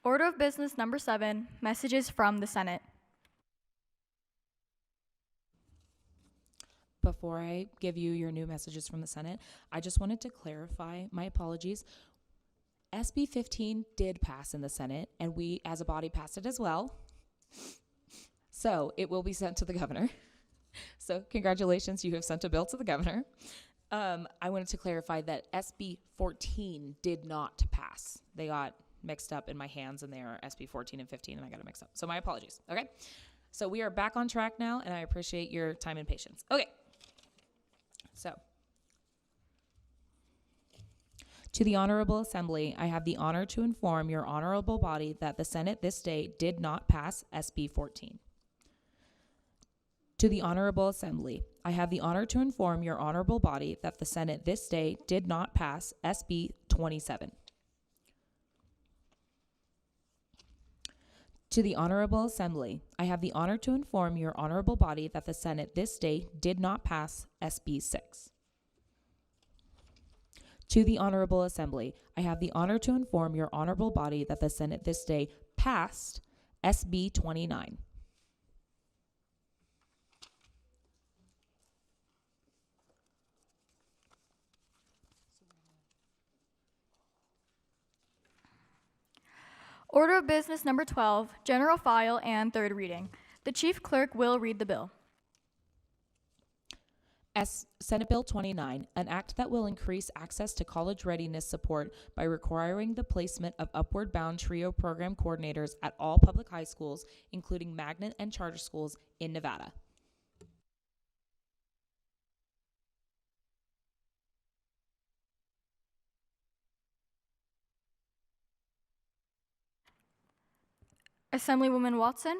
Order of business number 7, messages from the Senate. Before I give you your new messages from the Senate, I just wanted to clarify, my apologies. SB 15 did pass in the Senate, and we as a body passed it as well. So it will be sent to the governor. So congratulations, you have sent a bill to the governor. I wanted to clarify that SB 14 did not pass. They got mixed up in my hands, and they are SB 14 and 15, and I got it mixed up. So my apologies, okay? So we are back on track now, and I appreciate your time and patience. Okay, so. To the Honorable Assembly, I have the honor to inform your honorable body that the Senate this day did not pass SB 14. To the Honorable Assembly, I have the honor to inform your honorable body that the Senate this day did not pass SB 27. To the Honorable Assembly, I have the honor to inform your honorable body that the Senate this day did not pass SB 6. To the Honorable Assembly, I have the honor to inform your honorable body that the Senate this day passed SB 29. Order of business number 12, general file and third reading. The chief clerk will read the bill. Senate Bill 29, an act that will increase access to college readiness support by requiring the placement of Upward Bound TRIO program coordinators at all public high schools, including magnet and charter schools in Nevada. Assemblywoman Watson.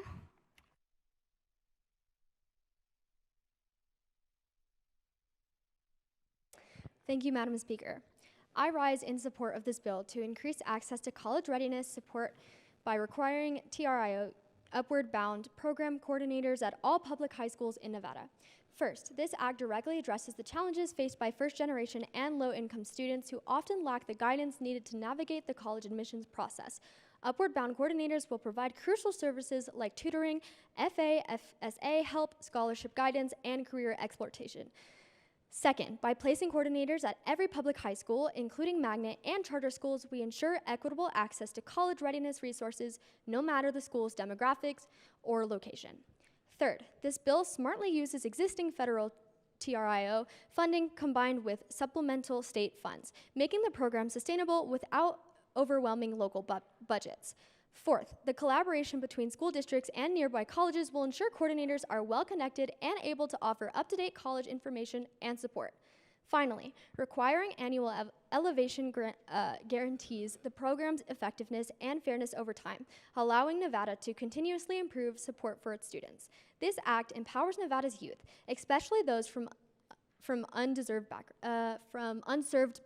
Thank you, Madam Speaker. I rise in support of this bill to increase access to college readiness support by requiring TRIO Upward Bound program coordinators at all public high schools in Nevada. First, this act directly addresses the challenges faced by first-generation and low-income students who often lack the guidance needed to navigate the college admissions process. Upward Bound coordinators will provide crucial services like tutoring, FA, FSA help, scholarship guidance, and career exploration. Second, by placing coordinators at every public high school, including magnet and charter schools, we ensure equitable access to college readiness resources, no matter the school's demographics or location. Third, this bill smartly uses existing federal TRIO funding combined with supplemental state funds, making the program sustainable without overwhelming local budgets. Fourth, the collaboration between school districts and nearby colleges will ensure coordinators are well connected and able to offer up-to-date college information and support. Finally, requiring annual elevation guarantees the program's effectiveness and fairness over time, allowing Nevada to continuously improve support for its students. This act empowers Nevada's youth, especially those from unserved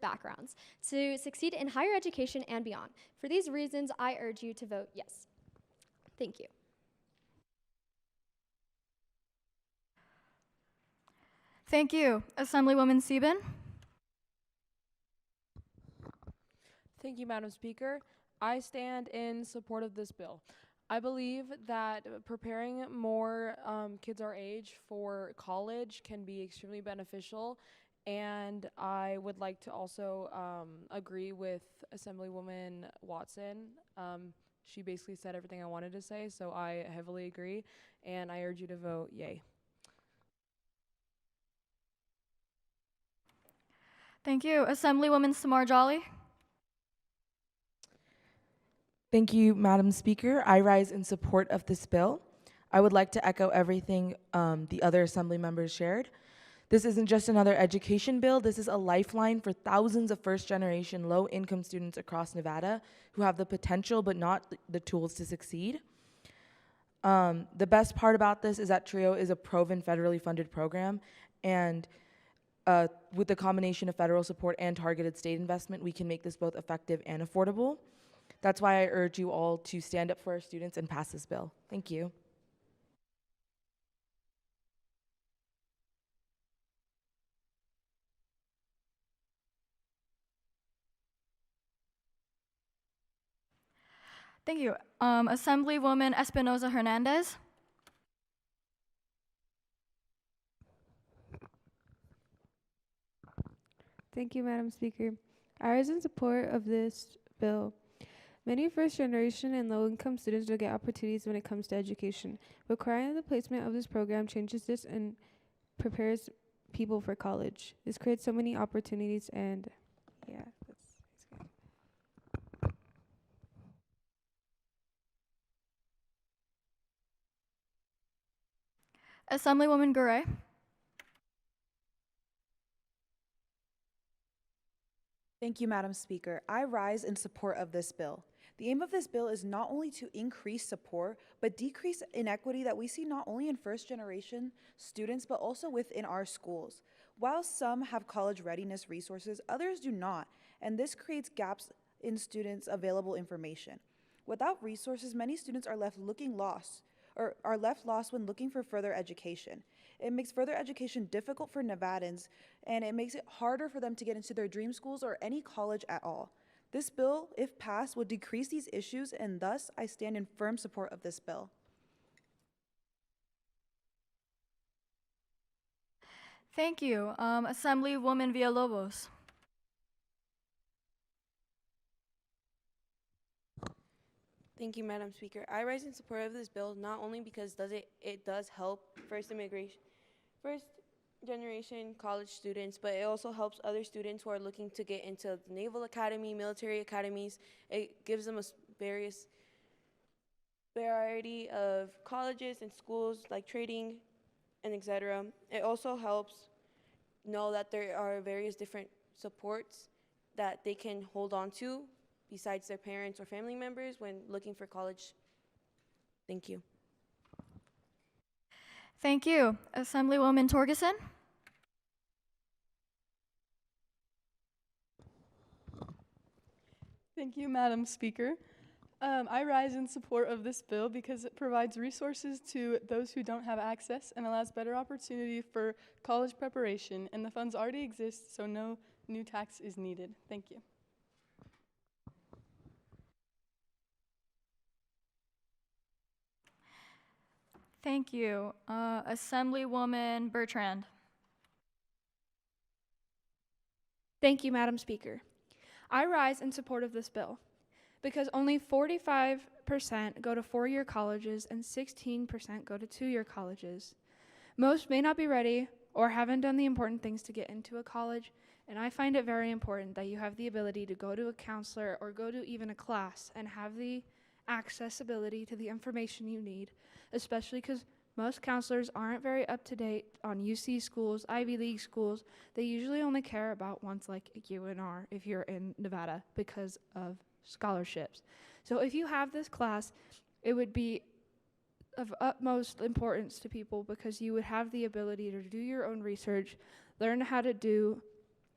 backgrounds, to succeed in higher education and beyond. For these reasons, I urge you to vote yes. Thank you. Thank you. Assemblywoman Sieben. Thank you, Madam Speaker. I stand in support of this bill. I believe that preparing more kids our age for college can be extremely beneficial, and I would like to also agree with Assemblywoman Watson. She basically said everything I wanted to say, so I heavily agree, and I urge you to vote yay. Thank you. Assemblywoman Samar Jolly. Thank you, Madam Speaker. I rise in support of this bill. I would like to echo everything the other assembly members shared. This isn't just another education bill, this is a lifeline for thousands of first-generation low-income students across Nevada who have the potential but not the tools to succeed. The best part about this is that TRIO is a proven federally funded program, and with the combination of federal support and targeted state investment, we can make this both effective and affordable. That's why I urge you all to stand up for our students and pass this bill. Thank you. Thank you. Assemblywoman Espinoza Hernandez. Thank you, Madam Speaker. I rise in support of this bill. Many first-generation and low-income students don't get opportunities when it comes to education. Requiring the placement of this program changes this and prepares people for college. This creates so many opportunities, and yeah, that's good. Assemblywoman Garay. Thank you, Madam Speaker. I rise in support of this bill. The aim of this bill is not only to increase support, but decrease inequity that we see not only in first-generation students, but also within our schools. While some have college readiness resources, others do not, and this creates gaps in students' available information. Without resources, many students are left lost when looking for further education. It makes further education difficult for Nevadans, and it makes it harder for them to get into their dream schools or any college at all. This bill, if passed, would decrease these issues, and thus I stand in firm support of this bill. Thank you. Assemblywoman Villalobos. Thank you, Madam Speaker. I rise in support of this bill not only because it does help first generation college students, but it also helps other students who are looking to get into the Naval Academy, military academies. It gives them a variety of colleges and schools like trading and etc. It also helps know that there are various different supports that they can hold on to besides their parents or family members when looking for college. Thank you. Thank you. Assemblywoman Torgerson. Thank you, Madam Speaker. I rise in support of this bill because it provides resources to those who don't have access and allows better opportunity for college preparation, and the funds already exist, so no new tax is needed. Thank you. Thank you. Assemblywoman Bertrand. Thank you, Madam Speaker. I rise in support of this bill because only 45% go to four-year colleges and 16% go to two-year colleges. Most may not be ready or haven't done the important things to get into a college, and I find it very important that you have the ability to go to a counselor or go to even a class and have the accessibility to the information you need, especially because most counselors aren't very up to date on UC schools, Ivy League schools. They usually only care about ones like UNR if you're in Nevada because of scholarships. So if you have this class, it would be of utmost importance to people because you would have the ability to do your own research, learn how to do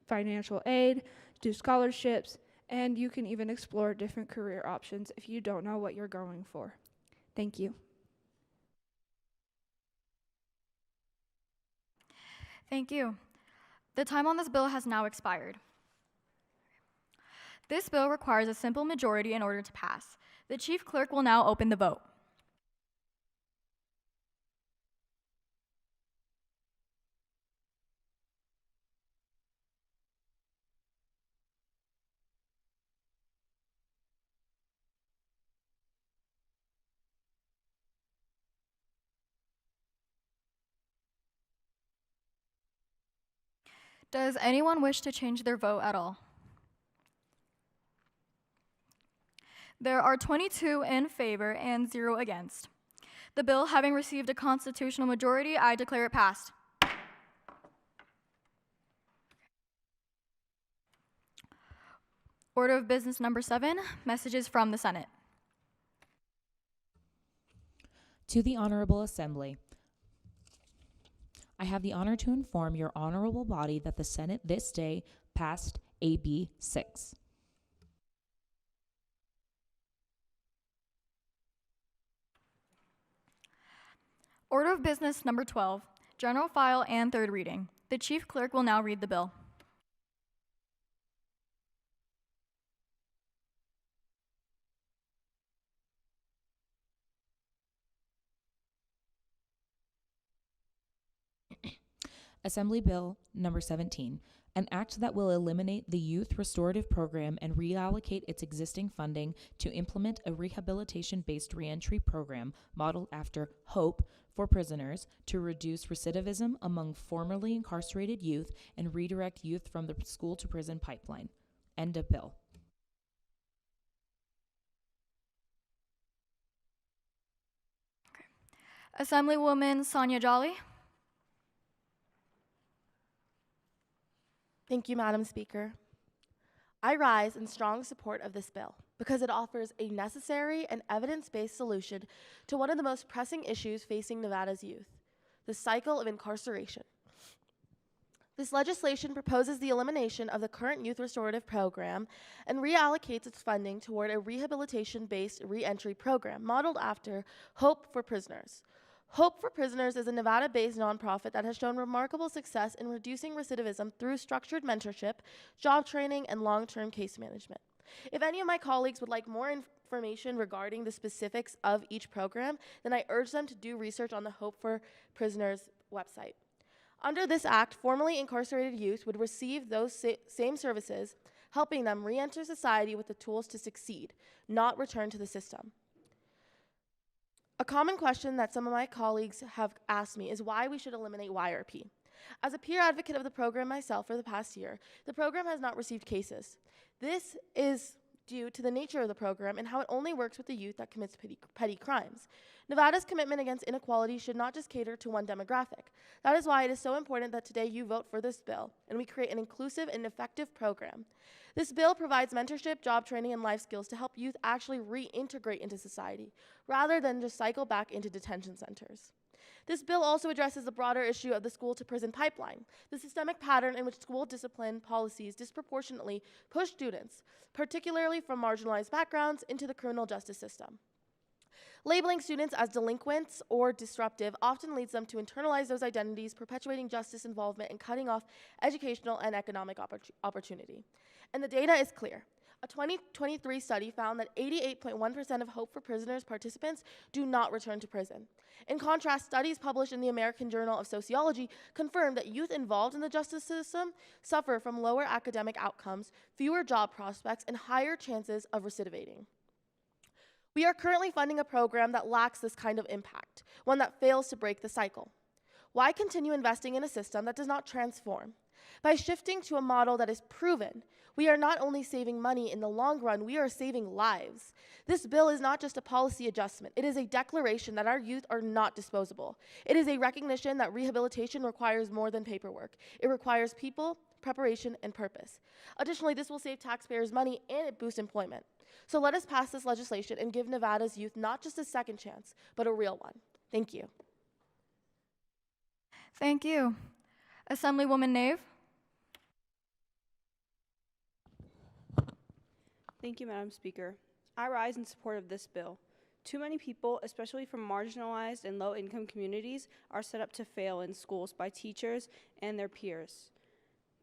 financial aid, do scholarships, and you can even explore different career options if you don't know what you're going for. Thank you. Thank you. The time on this bill has now expired. This bill requires a simple majority in order to pass. The Chief Clerk will now open the vote. Does anyone wish to change their vote at all? There are 22 in favor and 0 against. The bill having received a constitutional majority, I declare it passed. Order of business number 7, messages from the Senate. To the Honorable Assembly, I have the honor to inform your honorable body that the Senate this day passed AB 6. Order of business number 12, general file and third reading. The chief clerk will now read the bill. Assembly Bill Number 17, an act that will eliminate the Youth Restorative Program and reallocate its existing funding to implement a rehabilitation-based reentry program modeled after HOPE for prisoners to reduce recidivism among formerly incarcerated youth and redirect youth from the school to prison pipeline. End of bill. Assemblywoman Sonia Jolly. Thank you, Madam Speaker. I rise in strong support of this bill because it offers a necessary and evidence-based solution to one of the most pressing issues facing Nevada's youth, the cycle of incarceration. This legislation proposes the elimination of the current Youth Restorative Program and reallocates its funding toward a rehabilitation-based reentry program modeled after HOPE for Prisoners. HOPE for Prisoners is a Nevada-based nonprofit that has shown remarkable success in reducing recidivism through structured mentorship, job training, and long-term case management. If any of my colleagues would like more information regarding the specifics of each program, then I urge them to do research on the HOPE for Prisoners website. Under this act, formerly incarcerated youth would receive those same services, helping them re-enter society with the tools to succeed, not return to the system. A common question that some of my colleagues have asked me is why we should eliminate YRP. As a peer advocate of the program myself for the past year, the program has not received cases. This is due to the nature of the program and how it only works with the youth that commits petty crimes. Nevada's commitment against inequality should not just cater to one demographic. That is why it is so important that today you vote for this bill and we create an inclusive and effective program. This bill provides mentorship, job training, and life skills to help youth actually reintegrate into society, rather than just cycle back into detention centers. This bill also addresses the broader issue of the school-to-prison pipeline, the systemic pattern in which school discipline policies disproportionately push students, particularly from marginalized backgrounds, into the criminal justice system. Labeling students as delinquents or disruptive often leads them to internalize those identities, perpetuating justice involvement and cutting off educational and economic opportunity. And the data is clear. A 2023 study found that 88.1% of HOPE for Prisoners participants do not return to prison. In contrast, studies published in the American Journal of Sociology confirm that youth involved in the justice system suffer from lower academic outcomes, fewer job prospects, and higher chances of recidivating. We are currently funding a program that lacks this kind of impact, one that fails to break the cycle. Why continue investing in a system that does not transform? By shifting to a model that is proven, we are not only saving money in the long run, we are saving lives. This bill is not just a policy adjustment. It is a declaration that our youth are not disposable. It is a recognition that rehabilitation requires more than paperwork. It requires people, preparation, and purpose. Additionally, this will save taxpayers money and it boosts employment. So let us pass this legislation and give Nevada's youth not just a second chance, but a real one. Thank you. Thank you. Assemblywoman Nave. Thank you, Madam Speaker. I rise in support of this bill. Too many people, especially from marginalized and low-income communities, are set up to fail in schools by teachers and their peers.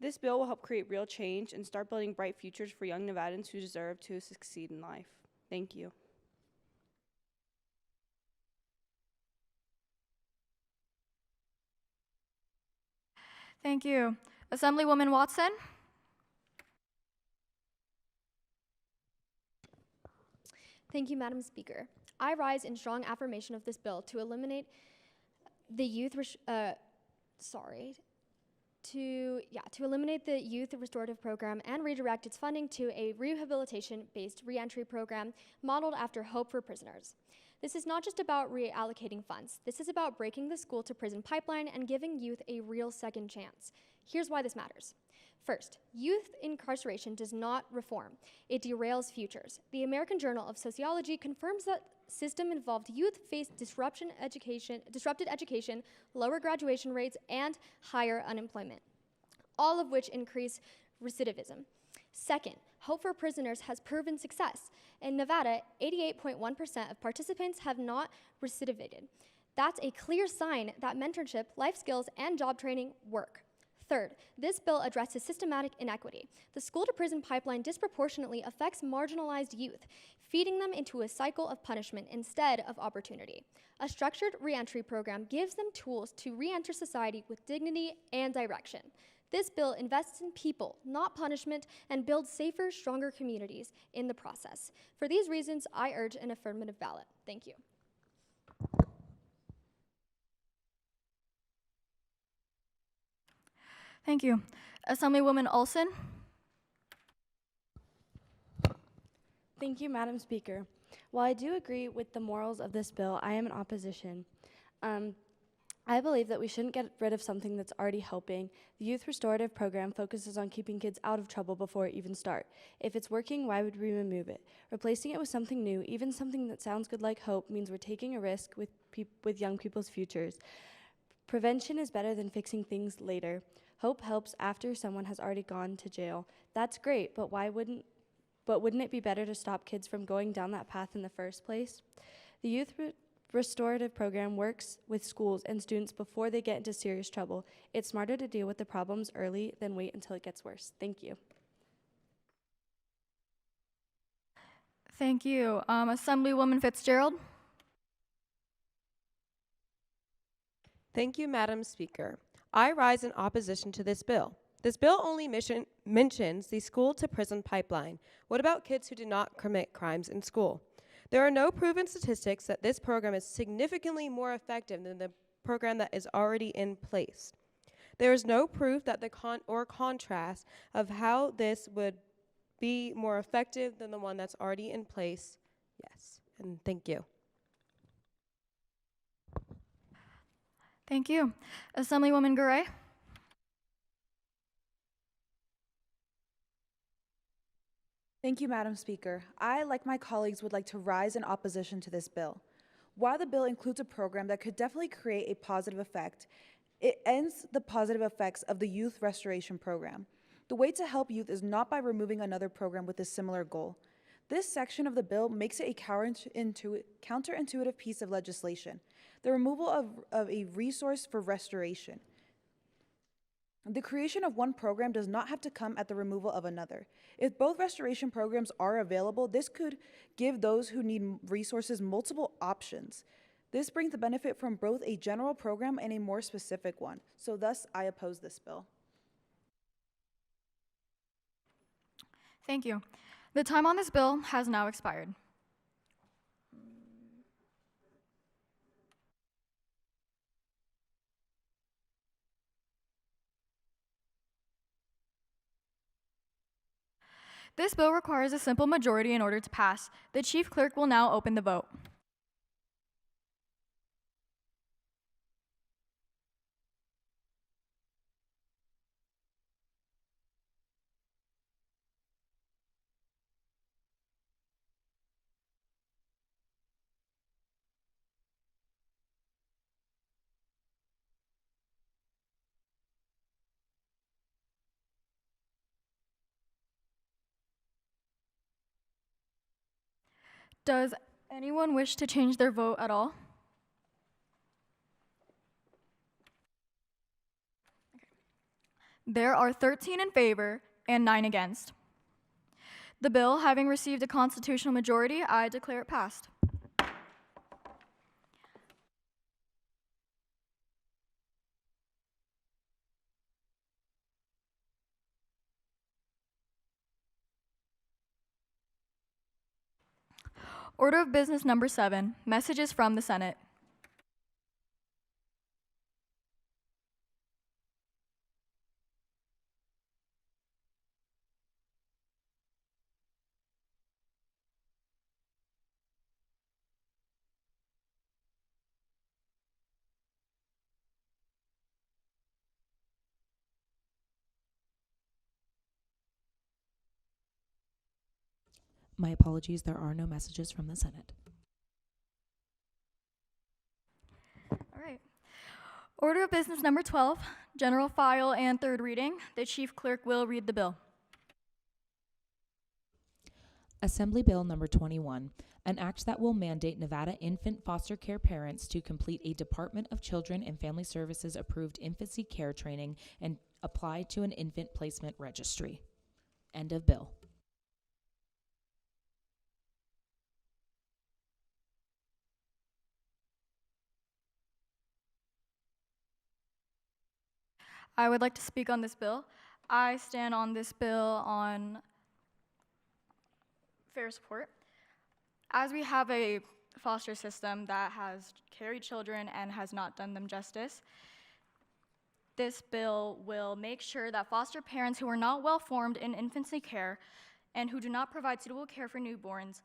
This bill will help create real change and start building bright futures for young Nevadans who deserve to succeed in life. Thank you. Thank you. Assemblywoman Watson. Thank you, Madam Speaker. I rise in strong affirmation of this bill to eliminate the youth eliminate the Youth Restorative Program and redirect its funding to a rehabilitation-based reentry program modeled after HOPE for Prisoners. This is not just about reallocating funds. This is about breaking the school-to-prison pipeline and giving youth a real second chance. Here's why this matters. First, youth incarceration does not reform. It derails futures. The American Journal of Sociology confirms that system-involved youth face disrupted education, lower graduation rates, and higher unemployment, all of which increase recidivism. Second, Hope for Prisoners has proven success. In Nevada, 88.1% of participants have not recidivated. That's a clear sign that mentorship, life skills, and job training work. Third, this bill addresses systematic inequity. The school-to-prison pipeline disproportionately affects marginalized youth, feeding them into a cycle of punishment instead of opportunity. A structured reentry program gives them tools to reenter society with dignity and direction. This bill invests in people, not punishment, and builds safer, stronger communities in the process. For these reasons, I urge an affirmative ballot. Thank you. Thank you. Assemblywoman Olson. Thank you, Madam Speaker. While I do agree with the morals of this bill, I am in opposition. I believe that we shouldn't get rid of something that's already helping. The Youth Restorative Program focuses on keeping kids out of trouble before it even starts. If it's working, why would we remove it? Replacing it with something new, even something that sounds good like hope, means we're taking a risk with young people's futures. Prevention is better than fixing things later. Hope helps after someone has already gone to jail. That's great, but wouldn't it be better to stop kids from going down that path in the first place? The Youth Restorative Program works with schools and students before they get into serious trouble. It's smarter to deal with the problems early than wait until it gets worse. Thank you. Thank you. Assemblywoman Fitzgerald. Thank you, Madam Speaker. I rise in opposition to this bill. This bill only mentions the school-to-prison pipeline. What about kids who did not commit crimes in school? There are no proven statistics that this program is significantly more effective than the program that is already in place. There is no proof that the contrast of how this would be more effective than the one that's already in place. Yes, and thank you. Thank you. Assemblywoman Garay. Thank you, Madam Speaker. I, like my colleagues, would like to rise in opposition to this bill. While the bill includes a program that could definitely create a positive effect, it ends the positive effects of the Youth Restoration Program. The way to help youth is not by removing another program with a similar goal. This section of the bill makes it a counterintuitive piece of legislation, the removal of a resource for restoration. The creation of one program does not have to come at the removal of another. If both restoration programs are available, this could give those who need resources multiple options. This brings the benefit from both a general program and a more specific one. So thus, I oppose this bill. Thank you. The time on this bill has now expired. This bill requires a simple majority in order to pass. The Chief Clerk will now open the vote. Does anyone wish to change their vote at all? Okay. There are 13 in favor and 9 against. The bill, having received a constitutional majority, I declare it passed. Order of business number 7, messages from the Senate. My apologies, there are no messages from the Senate. All right. Order of business number 12, general file and third reading. The chief clerk will read the bill. Assembly Bill number 21, an act that will mandate Nevada infant foster care parents to complete a Department of Children and Family Services approved infancy care training and apply to an infant placement registry. End of bill. I would like to speak on this bill. I stand on this bill on fair support. As we have a foster system that has carried children and has not done them justice, this bill will make sure that foster parents who are not well formed in infancy care and who do not provide suitable care for newborns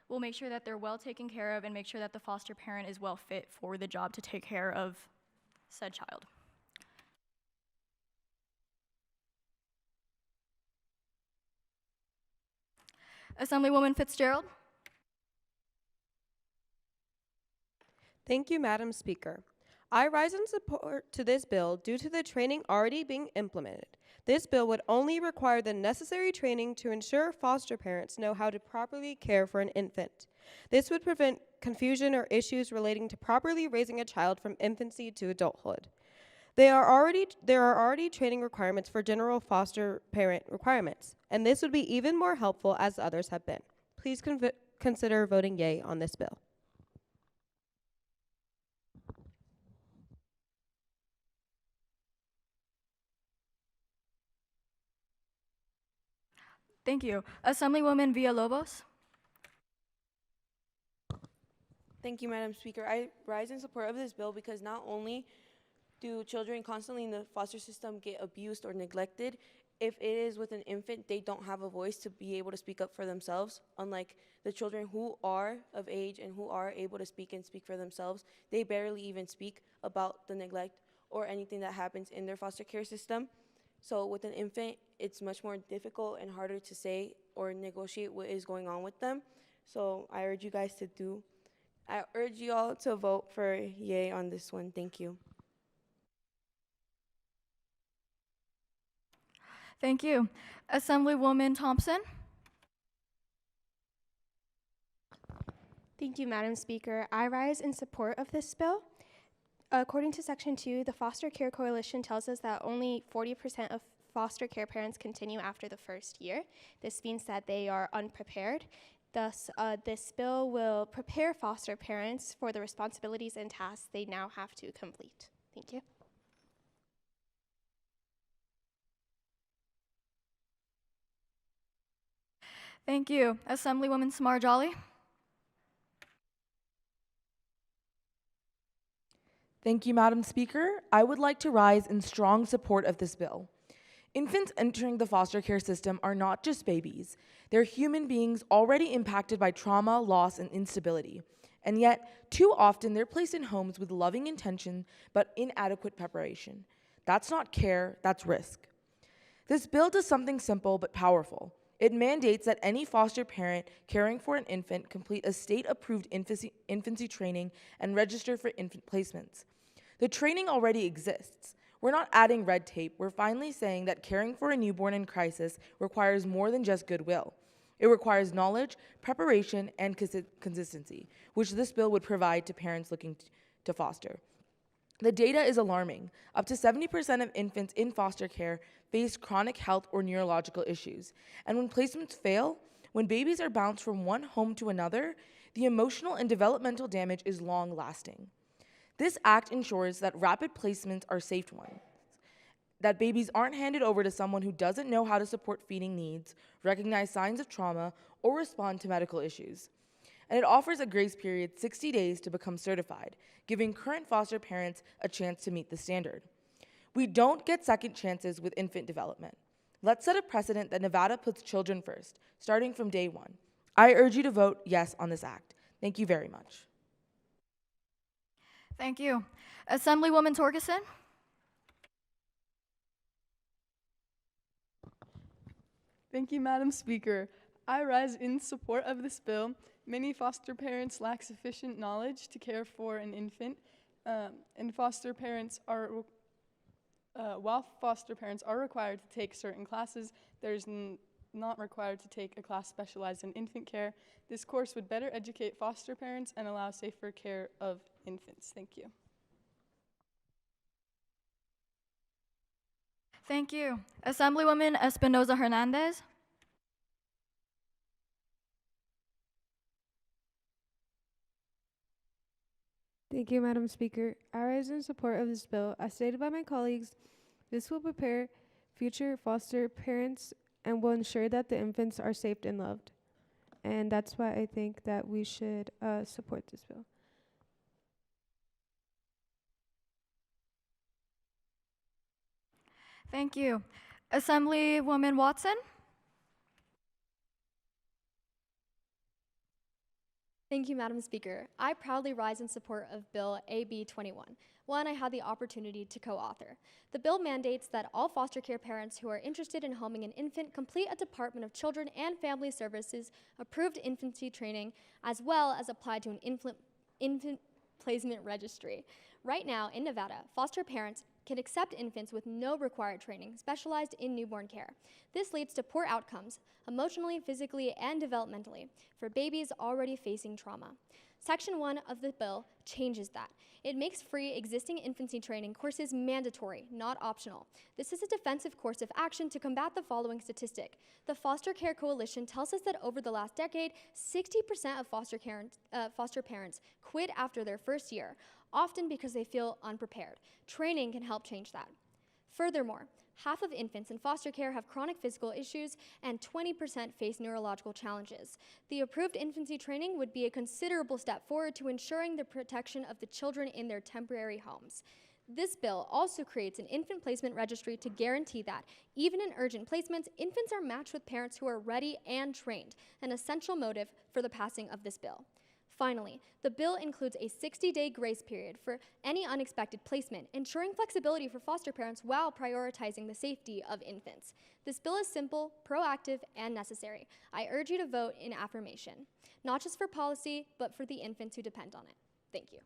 will make sure that they're well taken care of and make sure that the foster parent is well fit for the job to take care of said child. Assemblywoman Fitzgerald. Thank you, Madam Speaker. I rise in support to this bill due to the training already being implemented. This bill would only require the necessary training to ensure foster parents know how to properly care for an infant. This would prevent confusion or issues relating to properly raising a child from infancy to adulthood. There are already training requirements for general foster parent requirements, and this would be even more helpful as others have been. Please consider voting yea on this bill. Thank you. Assemblywoman Villalobos. Thank you, Madam Speaker. I rise in support of this bill because not only do children constantly in the foster system get abused or neglected, if it is with an infant, they don't have a voice to be able to speak up for themselves. Unlike the children who are of age and who are able to speak and speak for themselves, they barely even speak about the neglect or anything that happens in their foster care system. So with an infant, it's much more difficult and harder to say or negotiate what is going on with them. So I urge you all to vote for yay on this one. Thank you. Thank you. Assemblywoman Thompson. Thank you, Madam Speaker. I rise in support of this bill. According to Section 2, the Foster Care Coalition tells us that only 40% of foster care parents continue after the first year. This means that they are unprepared. Thus, this bill will prepare foster parents for the responsibilities and tasks they now have to complete. Thank you. Thank you. Assemblywoman Samar-Jolly. Thank you, Madam Speaker. I would like to rise in strong support of this bill. Infants entering the foster care system are not just babies. They're human beings already impacted by trauma, loss, and instability. And yet, too often, they're placed in homes with loving intention but inadequate preparation. That's not care, that's risk. This bill does something simple but powerful. It mandates that any foster parent caring for an infant complete a state-approved infancy training and register for infant placements. The training already exists. We're not adding red tape. We're finally saying that caring for a newborn in crisis requires more than just goodwill. It requires knowledge, preparation, and consistency, which this bill would provide to parents looking to foster. The data is alarming. Up to 70% of infants in foster care face chronic health or neurological issues. And when placements fail, when babies are bounced from one home to another, the emotional and developmental damage is long-lasting. This act ensures that rapid placements are safe ones, that babies aren't handed over to someone who doesn't know how to support feeding needs, recognize signs of trauma, or respond to medical issues. And it offers a grace period 60 days to become certified, giving current foster parents a chance to meet the standard. We don't get second chances with infant development. Let's set a precedent that Nevada puts children first, starting from day one. I urge you to vote yes on this act. Thank you very much. Thank you. Assemblywoman Torgerson. Thank you, Madam Speaker. I rise in support of this bill. Many foster parents lack sufficient knowledge to care for an infant, and foster parents are, while foster parents are required to take certain classes, there's not required to take a class specialized in infant care. This course would better educate foster parents and allow safer care of infants. Thank you. Thank you. Assemblywoman Espinoza Hernandez. Thank you, Madam Speaker. I rise in support of this bill. As stated by my colleagues, this will prepare future foster parents and will ensure that the infants are safe and loved. And that's why I think that we should support this bill. Thank you. Assemblywoman Watson. Thank you, Madam Speaker. I proudly rise in support of Bill AB 21, one I had the opportunity to co-author. The bill mandates that all foster care parents who are interested in homing an infant complete a Department of Children and Family Services approved infancy training, as well as apply to an infant placement registry. Right now in Nevada, foster parents can accept infants with no required training specialized in newborn care. This leads to poor outcomes, emotionally, physically, and developmentally, for babies already facing trauma. Section 1 of the bill changes that. It makes free existing infancy training courses mandatory, not optional. This is a defensive course of action to combat the following statistic. The Foster Care Coalition tells us that over the last decade, 60% of foster parents quit after their first year, often because they feel unprepared. Training can help change that. Furthermore, half of infants in foster care have chronic physical issues and 20% face neurological challenges. The approved infancy training would be a considerable step forward to ensuring the protection of the children in their temporary homes. This bill also creates an infant placement registry to guarantee that, even in urgent placements, infants are matched with parents who are ready and trained, an essential motive for the passing of this bill. Finally, the bill includes a 60-day grace period for any unexpected placement, ensuring flexibility for foster parents while prioritizing the safety of infants. This bill is simple, proactive, and necessary. I urge you to vote in affirmation, not just for policy, but for the infants who depend on it. Thank you.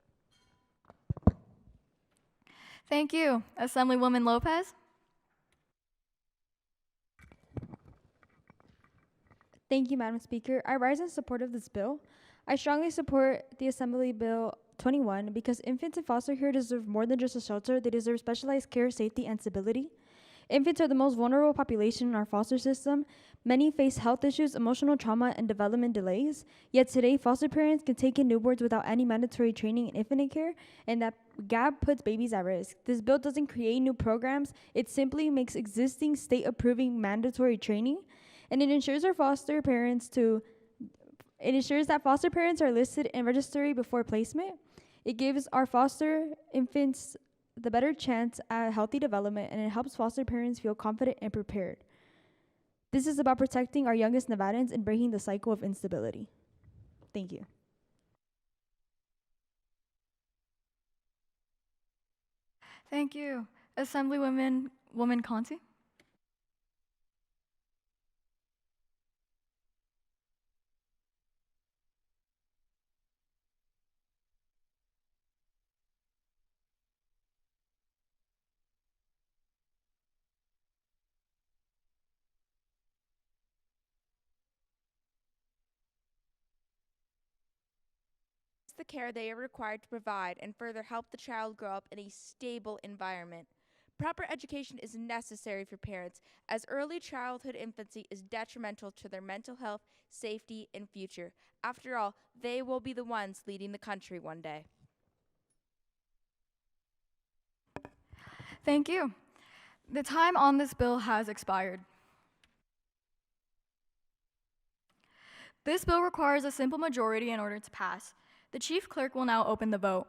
Thank you. Assemblywoman Lopez. Thank you, Madam Speaker. I rise in support of this bill. I strongly support the Assembly Bill 21 because infants in foster care deserve more than just a shelter. They deserve specialized care, safety, and stability. Infants are the most vulnerable population in our foster system. Many face health issues, emotional trauma, and development delays. Yet today, foster parents can take in newborns without any mandatory training in infant care, and that gap puts babies at risk. This bill doesn't create new programs. It simply makes existing state-approving mandatory training, and it ensures that foster parents are listed in registry before placement. It gives our foster infants the better chance at healthy development, and it helps foster parents feel confident and prepared. This is about protecting our youngest Nevadans and breaking the cycle of instability. Thank you. Thank you. Woman Conti. The care they are required to provide and further help the child grow up in a stable environment. Proper education is necessary for parents, as early childhood infancy is detrimental to their mental health, safety, and future. After all, they will be the ones leading the country one day. Thank you. The time on this bill has expired. This bill requires a simple majority in order to pass. The Chief Clerk will now open the vote.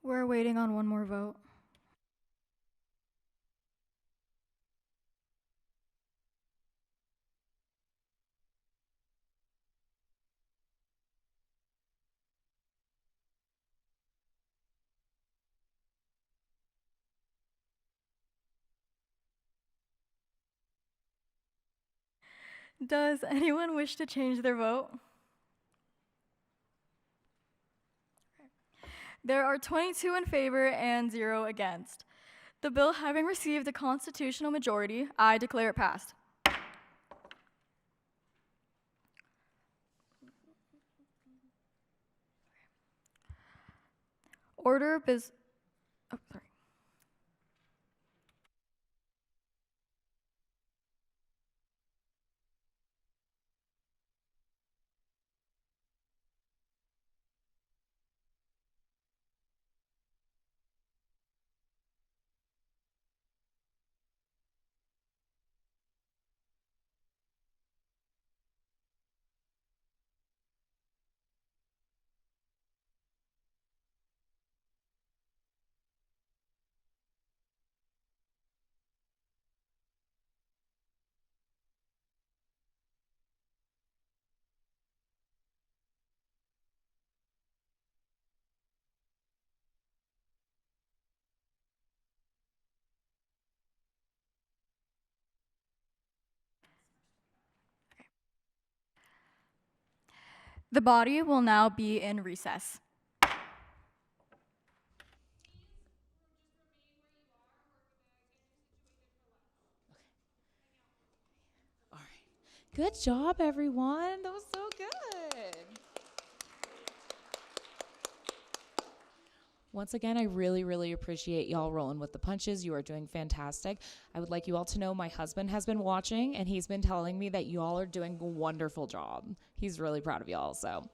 We're waiting on one more vote. Does anyone wish to change their vote? There are 22 in favor and 0 against. The bill having received a constitutional majority, I declare it passed. Order of business. Oh, sorry. The body will now be in recess. Good job, everyone. That was so good. Once again, I really, really appreciate y'all rolling with the punches. You are doing fantastic. I would like you all to know my husband has been watching, and he's been telling me that y'all are doing a wonderful job. He's really proud of y'all, so.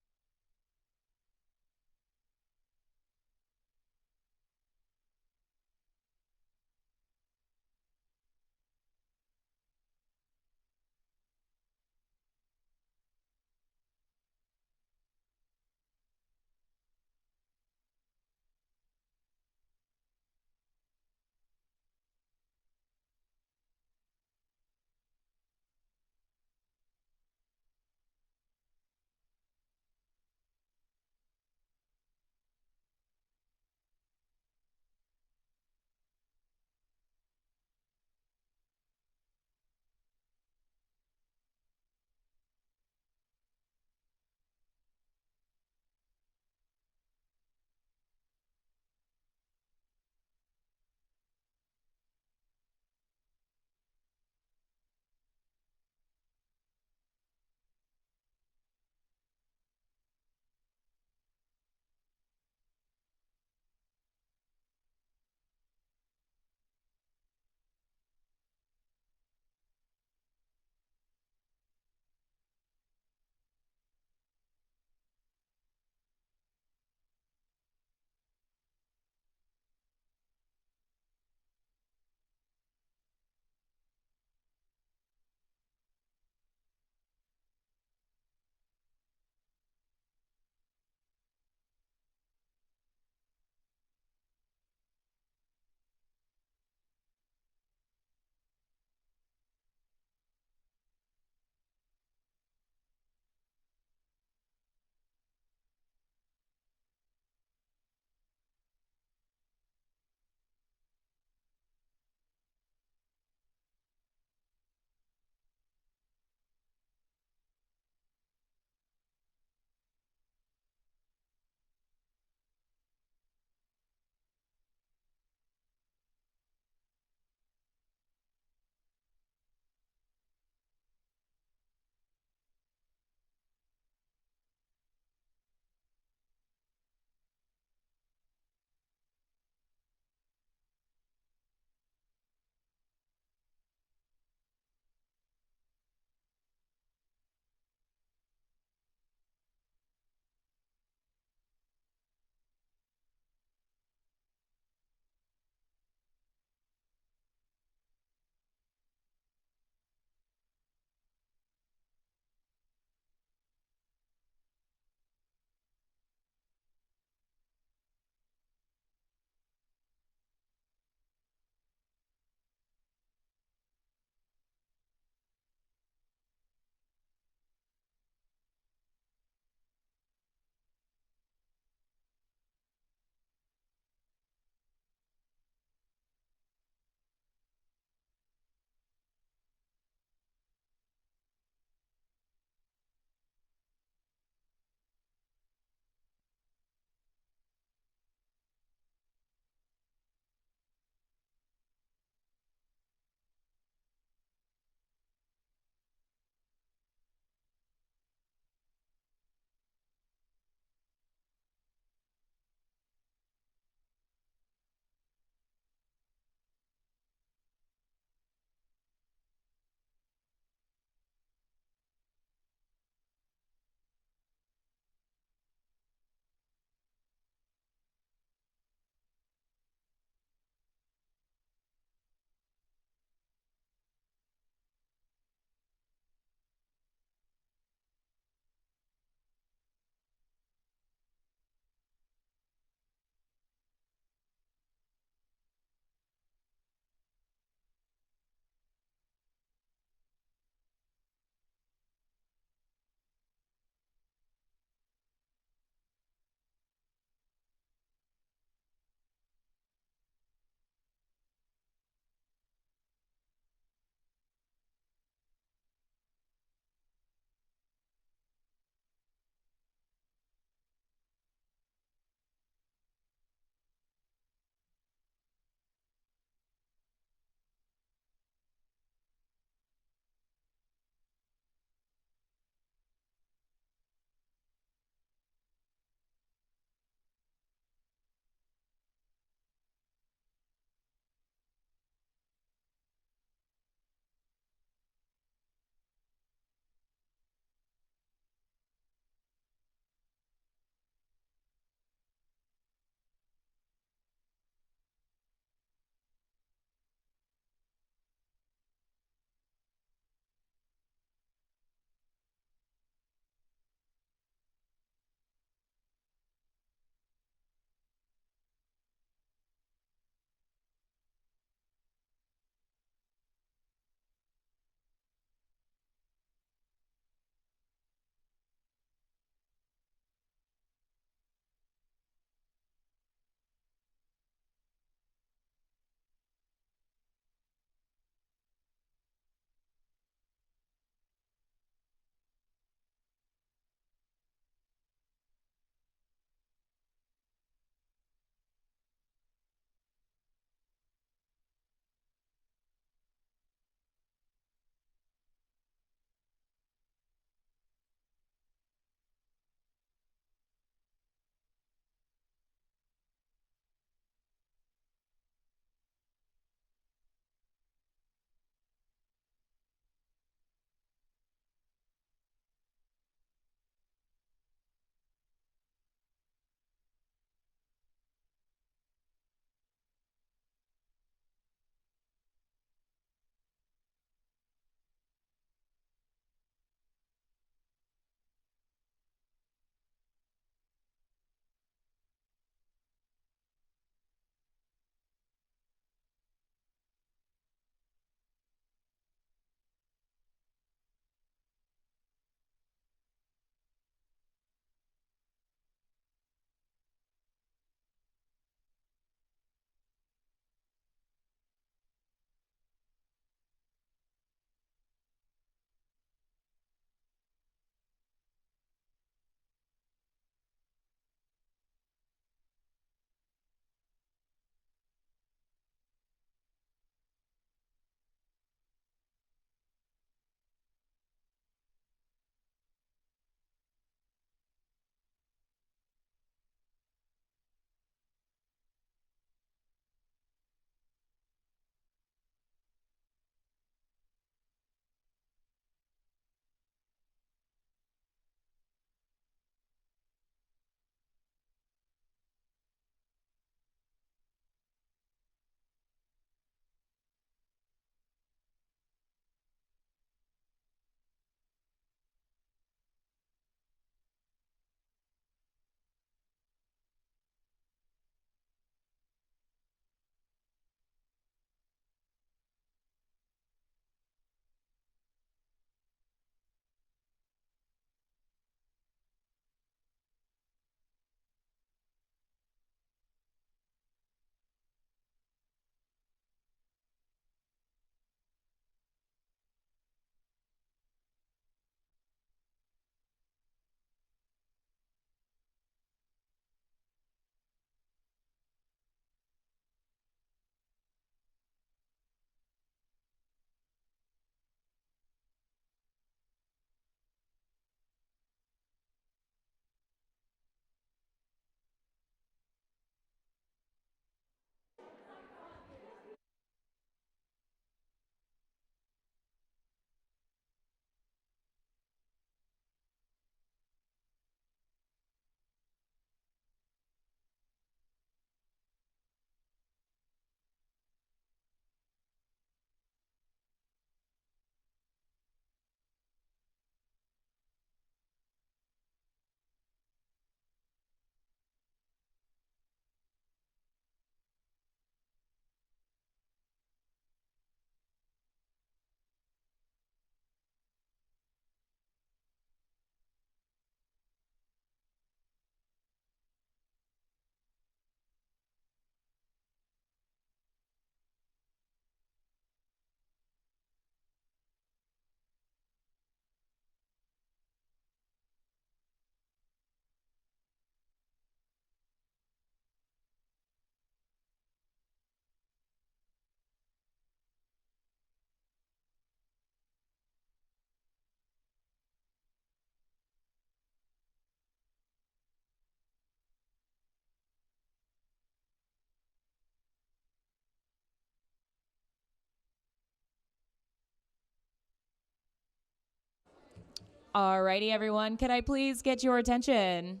Alrighty, everyone. Could I please get your attention?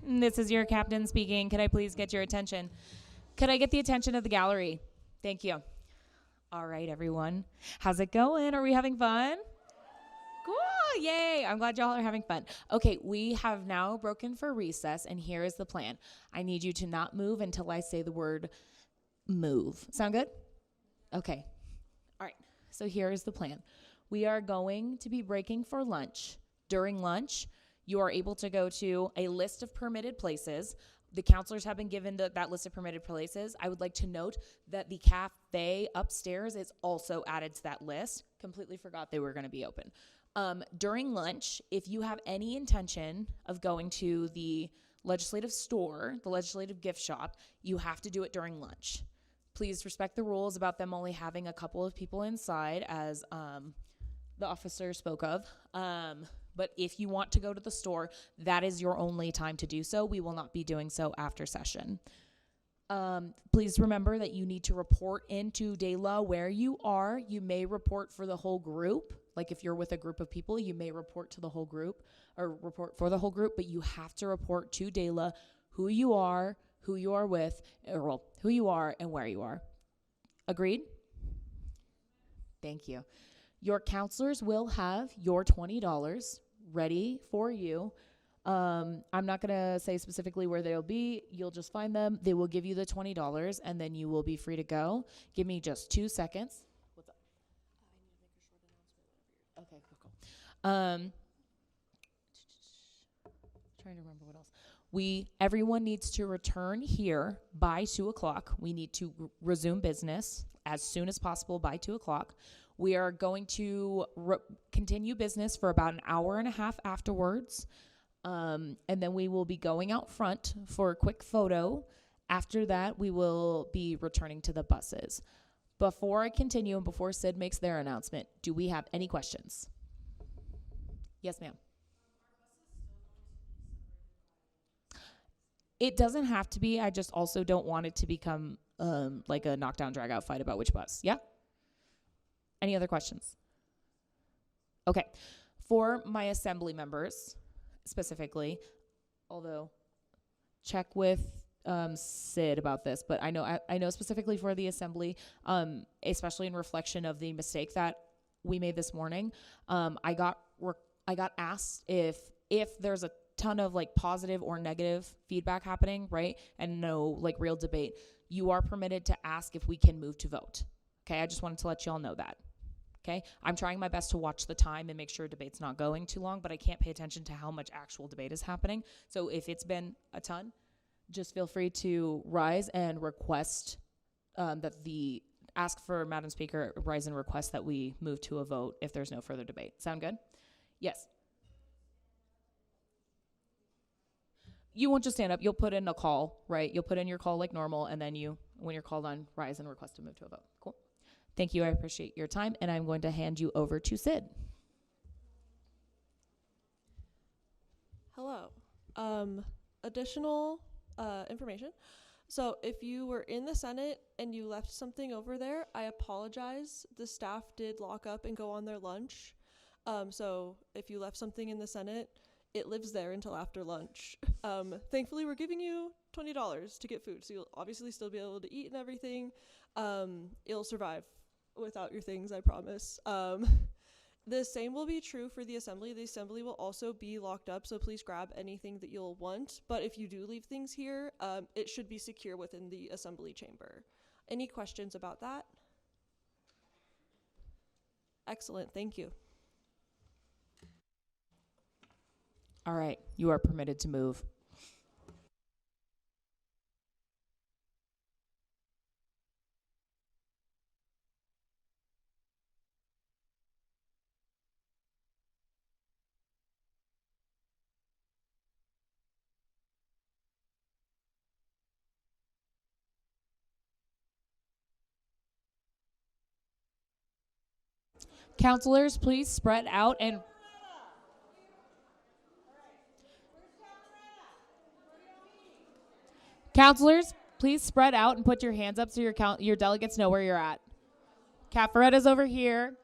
This is your captain speaking. Could I please get your attention? Could I get the attention of the gallery? Thank you. All right, everyone. How's it going? Are we having fun? Cool. Yay. I'm glad y'all are having fun. Okay, we have now broken for recess, and here is the plan. I need you to not move until I say the word move. Sound good? Okay. All right. So here is the plan. We are going to be breaking for lunch. During lunch, you are able to go to a list of permitted places. The counselors have been given that list of permitted places. I would like to note that the cafe upstairs is also added to that list. Completely forgot they were going to be open. During lunch, if you have any intention of going to the legislative store, the legislative gift shop, you have to do it during lunch. Please respect the rules about them only having a couple of people inside, as the officer spoke of. But if you want to go to the store, that is your only time to do so. We will not be doing so after session. Please remember that you need to report into DALA where you are. You may report for the whole group. Like if you're with a group of people, you may report to the whole group or report for the whole group, but you have to report to DALA who you are with, or well, who you are and where you are. Agreed? Thank you. Your counselors will have your $20 ready for you. I'm not going to say specifically where they'll be. You'll just find them. They will give you the $20, and then you will be free to go. Give me just 2 seconds. What's up? Okay, cool. Trying to remember what else. Everyone needs to return here by 2 o'clock. We need to resume business as soon as possible by 2 o'clock. We are going to continue business for about an hour and a half afterwards. And then we will be going out front for a quick photo. After that, we will be returning to the buses. Before I continue and before Sid makes their announcement, do we have any questions? Yes, ma'am. It doesn't have to be. I just also don't want it to become like a knockdown, drag out fight about which bus. Yeah? Any other questions? Okay. For my assembly members, specifically, although check with Sid about this, but I know specifically for the assembly, especially in reflection of the mistake that we made this morning, I got asked if there's a ton of like positive or negative feedback happening, right, and no like real debate, you are permitted to ask if we can move to vote. Okay, I just wanted to let you all know that. Okay, I'm trying my best to watch the time and make sure debate's not going too long, but I can't pay attention to how much actual debate is happening. So if it's been a ton, just feel free to rise and request ask for Madam Speaker, rise and request that we move to a vote if there's no further debate. Sound good? Yes. You won't just stand up. You'll put in a call, right? You'll put in your call like normal, and then when you're called on, rise and request to move to a vote. Cool. Thank you. I appreciate your time, and I'm going to hand you over to Sid. Hello. Additional information. So if you were in the Senate and you left something over there, I apologize. The staff did lock up and go on their lunch. So if you left something in the Senate, it lives there until after lunch. Thankfully, we're giving you $20 to get food, so you'll obviously still be able to eat and everything. It'll survive without your things, I promise. The same will be true for the assembly. The assembly will also be locked up, so please grab anything that you'll want. But if you do leave things here, it should be secure within the assembly chamber. Any questions about that? Excellent, thank you. All right, you are permitted to move. Counselors, please spread out and Counselors, please spread out and put your hands up so your delegates know where you're at. Cat Feretta's over here.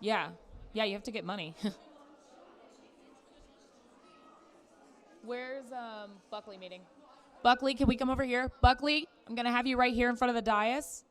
Yeah. Yeah, you have to get money. Where's Buckley meeting? Buckley, can we come over here? Buckley, I'm going to have you right here in front of the dais.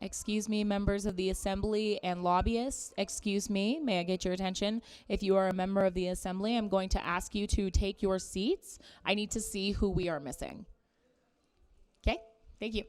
Excuse me, members of the assembly and lobbyists. Excuse me, may I get your attention? If you are a member of the assembly, I'm going to ask you to take your seats. I need to see who we are missing. Okay, thank you.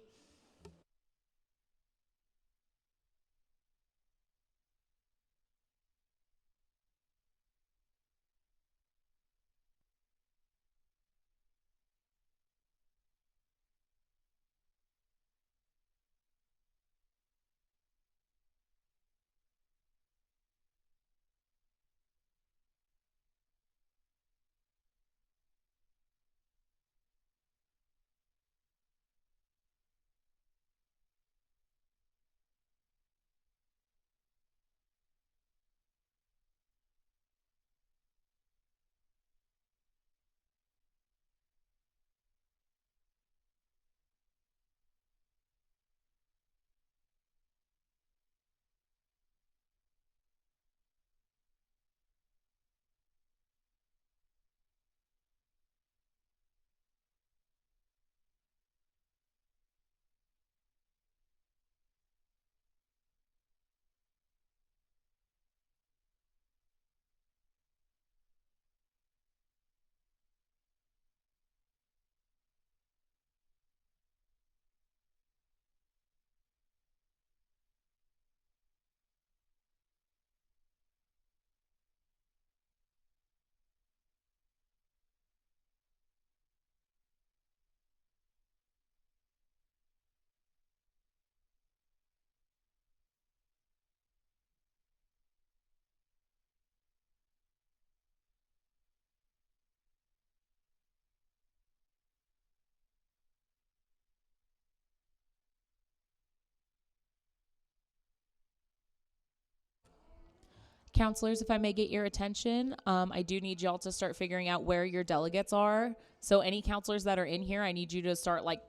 Counselors, if I may get your attention, I do need y'all to start figuring out where your delegates are. So any counselors that are in here, I need you to start like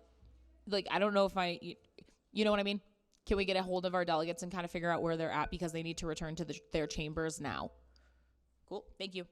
I don't know if you know what I mean? Can we get a hold of our delegates and kind of figure out where they're at because they need to return to their chambers now? Cool, thank you.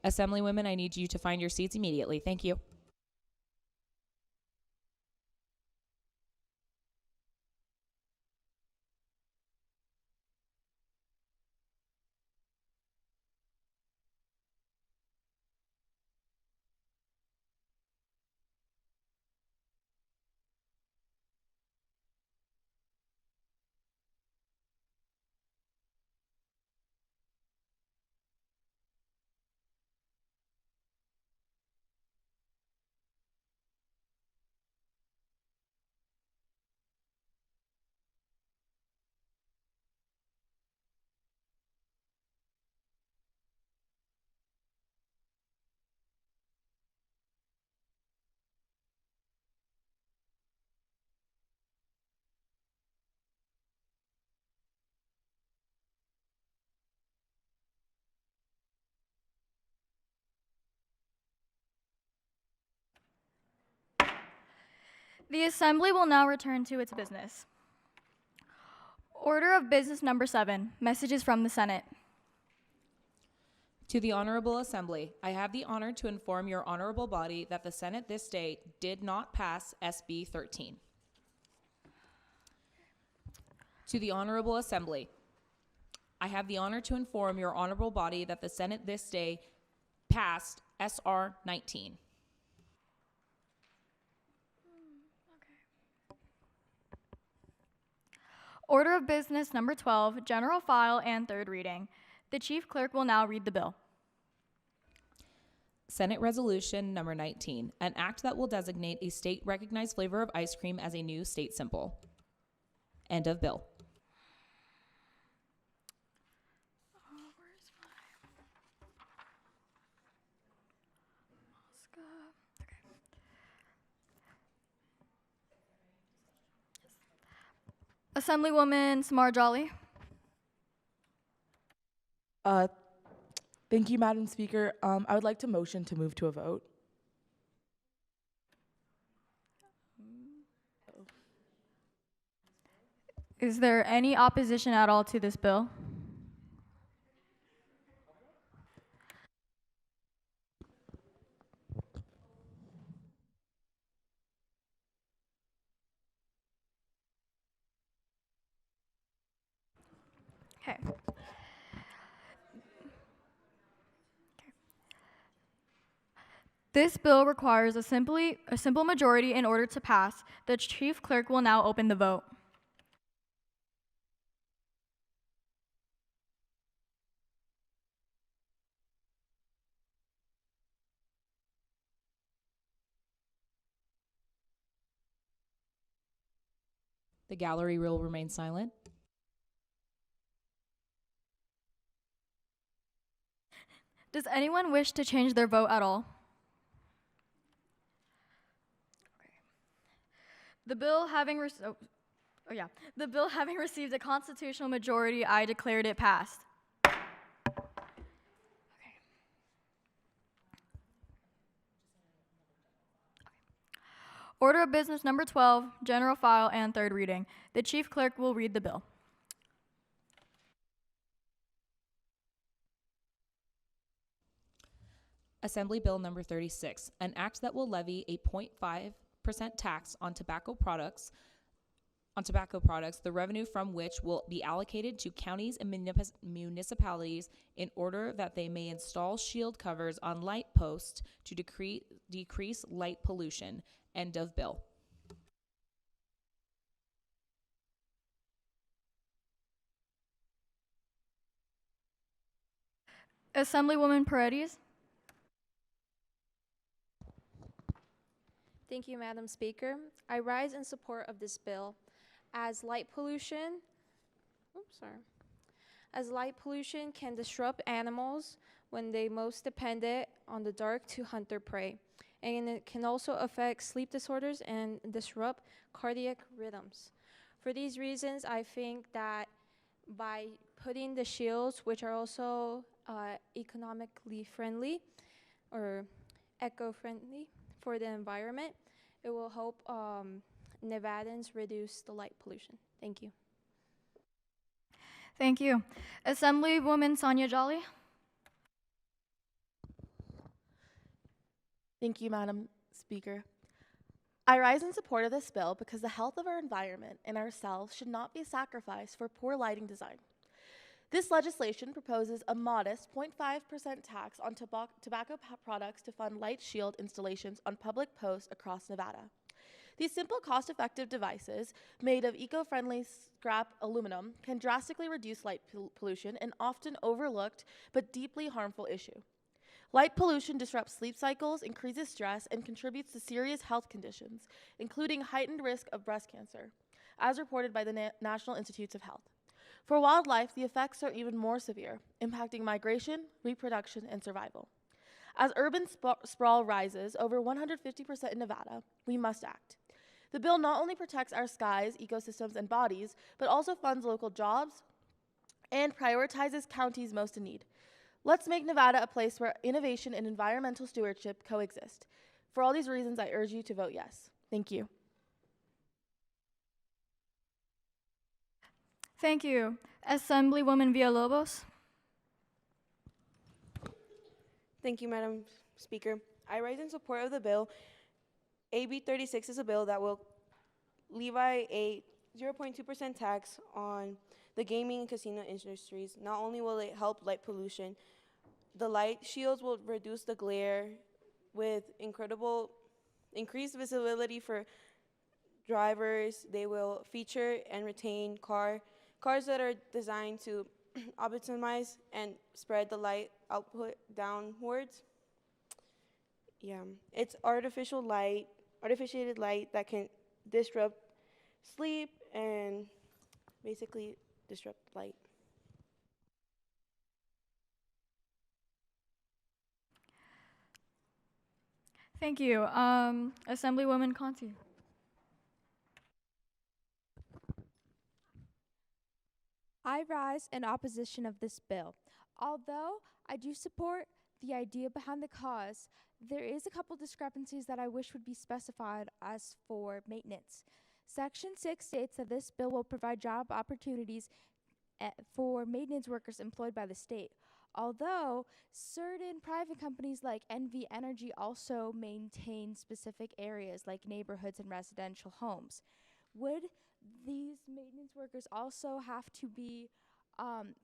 Assemblywomen, I need you to find your seats immediately. Thank you. The Assembly will now return to its business. Order of business number 7, messages from the Senate. To the Honorable Assembly, I have the honor to inform your honorable body that the Senate this day did not pass SB 13. To the Honorable Assembly, I have the honor to inform your honorable body that the Senate this day passed SR 19. Order of business number 12, general file and third reading. The chief clerk will now read the bill. Senate Resolution number 19, an act that will designate a state-recognized flavor of ice cream as a new state symbol. End of bill. Assemblywoman Samar Jolly. Thank you, Madam Speaker. I would like to motion to move to a vote. Is there any opposition at all to this bill? Okay. This bill requires a simple majority in order to pass. The chief clerk will now open the vote. The gallery will remain silent. Does anyone wish to change their vote at all? The bill having received a constitutional majority, I declared it passed. Order of business number 12, general file and third reading. The chief clerk will read the bill. Assembly Bill number 36, an act that will levy a 0.5% tax on tobacco products, the revenue from which will be allocated to counties and municipalities in order that they may install shield covers on light posts to decrease light pollution. End of bill. Assemblywoman Paredes. Thank you, Madam Speaker. I rise in support of this bill as light pollution can disrupt animals when they most dependent on the dark to hunt their prey. And it can also affect sleep disorders and disrupt cardiac rhythms. For these reasons, I think that by putting the shields, which are also economically friendly or eco-friendly for the environment, it will help Nevadans reduce the light pollution. Thank you. Thank you. Assemblywoman Sonia Jolly. Thank you, Madam Speaker. I rise in support of this bill because the health of our environment and ourselves should not be sacrificed for poor lighting design. This legislation proposes a modest 0.5% tax on tobacco products to fund light shield installations on public posts across Nevada. These simple, cost-effective devices, made of eco-friendly scrap aluminum, can drastically reduce light pollution, an often overlooked but deeply harmful issue. Light pollution disrupts sleep cycles, increases stress, and contributes to serious health conditions, including heightened risk of breast cancer, as reported by the National Institutes of Health. For wildlife, the effects are even more severe, impacting migration, reproduction, and survival. As urban sprawl rises over 150% in Nevada, we must act. The bill not only protects our skies, ecosystems, and bodies, but also funds local jobs and prioritizes counties most in need. Let's make Nevada a place where innovation and environmental stewardship coexist. For all these reasons, I urge you to vote yes. Thank you. Thank you. Assemblywoman Villalobos. Thank you, Madam Speaker. I rise in support of the bill. AB 36 is a bill that will levy a 0.2% tax on the gaming and casino industries. Not only will it help light pollution, the light shields will reduce the glare with increased visibility for drivers. They will feature and retain cars that are designed to optimize and spread the light output downwards. Yeah, it's artificiated light that can disrupt sleep and basically disrupt light. Thank you. Assemblywoman Conti. I rise in opposition of this bill. Although I do support the idea behind the cause, there is a couple discrepancies that I wish would be specified as for maintenance. Section 6 states that this bill will provide job opportunities for maintenance workers employed by the state. Although certain private companies like NV Energy also maintain specific areas like neighborhoods and residential homes. Would these maintenance workers also have to be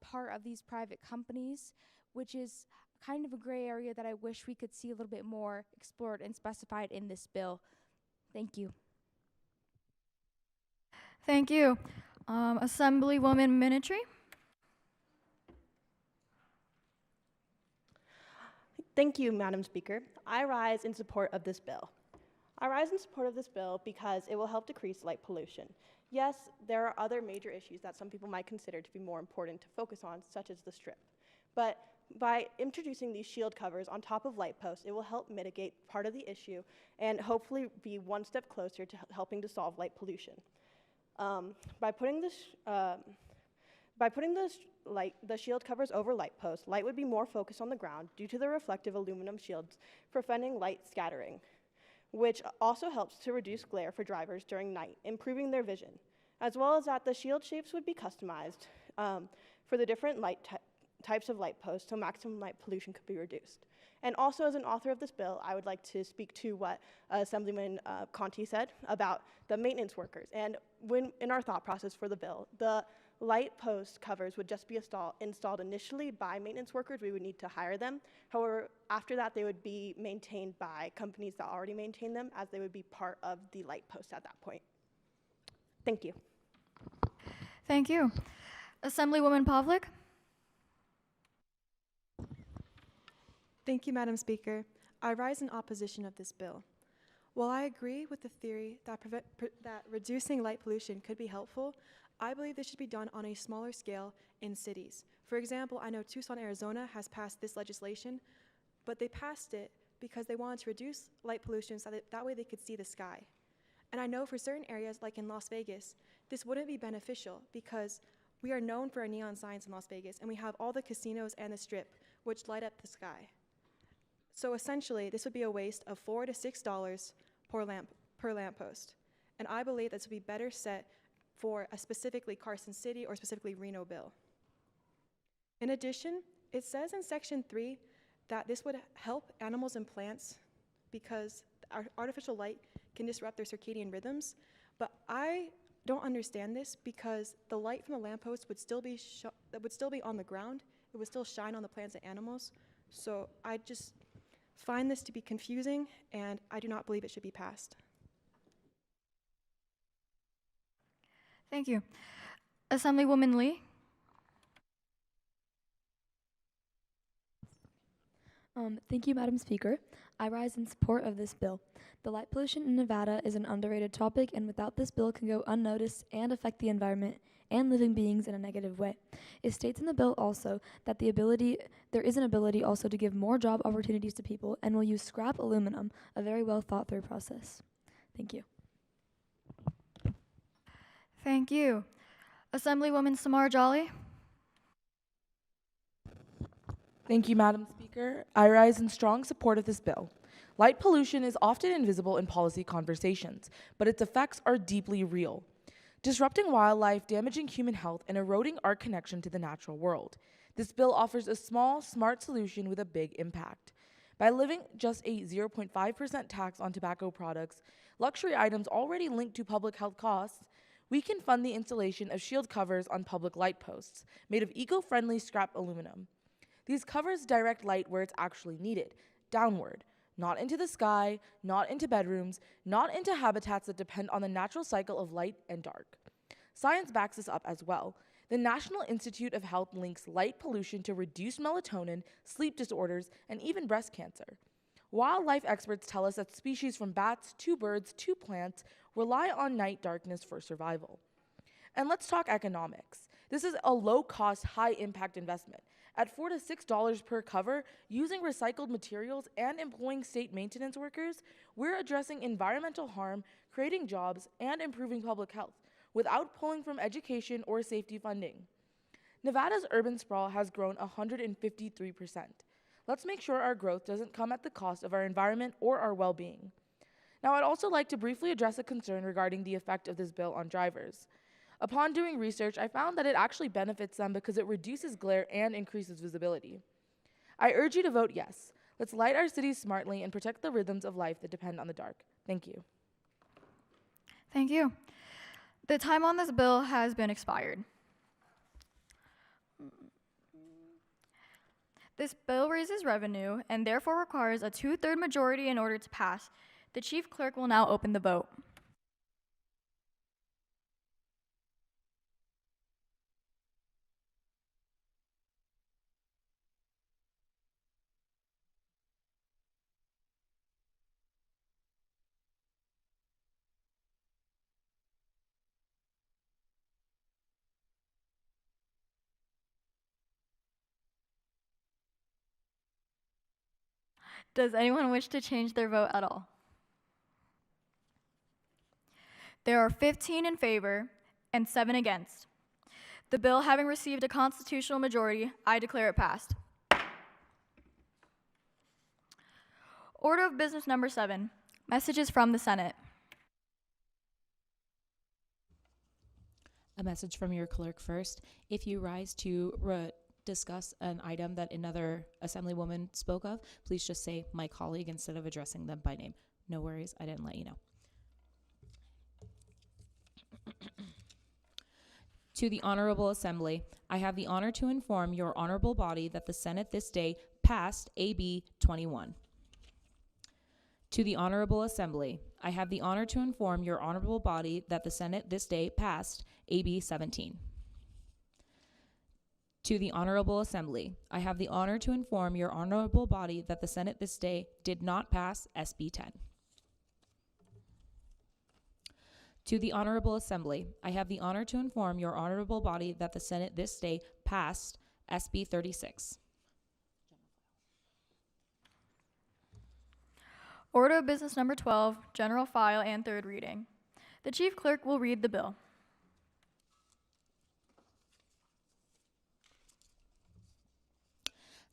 part of these private companies, which is kind of a gray area that I wish we could see a little bit more explored and specified in this bill. Thank you. Thank you. Assemblywoman Minitry. Thank you, Madam Speaker. I rise in support of this bill. I rise in support of this bill because it will help decrease light pollution. Yes, there are other major issues that some people might consider to be more important to focus on, such as the strip. But by introducing these shield covers on top of light posts, it will help mitigate part of the issue and hopefully be one step closer to helping to solve light pollution. By putting the shield covers over light posts, light would be more focused on the ground due to the reflective aluminum shields preventing light scattering, which also helps to reduce glare for drivers during night, improving their vision, as well as that the shield shapes would be customized for the different types of light posts so maximum light pollution could be reduced. And also, as an author of this bill, I would like to speak to what Assemblyman Conti said about the maintenance workers. And when in our thought process for the bill, the light post covers would just be installed initially by maintenance workers. We would need to hire them. However, after that, they would be maintained by companies that already maintain them, as they would be part of the light post at that point. Thank you. Thank you. Assemblywoman Pavlik. Thank you, Madam Speaker. I rise in opposition of this bill. While I agree with the theory that reducing light pollution could be helpful, I believe this should be done on a smaller scale in cities. For example, I know Tucson, Arizona has passed this legislation, but they passed it because they wanted to reduce light pollution so that way they could see the sky. And I know for certain areas, like in Las Vegas, this wouldn't be beneficial because we are known for our neon signs in Las Vegas, and we have all the casinos and the strip, which light up the sky. So essentially, this would be a waste of $4 to $6 per lamppost. And I believe this would be better set for a specifically Carson City or specifically Reno bill. In addition, it says in Section 3 that this would help animals and plants because artificial light can disrupt their circadian rhythms. But I don't understand this because the light from the lamppost would still be on the ground. It would still shine on the plants and animals. So I just find this to be confusing, and I do not believe it should be passed. Thank you. Assemblywoman Lee? Thank you, Madam Speaker. I rise in support of this bill. The light pollution in Nevada is an underrated topic, and without this bill can go unnoticed and affect the environment and living beings in a negative way. It states in the bill also that there is an ability also to give more job opportunities to people and will use scrap aluminum, a very well thought through process. Thank you. Thank you. Assemblywoman Samar Jolly? Thank you, Madam Speaker. I rise in strong support of this bill. Light pollution is often invisible in policy conversations, but its effects are deeply real, disrupting wildlife, damaging human health, and eroding our connection to the natural world. This bill offers a small, smart solution with a big impact. By levying just a 0.5% tax on tobacco products, luxury items already linked to public health costs, we can fund the installation of shield covers on public light posts made of eco-friendly scrap aluminum. These covers direct light where it's actually needed, downward, not into the sky, not into bedrooms, not into habitats that depend on the natural cycle of light and dark. Science backs this up as well. The National Institute of Health links light pollution to reduced melatonin, sleep disorders, and even breast cancer. Wildlife experts tell us that species from bats to birds to plants rely on night darkness for survival. And let's talk economics. This is a low-cost, high-impact investment. At $4 to $6 per cover, using recycled materials and employing state maintenance workers, we're addressing environmental harm, creating jobs, and improving public health without pulling from education or safety funding. Nevada's urban sprawl has grown 153%. Let's make sure our growth doesn't come at the cost of our environment or our well-being. Now, I'd also like to briefly address a concern regarding the effect of this bill on drivers. Upon doing research, I found that it actually benefits them because it reduces glare and increases visibility. I urge you to vote yes. Let's light our cities smartly and protect the rhythms of life that depend on the dark. Thank you. Thank you. The time on this bill has been expired. This bill raises revenue and therefore requires a 2/3 majority in order to pass. The Chief Clerk will now open the vote. Does anyone wish to change their vote at all? There are 15 in favor and 7 against. The bill having received a constitutional majority, I declare it passed. Order of business number 7, messages from the Senate. A message from your clerk first. If you rise to discuss an item that another assemblywoman spoke of, please just say my colleague instead of addressing them by name. No worries, I didn't let you know. To the Honorable Assembly, I have the honor to inform your honorable body that the Senate this day passed AB 21. To the Honorable Assembly, I have the honor to inform your honorable body that the Senate this day passed AB 17. To the Honorable Assembly, I have the honor to inform your honorable body that the Senate this day did not pass SB 10. To the Honorable Assembly, I have the honor to inform your honorable body that the Senate this day passed SB 36. Order of business number 12, general file and 3rd reading. The Chief Clerk will read the bill.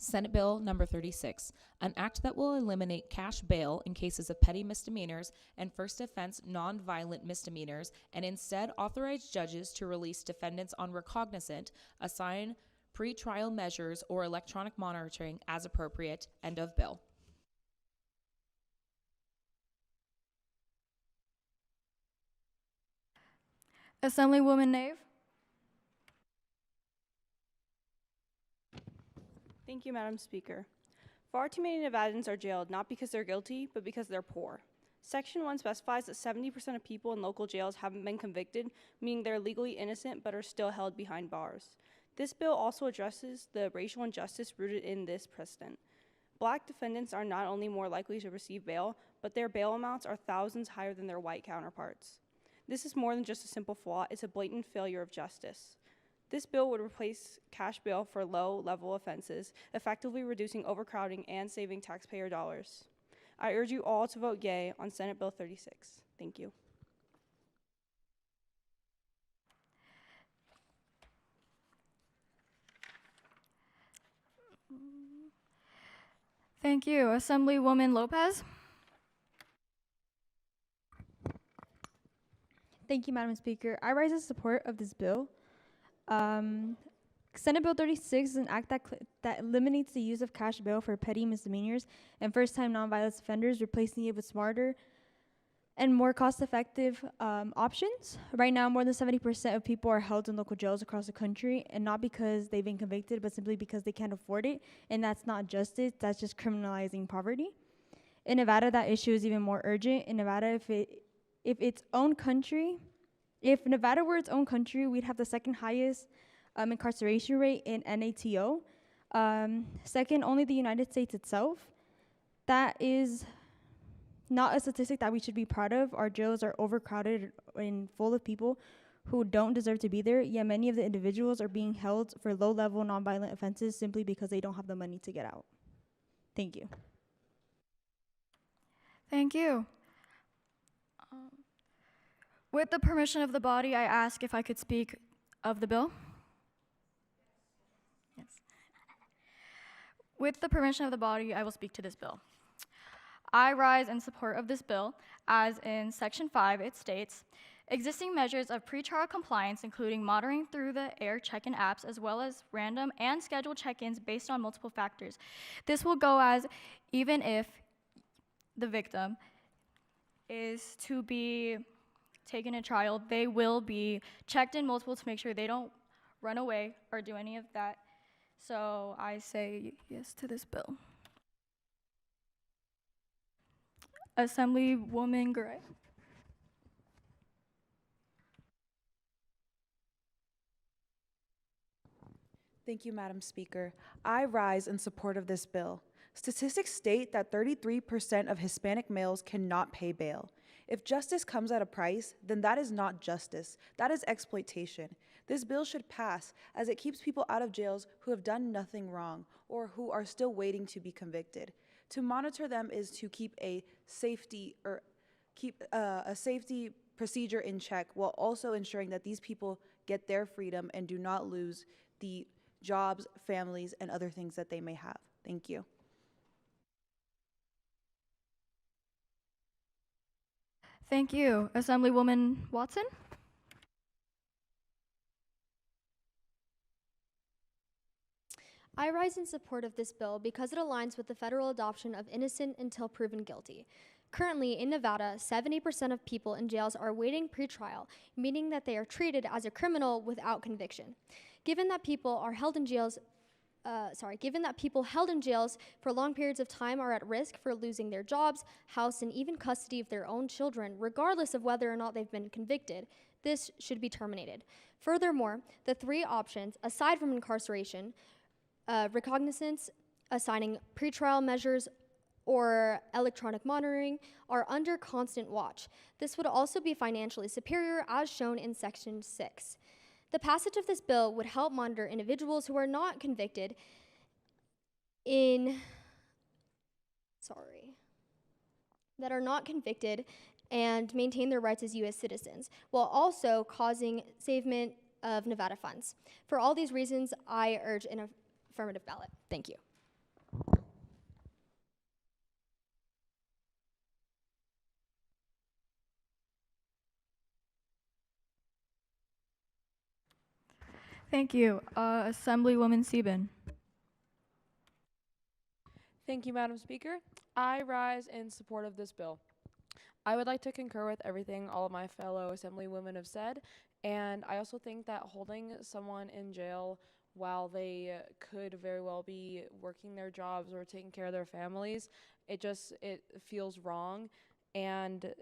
Senate Bill number 36, an act that will eliminate cash bail in cases of petty misdemeanors and first offense nonviolent misdemeanors and instead authorize judges to release defendants on recognizant, assign pre-trial measures or electronic monitoring as appropriate. End of bill. Assemblywoman Nave. Thank you, Madam Speaker. Far too many Nevadans are jailed not because they're guilty, but because they're poor. Section 1 specifies that 70% of people in local jails haven't been convicted, meaning they're legally innocent but are still held behind bars. This bill also addresses the racial injustice rooted in this precedent. Black defendants are not only more likely to receive bail, but their bail amounts are thousands higher than their white counterparts. This is more than just a simple flaw, it's a blatant failure of justice. This bill would replace cash bail for low-level offenses, effectively reducing overcrowding and saving taxpayer dollars. I urge you all to vote yay on Senate Bill 36. Thank you. Thank you. Assemblywoman Lopez. Thank you, Madam Speaker. I rise in support of this bill. Senate Bill 36 is an act that eliminates the use of cash bail for petty misdemeanors and first-time nonviolent offenders, replacing it with smarter and more cost-effective options. Right now, more than 70% of people are held in local jails across the country, and not because they've been convicted, but simply because they can't afford it, and that's not justice, that's just criminalizing poverty. In Nevada, that issue is even more urgent. In Nevada, if Nevada were its own country, we'd have the second highest incarceration rate in NATO. Second, only the United States itself. That is not a statistic that we should be proud of. Our jails are overcrowded and full of people who don't deserve to be there, yet many of the individuals are being held for low-level nonviolent offenses simply because they don't have the money to get out. Thank you. Thank you. With the permission of the body, I ask if I could speak of the bill. Yes. With the permission of the body, I will speak to this bill. I rise in support of this bill, as in Section 5 it states, existing measures of pretrial compliance, including monitoring through the air check-in apps, as well as random and scheduled check-ins based on multiple factors. This will go as even if the victim is to be taken to trial, they will be checked in multiple to make sure they don't run away or do any of that. So I say yes to this bill. Assemblywoman Gray. Thank you, Madam Speaker. I rise in support of this bill. Statistics state that 33% of Hispanic males cannot pay bail. If justice comes at a price, then that is not justice. That is exploitation. This bill should pass as it keeps people out of jails who have done nothing wrong or who are still waiting to be convicted. To monitor them is to keep a safety procedure in check while also ensuring that these people get their freedom and do not lose the jobs, families, and other things that they may have. Thank you. Thank you. Assemblywoman Watson. I rise in support of this bill because it aligns with the federal adoption of innocent until proven guilty. Currently, in Nevada, 70% of people in jails are waiting pretrial, meaning that they are treated as a criminal without conviction. Given that people held in jails for long periods of time are at risk for losing their jobs, house, and even custody of their own children, regardless of whether or not they've been convicted, this should be terminated. Furthermore, the three options, aside from incarceration, recognizance, assigning pretrial measures, or electronic monitoring, are under constant watch. This would also be financially superior, as shown in Section 6. The passage of this bill would help monitor individuals who are not convicted and maintain their rights as U.S. citizens, while also causing savement of Nevada funds. For all these reasons, I urge an affirmative ballot. Thank you. Thank you. Assemblywoman Sieben. Thank you, Madam Speaker. I rise in support of this bill. I would like to concur with everything all of my fellow Assemblywomen have said And I also think that holding someone in jail while they could very well be working their jobs or taking care of their families, it feels wrong. And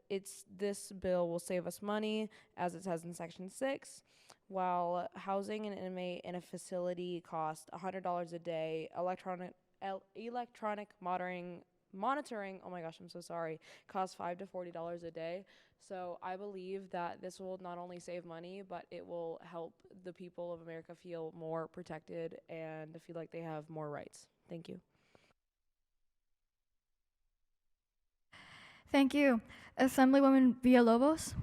this bill will save us money, as it says in Section 6, while housing an inmate in a facility costs $100 a day, electronic monitoring, oh my gosh, I'm so sorry, costs $5 to $40 a day. So I believe that this will not only save money, but it will help the people of America feel more protected and feel like they have more rights. Thank you. Thank you. Assemblywoman Villalobos?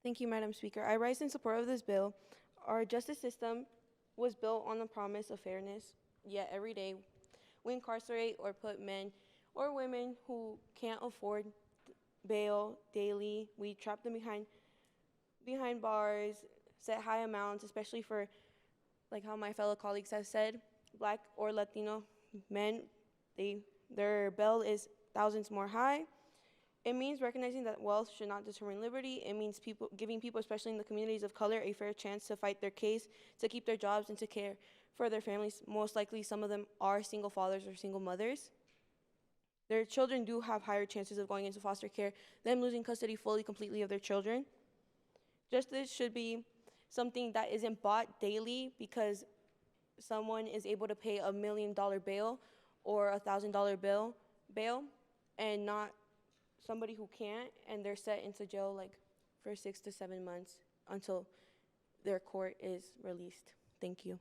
Thank you, Madam Speaker. I rise in support of this bill. Our justice system was built on the promise of fairness, yet every day we incarcerate or put men or women who can't afford bail daily. We trap them behind bars, set high amounts, especially for, like how my fellow colleagues have said, Black or Latino men. Their bail is thousands more high. It means recognizing that wealth should not determine liberty. It means giving people, especially in the communities of color, a fair chance to fight their case, to keep their jobs, and to care for their families. Most likely, some of them are single fathers or single mothers. Their children do have higher chances of going into foster care, them losing custody fully, completely of their children. Justice should be something that isn't bought daily because someone is able to pay $1 million bail or $1,000 bail, and not somebody who can't, and they're set into jail like for 6 to 7 months until their court is released. Thank you.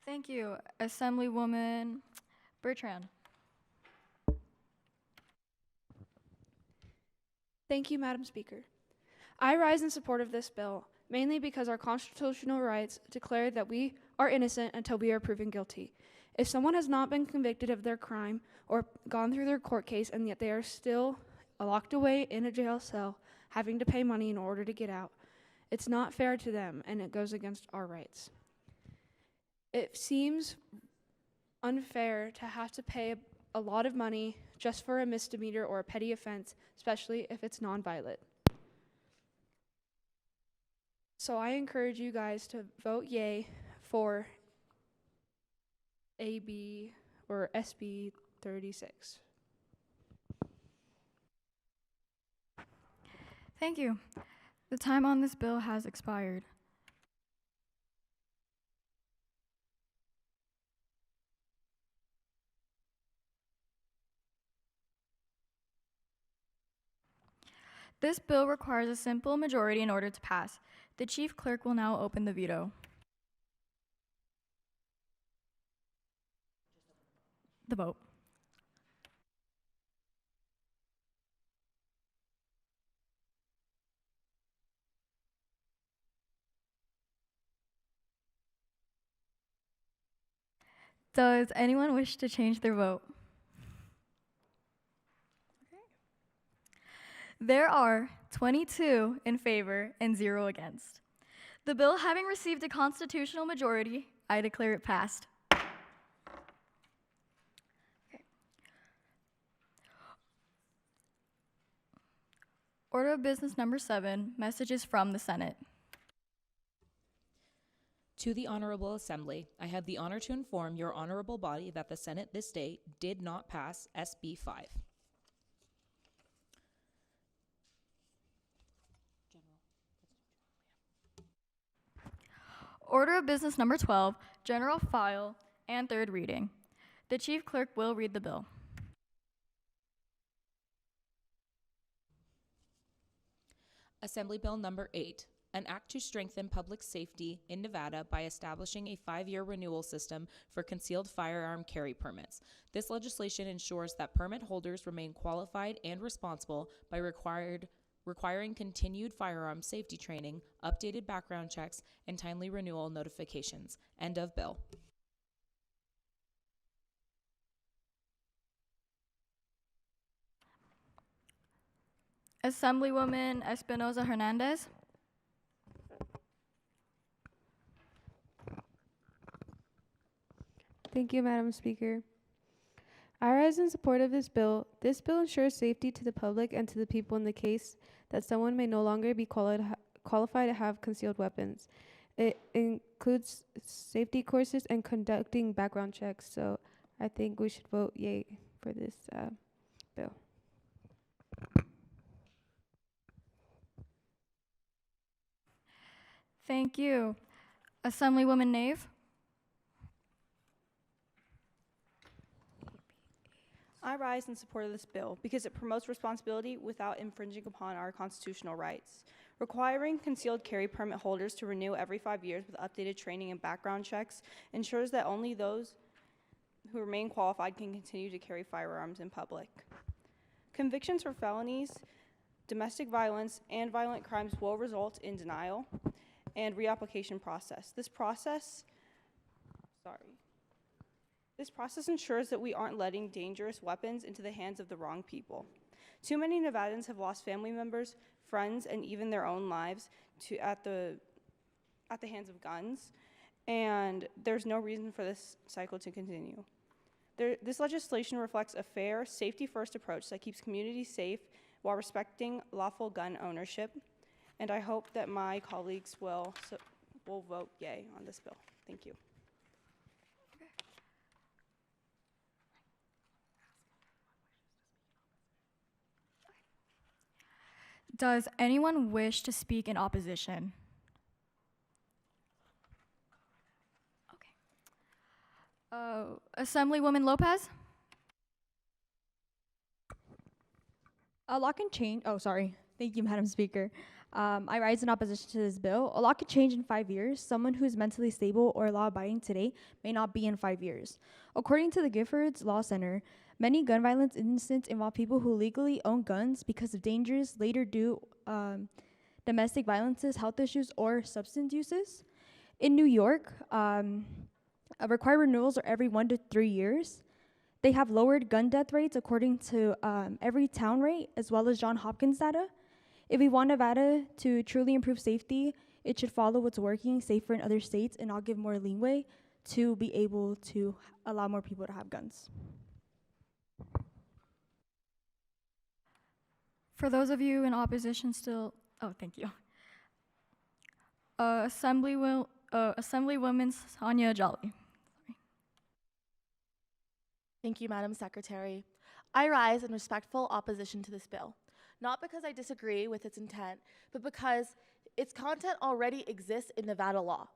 Thank you. Assemblywoman Bertrand? Thank you, Madam Speaker. I rise in support of this bill, mainly because our constitutional rights declare that we are innocent until we are proven guilty. If someone has not been convicted of their crime or gone through their court case and yet they are still locked away in a jail cell, having to pay money in order to get out, it's not fair to them and it goes against our rights. It seems unfair to have to pay a lot of money just for a misdemeanor or a petty offense, especially if it's nonviolent. So I encourage you guys to vote yay for AB or SB 36. Thank you. The time on this bill has expired. This bill requires a simple majority in order to pass. The Chief Clerk will now open the veto. The vote. Does anyone wish to change their vote? There are 22 in favor and 0 against. The bill having received a constitutional majority, I declare it passed. Order of business number 7, messages from the Senate. To the Honorable Assembly, I have the honor to inform your honorable body that the Senate this day did not pass SB 5. Order of business number 12, general file and third reading. The Chief Clerk will read the bill. Assembly Bill number 8, an act to strengthen public safety in Nevada by establishing a 5-year renewal system for concealed firearm carry permits. This legislation ensures that permit holders remain qualified and responsible by requiring continued firearm safety training, updated background checks, and timely renewal notifications. End of bill. Assemblywoman Espinoza Hernandez. Thank you, Madam Speaker. I rise in support of this bill. This bill ensures safety to the public and to the people in the case that someone may no longer be qualified to have concealed weapons. It includes safety courses and conducting background checks, so I think we should vote yay for this bill. Thank you. Assemblywoman Nave? I rise in support of this bill because it promotes responsibility without infringing upon our constitutional rights. Requiring concealed carry permit holders to renew every 5 years with updated training and background checks ensures that only those who remain qualified can continue to carry firearms in public. Convictions for felonies, domestic violence, and violent crimes will result in denial and reapplication process. This process ensures that we aren't letting dangerous weapons into the hands of the wrong people. Too many Nevadans have lost family members, friends, and even their own lives at the hands of guns, and there's no reason for this cycle to continue. This legislation reflects a fair, safety-first approach that keeps communities safe while respecting lawful gun ownership, and I hope that my colleagues will vote yay on this bill. Thank you. Does anyone wish to speak in opposition? Okay. Assemblywoman Lopez? A law can change. Oh, sorry. Thank you, Madam Speaker. I rise in opposition to this bill. A law can change in 5 years. Someone who is mentally stable or law-abiding today may not be in 5 years. According to the Giffords Law Center, many gun violence incidents involve people who legally own guns because of dangers later due domestic violences, health issues, or substance uses. In New York, required renewals are every 1 to 3 years. They have lowered gun death rates according to every town rate, as well as Johns Hopkins data. If we want Nevada to truly improve safety, it should follow what's working safer in other states and not give more leeway to be able to allow more people to have guns. For those of you in opposition still, oh, thank you. Assemblywoman Sonia Jolly. Thank you, Madam Secretary. I rise in respectful opposition to this bill, not because I disagree with its intent, but because its content already exists in Nevada law.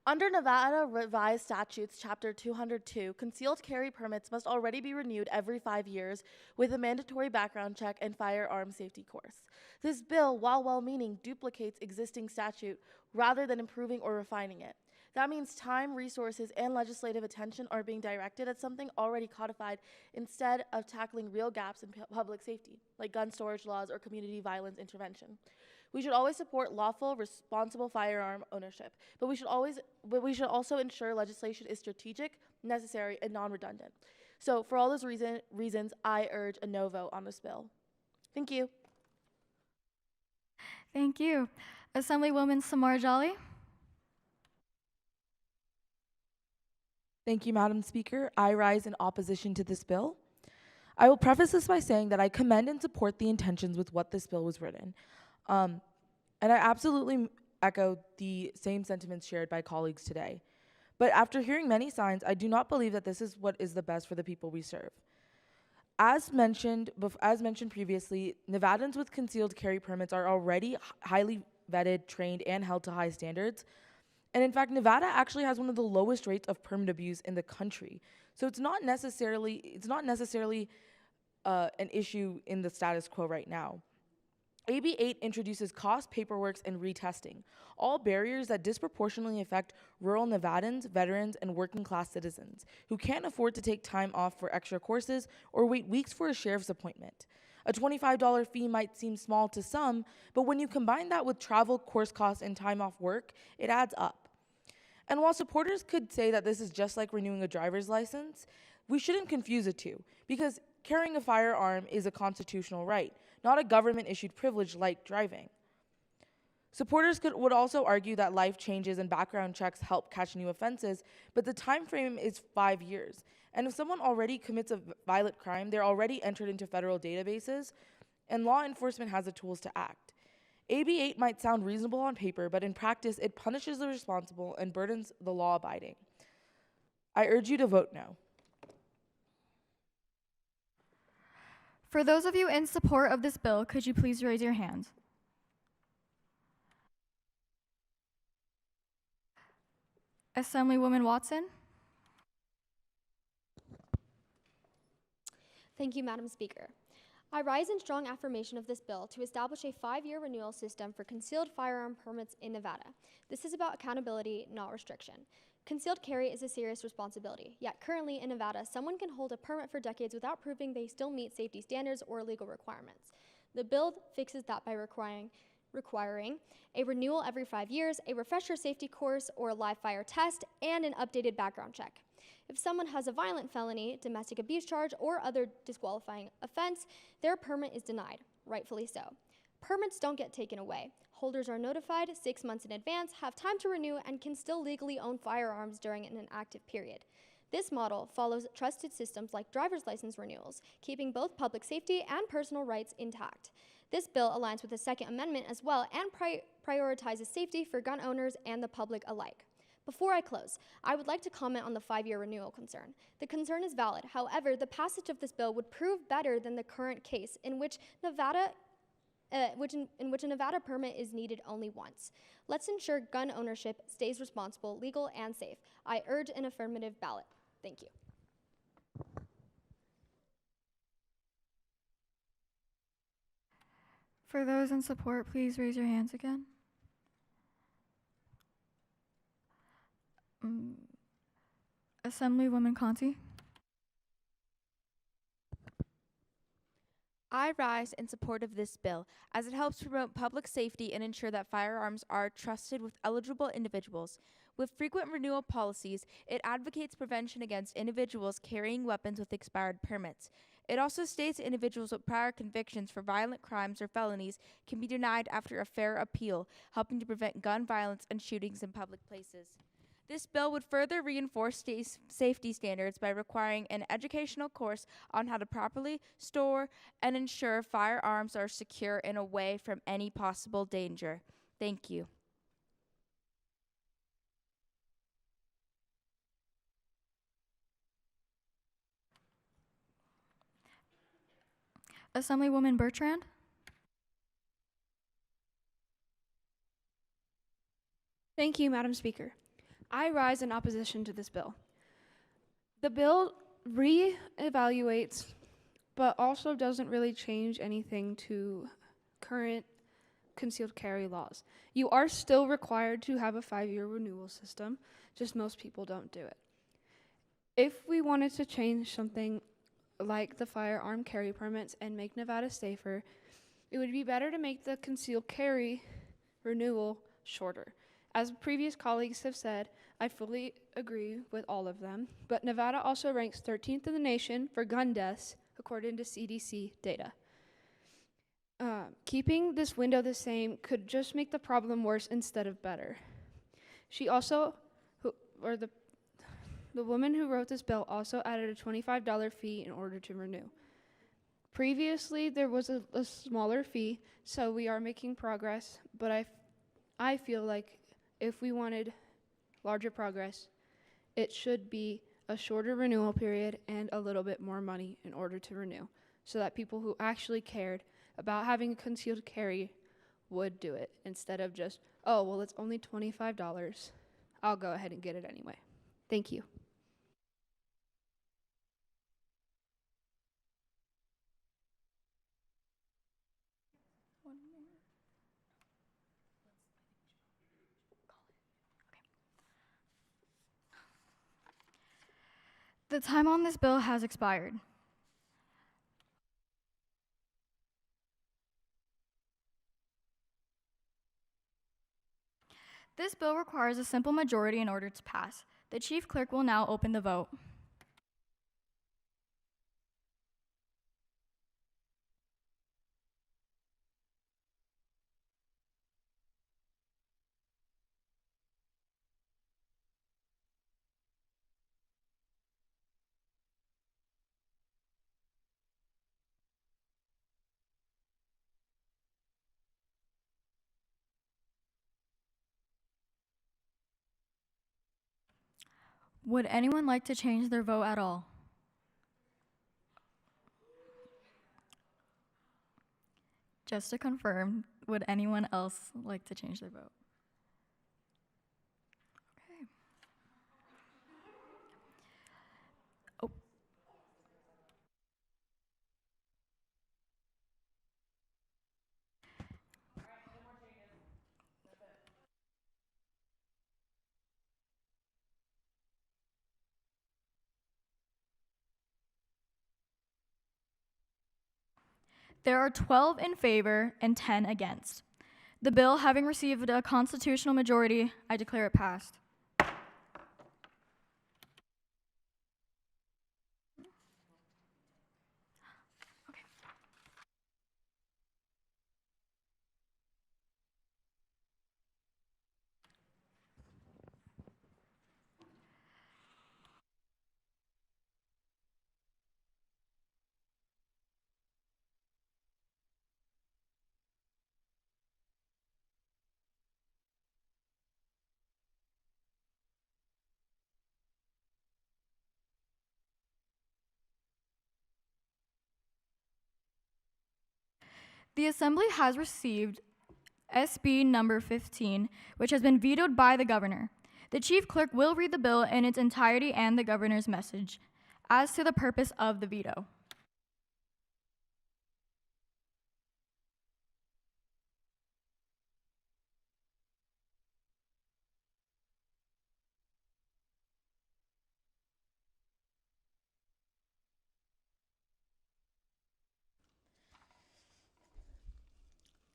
Under Nevada Revised Statutes, Chapter 202, concealed carry permits must already be renewed every 5 years with a mandatory background check and firearm safety course. This bill, while well-meaning, duplicates existing statute rather than improving or refining it. That means time, resources, and legislative attention are being directed at something already codified instead of tackling real gaps in public safety, like gun storage laws or community violence intervention. We should always support lawful, responsible firearm ownership, but we should also ensure legislation is strategic, necessary, and non-redundant. So for all those reasons, I urge a no vote on this bill. Thank you. Thank you. Assemblywoman Samar Jolly. Thank you, Madam Speaker. I rise in opposition to this bill. I will preface this by saying that I commend and support the intentions with what this bill was written. And I absolutely echo the same sentiments shared by colleagues today. But after hearing many signs, I do not believe that this is what is the best for the people we serve. As mentioned previously, Nevadans with concealed carry permits are already highly vetted, trained, and held to high standards. And in fact, Nevada actually has one of the lowest rates of permit abuse in the country. So it's not necessarily an issue in the status quo right now. AB 8 introduces cost, paperwork, and retesting, all barriers that disproportionately affect rural Nevadans, veterans, and working class citizens who can't afford to take time off for extra courses or wait weeks for a sheriff's appointment. A $25 fee might seem small to some, but when you combine that with travel, course costs, and time off work, it adds up. And while supporters could say that this is just like renewing a driver's license, we shouldn't confuse the two, because carrying a firearm is a constitutional right, not a government-issued privilege like driving. Supporters would also argue that life changes and background checks help catch new offenses, but the time frame is 5 years. And if someone already commits a violent crime, they're already entered into federal databases, and law enforcement has the tools to act. AB 8 might sound reasonable on paper, but in practice, it punishes the responsible and burdens the law-abiding. I urge you to vote no. For those of you in support of this bill, could you please raise your hands? Assemblywoman Watson? Thank you, Madam Speaker. I rise in strong affirmation of this bill to establish a 5-year renewal system for concealed firearm permits in Nevada. This is about accountability, not restriction. Concealed carry is a serious responsibility, yet currently in Nevada, someone can hold a permit for decades without proving they still meet safety standards or legal requirements. The bill fixes that by requiring a renewal every 5 years, a refresher safety course or a live fire test, and an updated background check. If someone has a violent felony, domestic abuse charge, or other disqualifying offense, their permit is denied, rightfully so. Permits don't get taken away. Holders are notified 6 months in advance, have time to renew, and can still legally own firearms during an inactive period. This model follows trusted systems like driver's license renewals, keeping both public safety and personal rights intact. This bill aligns with the Second Amendment as well and prioritizes safety for gun owners and the public alike. Before I close, I would like to comment on the 5-year renewal concern. The concern is valid. However, the passage of this bill would prove better than the current case in which a Nevada permit is needed only once. Let's ensure gun ownership stays responsible, legal, and safe. I urge an affirmative ballot. Thank you. For those in support, please raise your hands again. Assemblywoman Conti? I rise in support of this bill as it helps promote public safety and ensure that firearms are trusted with eligible individuals. With frequent renewal policies, it advocates prevention against individuals carrying weapons with expired permits. It also states individuals with prior convictions for violent crimes or felonies can be denied after a fair appeal, helping to prevent gun violence and shootings in public places. This bill would further reinforce safety standards by requiring an educational course on how to properly store and ensure firearms are secure and away from any possible danger. Thank you. Assemblywoman Bertrand? Thank you, Madam Speaker. I rise in opposition to this bill. The bill re-evaluates, but also doesn't really change anything to current concealed carry laws. You are still required to have a 5-year renewal system, just most people don't do it. If we wanted to change something like the firearm carry permits and make Nevada safer, it would be better to make the concealed carry renewal shorter. As previous colleagues have said, I fully agree with all of them, but Nevada also ranks 13th in the nation for gun deaths, according to CDC data. Keeping this window the same could just make the problem worse instead of better. She also, the woman who wrote this bill also added a $25 fee in order to renew. Previously, there was a smaller fee, so we are making progress, but I feel like if we wanted larger progress, it should be a shorter renewal period and a little bit more money in order to renew, so that people who actually cared about having a concealed carry would do it instead of just, oh, well, it's only $25. I'll go ahead and get it anyway. Thank you. The time on this bill has expired. This bill requires a simple majority in order to pass. The chief clerk will now open the vote. Would anyone like to change their vote at all? Just to confirm, would anyone else like to change their vote? Okay. Oh. There are 12 in favor and 10 against. The bill having received a constitutional majority, I declare it passed. The Assembly has received SB number 15, which has been vetoed by the governor. The chief clerk will read the bill in its entirety and the governor's message as to the purpose of the veto.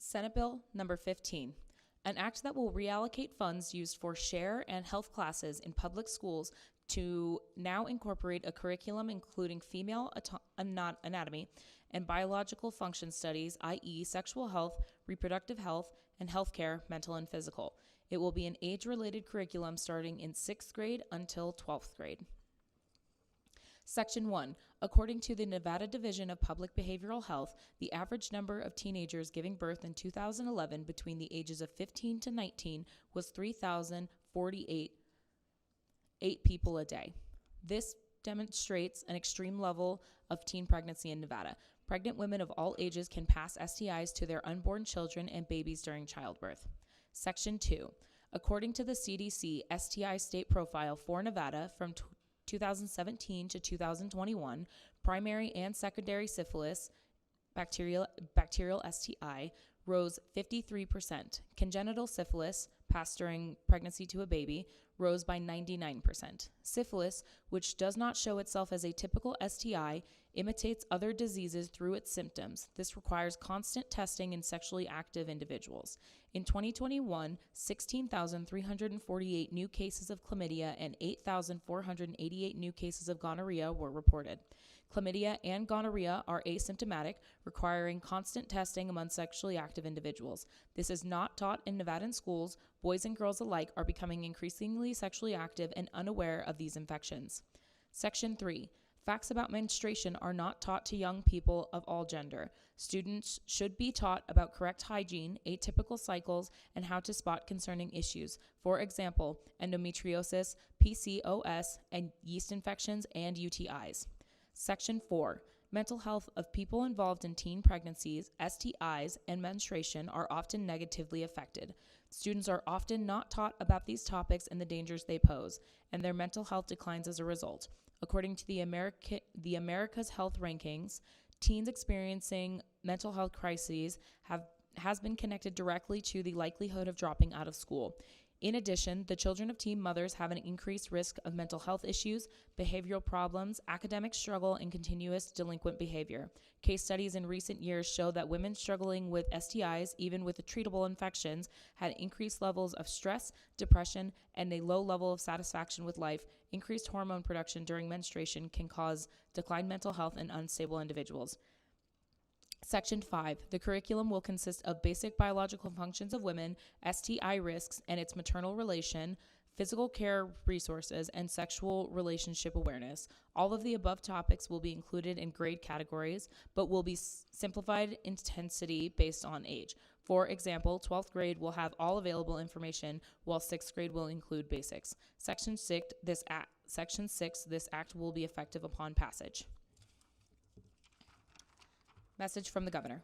Senate Bill number 15, an act that will reallocate funds used for share and health classes in public schools to now incorporate a curriculum including female anatomy and biological function studies, i.e., sexual health, reproductive health, and healthcare, mental and physical. It will be an age-related curriculum starting in 6th grade until 12th grade. Section 1. According to the Nevada Division of Public Behavioral Health, the average number of teenagers giving birth in 2011 between the ages of 15 to 19 was 3,048 people a day. This demonstrates an extreme level of teen pregnancy in Nevada. Pregnant women of all ages can pass STIs to their unborn children and babies during childbirth. Section 2. According to the CDC STI state profile for Nevada from 2017 to 2021, primary and secondary syphilis, bacterial STI, rose 53%. Congenital syphilis, passed during pregnancy to a baby, rose by 99%. Syphilis, which does not show itself as a typical STI, imitates other diseases through its symptoms. This requires constant testing in sexually active individuals. In 2021, 16,348 new cases of chlamydia and 8,488 new cases of gonorrhea were reported. Chlamydia and gonorrhea are asymptomatic, requiring constant testing among sexually active individuals. This is not taught in Nevadan schools. Boys and girls alike are becoming increasingly sexually active and unaware of these infections. Section 3. Facts about menstruation are not taught to young people of all gender. Students should be taught about correct hygiene, atypical cycles, and how to spot concerning issues. For example, endometriosis, PCOS, and yeast infections and UTIs. Section 4. Mental health of people involved in teen pregnancies, STIs, and menstruation are often negatively affected. Students are often not taught about these topics and the dangers they pose, and their mental health declines as a result. According to the America's Health Rankings, teens experiencing mental health crises has been connected directly to the likelihood of dropping out of school. In addition, the children of teen mothers have an increased risk of mental health issues, behavioral problems, academic struggle, and continuous delinquent behavior. Case studies in recent years show that women struggling with STIs, even with treatable infections, had increased levels of stress, depression, and a low level of satisfaction with life. Increased hormone production during menstruation can cause declined mental health in unstable individuals. Section 5. The curriculum will consist of basic biological functions of women, STI risks and its maternal relation, physical care resources, and sexual relationship awareness. All of the above topics will be included in grade categories, but will be simplified intensity based on age. For example, 12th grade will have all available information, while 6th grade will include basics. Section 6, Section 6, this act will be effective upon passage. Message from the governor.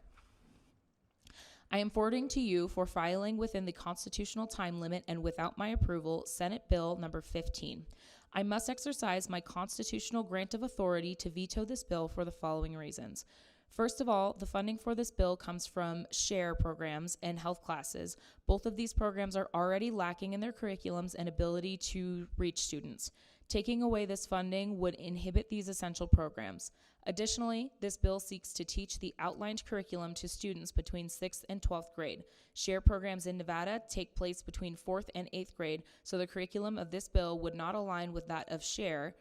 I am forwarding to you for filing within the constitutional time limit and without my approval, Senate Bill number 15. I must exercise my constitutional grant of authority to veto this bill for the following reasons. First of all, the funding for this bill comes from SHARE programs and health classes. Both of these programs are already lacking in their curriculums and ability to reach students. Taking away this funding would inhibit these essential programs. Additionally, this bill seeks to teach the outlined curriculum to students between 6th and 12th grade. SHARE programs in Nevada take place between 4th and 8th grade, so the curriculum of this bill would not align with that of SHARE.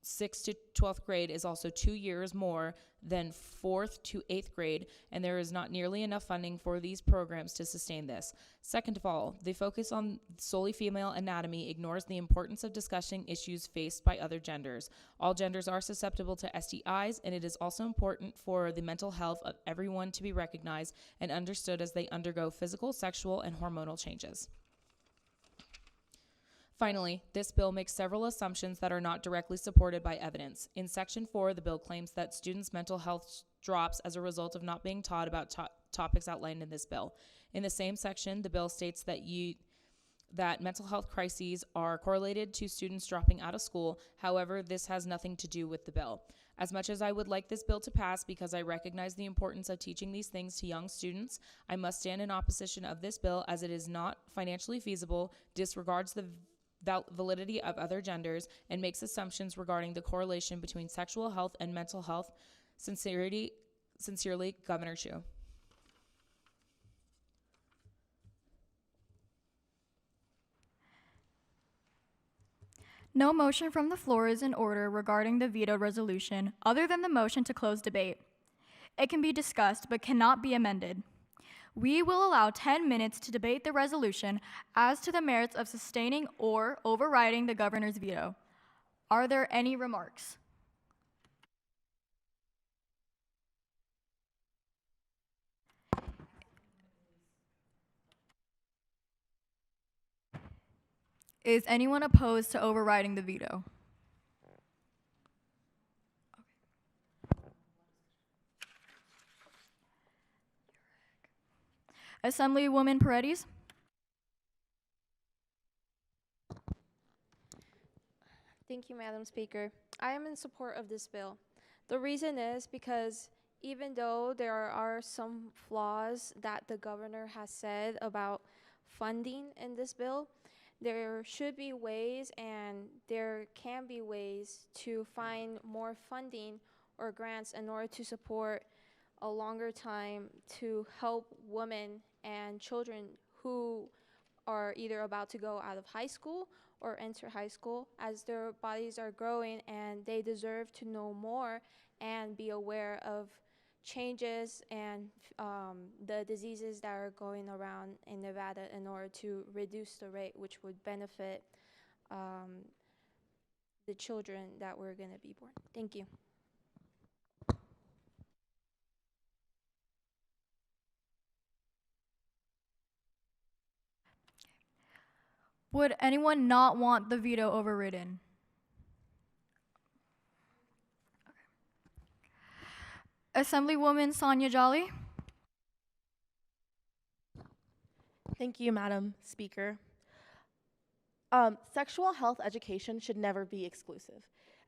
6th to 12th grade is also 2 years more than 4th to 8th grade, and there is not nearly enough funding for these programs to sustain this. Second of all, the focus on solely female anatomy ignores the importance of discussing issues faced by other genders. All genders are susceptible to STIs, and it is also important for the mental health of everyone to be recognized and understood as they undergo physical, sexual, and hormonal changes. Finally, this bill makes several assumptions that are not directly supported by evidence. In Section 4, the bill claims that students' mental health drops as a result of not being taught about topics outlined in this bill. In the same section, the bill states that mental health crises are correlated to students dropping out of school. However, this has nothing to do with the bill. As much as I would like this bill to pass because I recognize the importance of teaching these things to young students, I must stand in opposition of this bill as it is not financially feasible, disregards the validity of other genders, and makes assumptions regarding the correlation between sexual health and mental health. Sincerely, Governor Chu. No motion from the floor is in order regarding the vetoed resolution, other than the motion to close debate. It can be discussed but cannot be amended. We will allow 10 minutes to debate the resolution as to the merits of sustaining or overriding the governor's veto. Are there any remarks? Is anyone opposed to overriding the veto? Assemblywoman Paredes? Thank you, Madam Speaker. I am in support of this bill. The reason is because even though there are some flaws that the governor has said about funding in this bill, there should be ways and there can be ways to find more funding or grants in order to support a longer time to help women and children who are either about to go out of high school or enter high school, as their bodies are growing and they deserve to know more and be aware of changes and the diseases that are going around in Nevada in order to reduce the rate, which would benefit the children that were going to be born. Thank you. Would anyone not want the veto overridden? Assemblywoman Sonia Jolly? Thank you, Madam Speaker. Sexual health education should never be exclusive.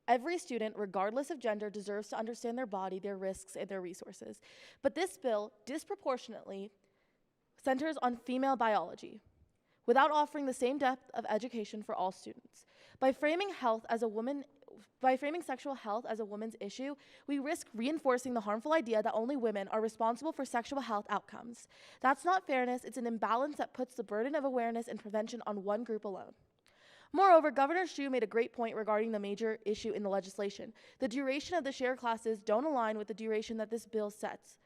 Every student, regardless of gender, deserves to understand their body, their risks, and their resources. But this bill disproportionately centers on female biology, without offering the same depth of education for all students. By framing sexual health as a woman's issue, we risk reinforcing the harmful idea that only women are responsible for sexual health outcomes. That's not fairness, it's an imbalance that puts the burden of awareness and prevention on one group alone. Moreover, Governor Chu made a great point regarding the major issue in the legislation. The duration of the SHARE classes don't align with the duration that this bill sets.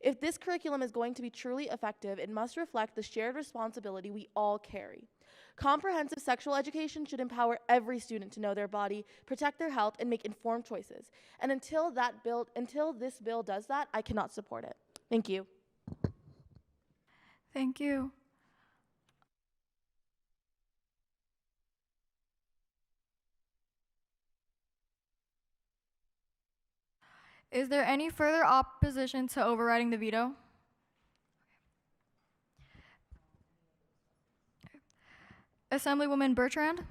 If this curriculum is going to be truly effective, it must reflect the shared responsibility we all carry. Comprehensive sexual education should empower every student to know their body, protect their health, and make informed choices. And until this bill does that, I cannot support it. Thank you. Thank you. Is there any further opposition to overriding the veto? Assemblywoman Bertrand?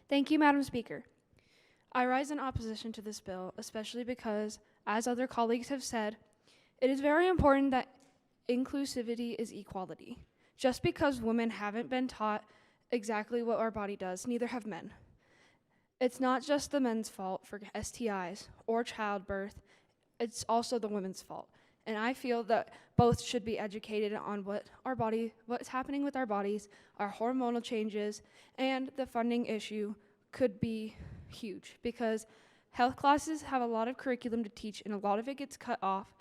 Thank you, Madam Speaker. I rise in opposition to this bill, especially because, as other colleagues have said, it is very important that inclusivity is equality. Just because women haven't been taught exactly what our body does, neither have men. It's not just the men's fault for STIs or childbirth, it's also the women's fault. And I feel that both should be educated on what's happening with our bodies, our hormonal changes, and the funding issue could be huge because health classes have a lot of curriculum to teach and a lot of it gets cut off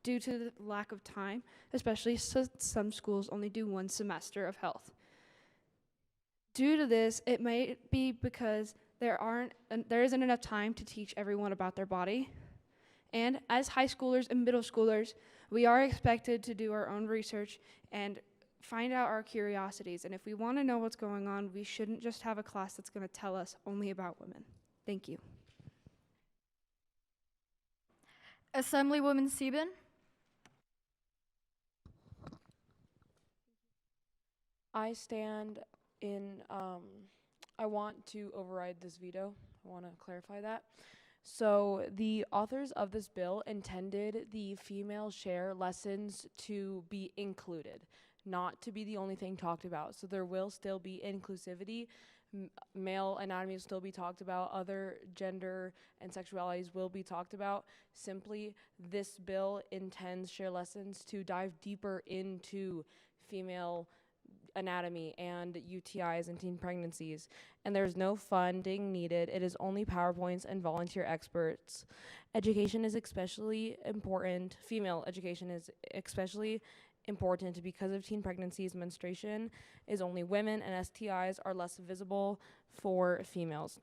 due to the lack of time, especially since some schools only do 1 semester of health. Due to this, it may be because there isn't enough time to teach everyone about their body. And as high schoolers and middle schoolers, we are expected to do our own research and find out our curiosities. And if we want to know what's going on, we shouldn't just have a class that's going to tell us only about women. Thank you. Assemblywoman Sieben? I stand in, I want to override this veto. I want to clarify that. So the authors of this bill intended the female share lessons to be included, not to be the only thing talked about. So there will still be inclusivity. Male anatomy will still be talked about. Other gender and sexualities will be talked about. Simply, this bill intends share lessons to dive deeper into female anatomy and UTIs and teen pregnancies, and there's no funding needed. It is only PowerPoints and volunteer experts. Education is especially important. Female education is especially important because of teen pregnancies. Menstruation is only women, and STIs are less visible for females.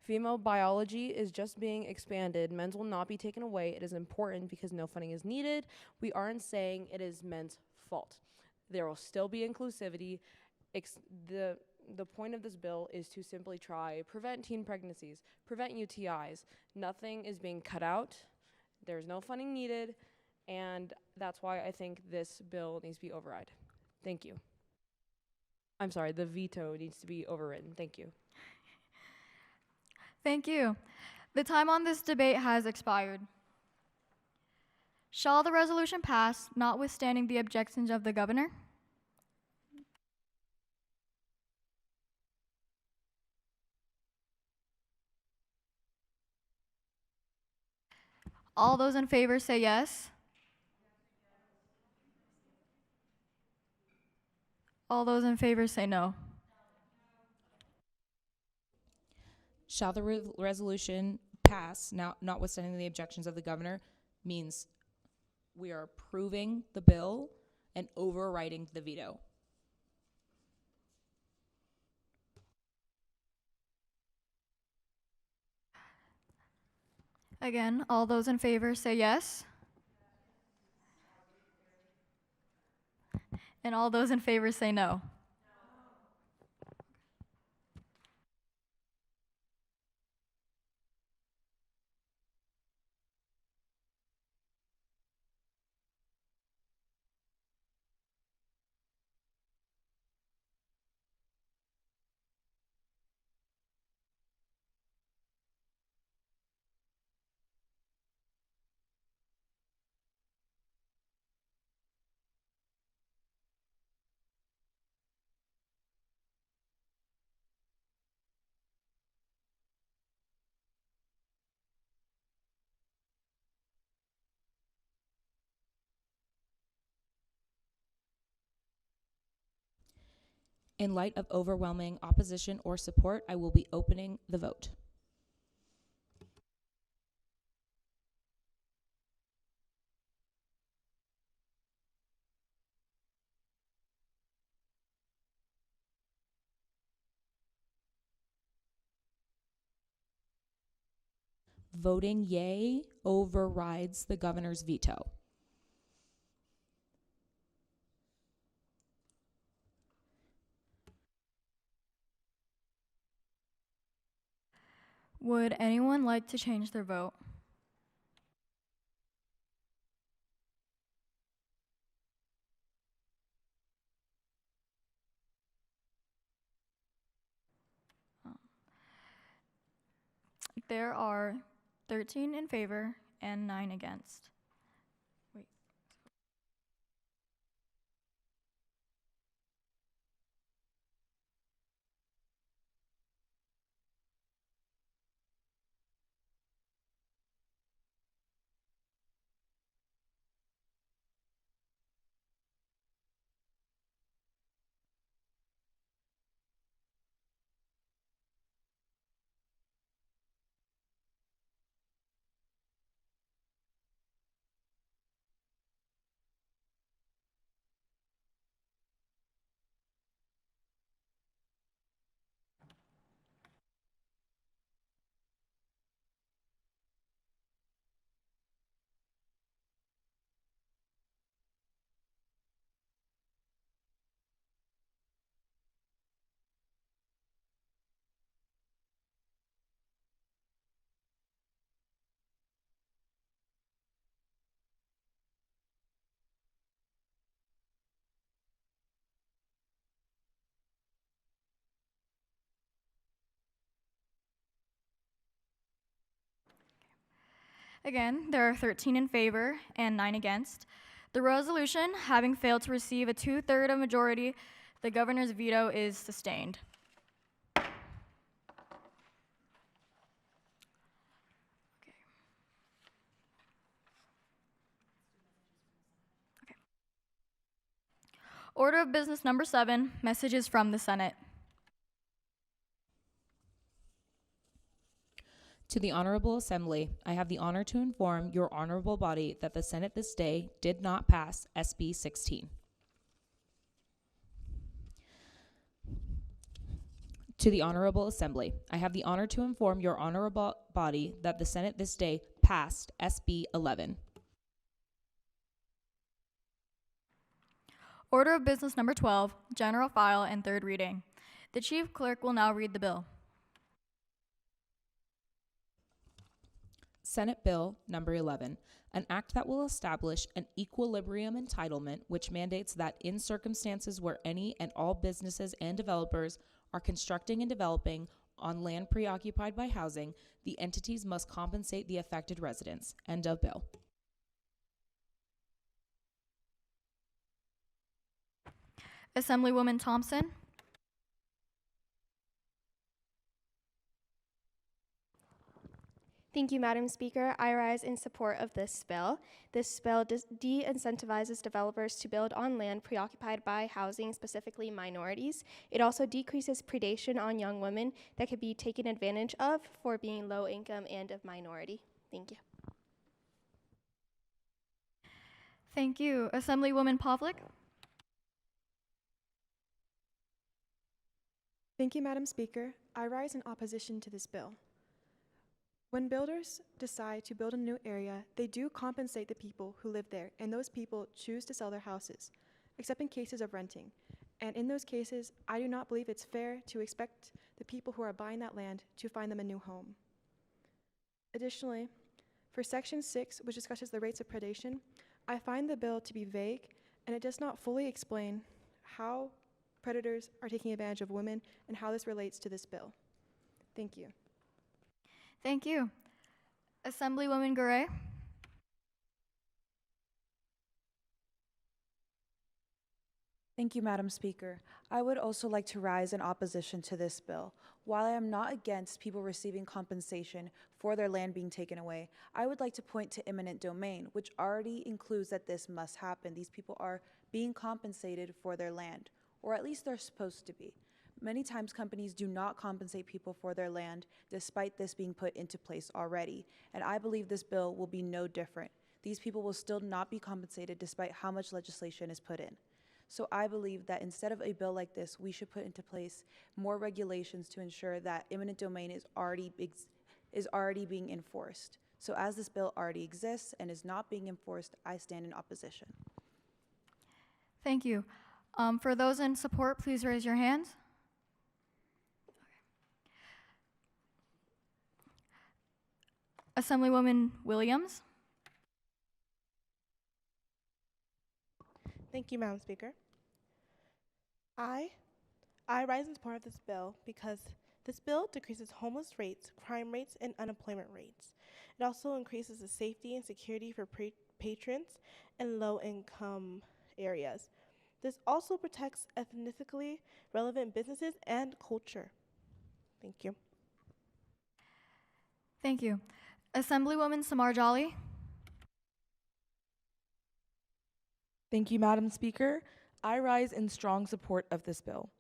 Female biology is just being expanded. Men's will not be taken away. It is important because no funding is needed. We aren't saying it is men's fault. There will still be inclusivity. The point of this bill is to simply try prevent teen pregnancies, prevent UTIs. Nothing is being cut out. There's no funding needed, and that's why I think this bill needs to be override. Thank you. I'm sorry, the veto needs to be overridden. Thank you. Thank you. The time on this debate has expired. Shall the resolution pass, notwithstanding the objections of the governor? All those in favor say yes. All those in favor say no. Shall the resolution pass, now notwithstanding the objections of the governor, means we are approving the bill and overriding the veto. Again, all those in favor say yes. And all those in favor say no. In light of overwhelming opposition or support, I will be opening the vote. Voting yay overrides the governor's veto. Would anyone like to change their vote? There are 13 in favor and 9 against. Wait. Again, there are 13 in favor and 9 against. The resolution, having failed to receive a 2/3 majority, the governor's veto is sustained. Order of business number 7, messages from the Senate. To the Honorable Assembly, I have the honor to inform your honorable body that the Senate this day did not pass SB 16. To the Honorable Assembly, I have the honor to inform your honorable body that the Senate this day passed SB 11. Order of business number 12, general file and 3rd reading. The chief clerk will now read the bill. Senate Bill Number 11, an act that will establish an equilibrium entitlement which mandates that in circumstances where any and all businesses and developers are constructing and developing on land preoccupied by housing, the entities must compensate the affected residents. End of bill. Assemblywoman Thompson. Thank you, Madam Speaker. I rise in support of this bill. This bill de-incentivizes developers to build on land preoccupied by housing, specifically minorities. It also decreases predation on young women that could be taken advantage of for being low income and of minority. Thank you. Thank you. Assemblywoman Pavlik. Thank you, Madam Speaker. I rise in opposition to this bill. When builders decide to build a new area, they do compensate the people who live there, and those people choose to sell their houses, except in cases of renting. And in those cases, I do not believe it's fair to expect the people who are buying that land to find them a new home. Additionally, for Section 6, which discusses the rates of predation, I find the bill to be vague, and it does not fully explain how predators are taking advantage of women and how this relates to this bill. Thank you. Thank you. Assemblywoman Garay. Thank you, Madam Speaker. I would also like to rise in opposition to this bill. While I am not against people receiving compensation for their land being taken away, I would like to point to eminent domain, which already includes that this must happen. These people are being compensated for their land, or at least they're supposed to be. Many times companies do not compensate people for their land despite this being put into place already, and I believe this bill will be no different. These people will still not be compensated despite how much legislation is put in. So I believe that instead of a bill like this, we should put into place more regulations to ensure that eminent domain is already being enforced. So as this bill already exists and is not being enforced, I stand in opposition. Thank you. For those in support, please raise your hands. Assemblywoman Williams. Thank you, Madam Speaker. I rise in support of this bill because this bill decreases homeless rates, crime rates, and unemployment rates. It also increases the safety and security for patrons in low-income areas. This also protects ethnically relevant businesses and culture. Thank you. Thank you. Assemblywoman Samar Jolly. Thank you, Madam Speaker. I rise in strong support of this bill.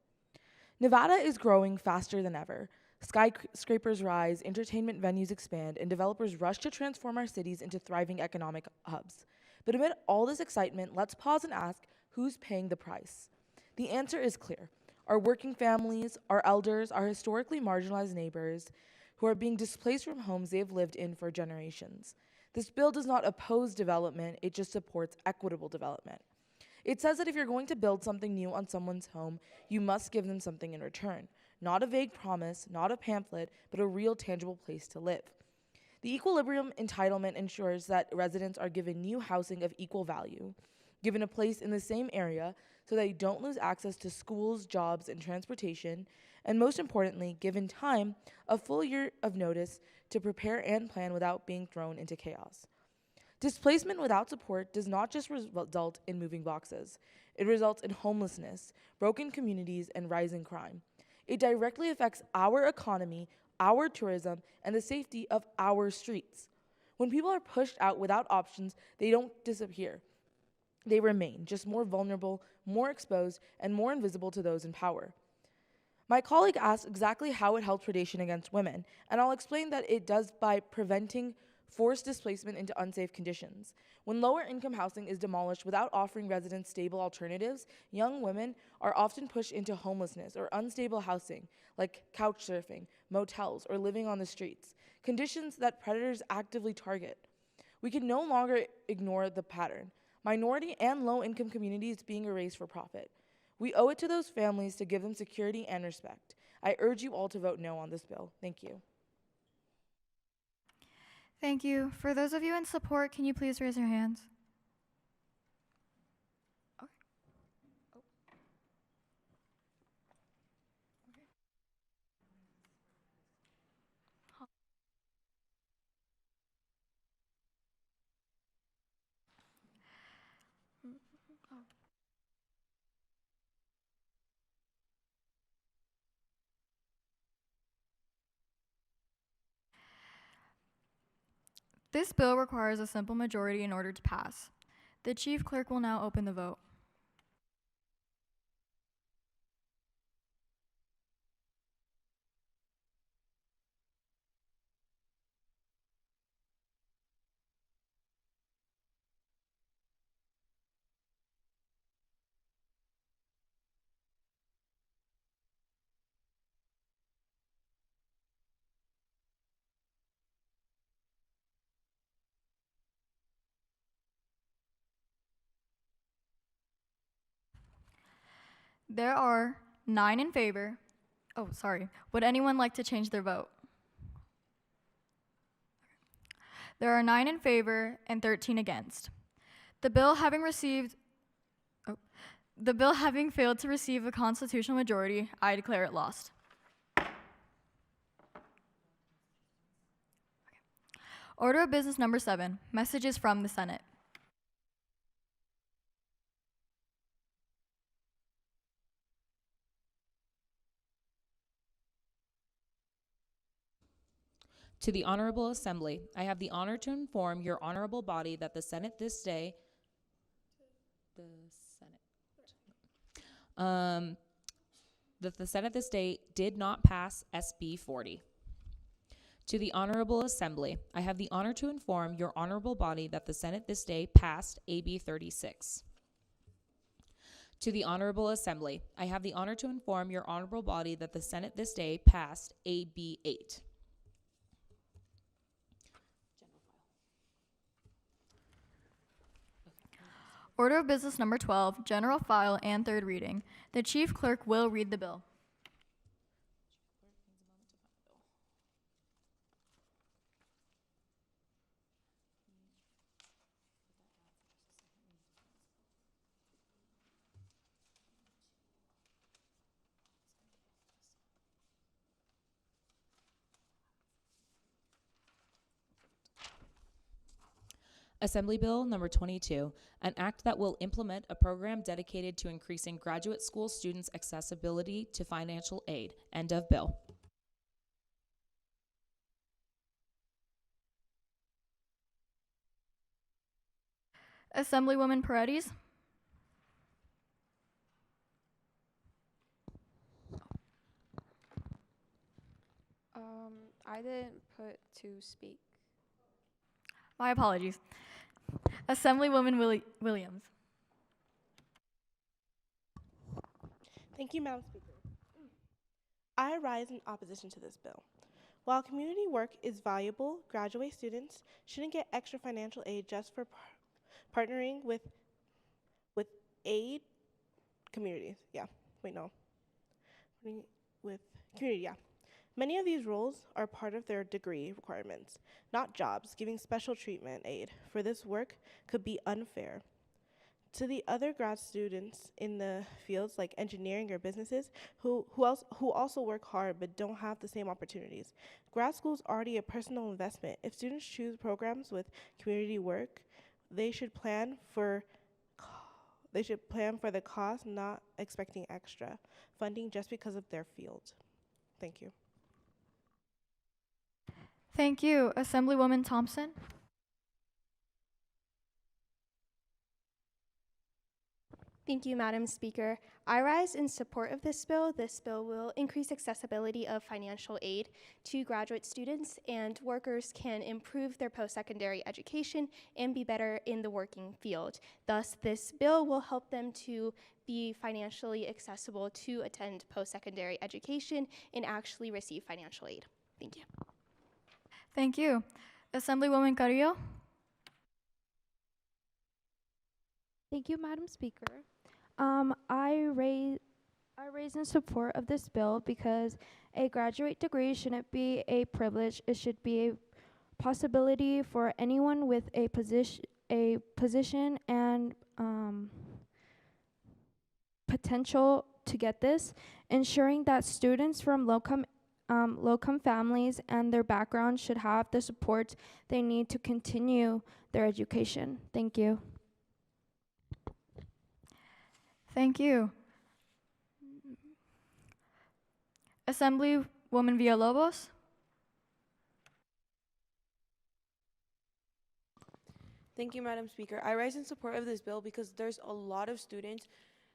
Nevada is growing faster than ever. Skyscrapers rise, entertainment venues expand, and developers rush to transform our cities into thriving economic hubs. But amid all this excitement, let's pause and ask, who's paying the price? The answer is clear. Our working families, our elders, our historically marginalized neighbors who are being displaced from homes they have lived in for generations. This bill does not oppose development, it just supports equitable development. It says that if you're going to build something new on someone's home, you must give them something in return. Not a vague promise, not a pamphlet, but a real tangible place to live. The equilibrium entitlement ensures that residents are given new housing of equal value, given a place in the same area so they don't lose access to schools, jobs, and transportation, and most importantly, given time, a full year of notice to prepare and plan without being thrown into chaos. Displacement without support does not just result in moving boxes. It results in homelessness, broken communities, and rising crime. It directly affects our economy, our tourism, and the safety of our streets. When people are pushed out without options, they don't disappear. They remain, just more vulnerable, more exposed, and more invisible to those in power. My colleague asked exactly how it helps predation against women, and I'll explain that it does by preventing forced displacement into unsafe conditions. When lower income housing is demolished without offering residents stable alternatives, young women are often pushed into homelessness or unstable housing, like couch surfing, motels, or living on the streets, conditions that predators actively target. We can no longer ignore the pattern. Minority and low-income communities being erased for profit. We owe it to those families to give them security and respect. I urge you all to vote no on this bill. Thank you. Thank you. For those of you in support, can you please raise your hands? This bill requires a simple majority in order to pass. The chief clerk will now open the vote. There are 9 in favor. Oh, sorry. Would anyone like to change their vote? There are 9 in favor and 13 against. The bill having failed to receive a constitutional majority, I declare it lost. Order of business number 7, messages from the Senate. To the Honorable Assembly, I have the honor to inform your honorable body that the Senate this day, did not pass SB 40. To the Honorable Assembly, I have the honor to inform your honorable body that the Senate this day passed AB 36. To the Honorable Assembly, I have the honor to inform your honorable body that the Senate this day passed AB 8. Order of business number 12, general file and third reading. The chief clerk will read the bill. Assembly Bill number 22, an act that will implement a program dedicated to increasing graduate school students' accessibility to financial aid. End of bill. Assemblywoman Paredes. I didn't put to speak. My apologies. Assemblywoman Williams. Thank you, Madam Speaker. I rise in opposition to this bill. While community work is valuable, graduate students shouldn't get extra financial aid just for partnering with aid communities. Yeah, wait, no. With community, yeah. Many of these roles are part of their degree requirements, not jobs. Giving special treatment aid for this work could be unfair. To the other grad students in the fields like engineering or businesses who also work hard but don't have the same opportunities. Grad school is already a personal investment. If students choose programs with community work, they should plan for the cost, not expecting extra funding just because of their field. Thank you. Thank you. Assemblywoman Thompson. Thank you, Madam Speaker. I rise in support of this bill. This bill will increase accessibility of financial aid to graduate students, and workers can improve their post-secondary education and be better in the working field. Thus, this bill will help them to be financially accessible to attend post-secondary education and actually receive financial aid. Thank you. Thank you. Assemblywoman Carrillo. Thank you, Madam Speaker. I raise in support of this bill because a graduate degree shouldn't be a privilege. It should be a possibility for anyone with a position and potential to get this, ensuring that students from low-income families and their background should have the support they need to continue their education. Thank you. Thank you. Assemblywoman Villalobos. Thank you, Madam Speaker. I rise in support of this bill because there's a lot of students,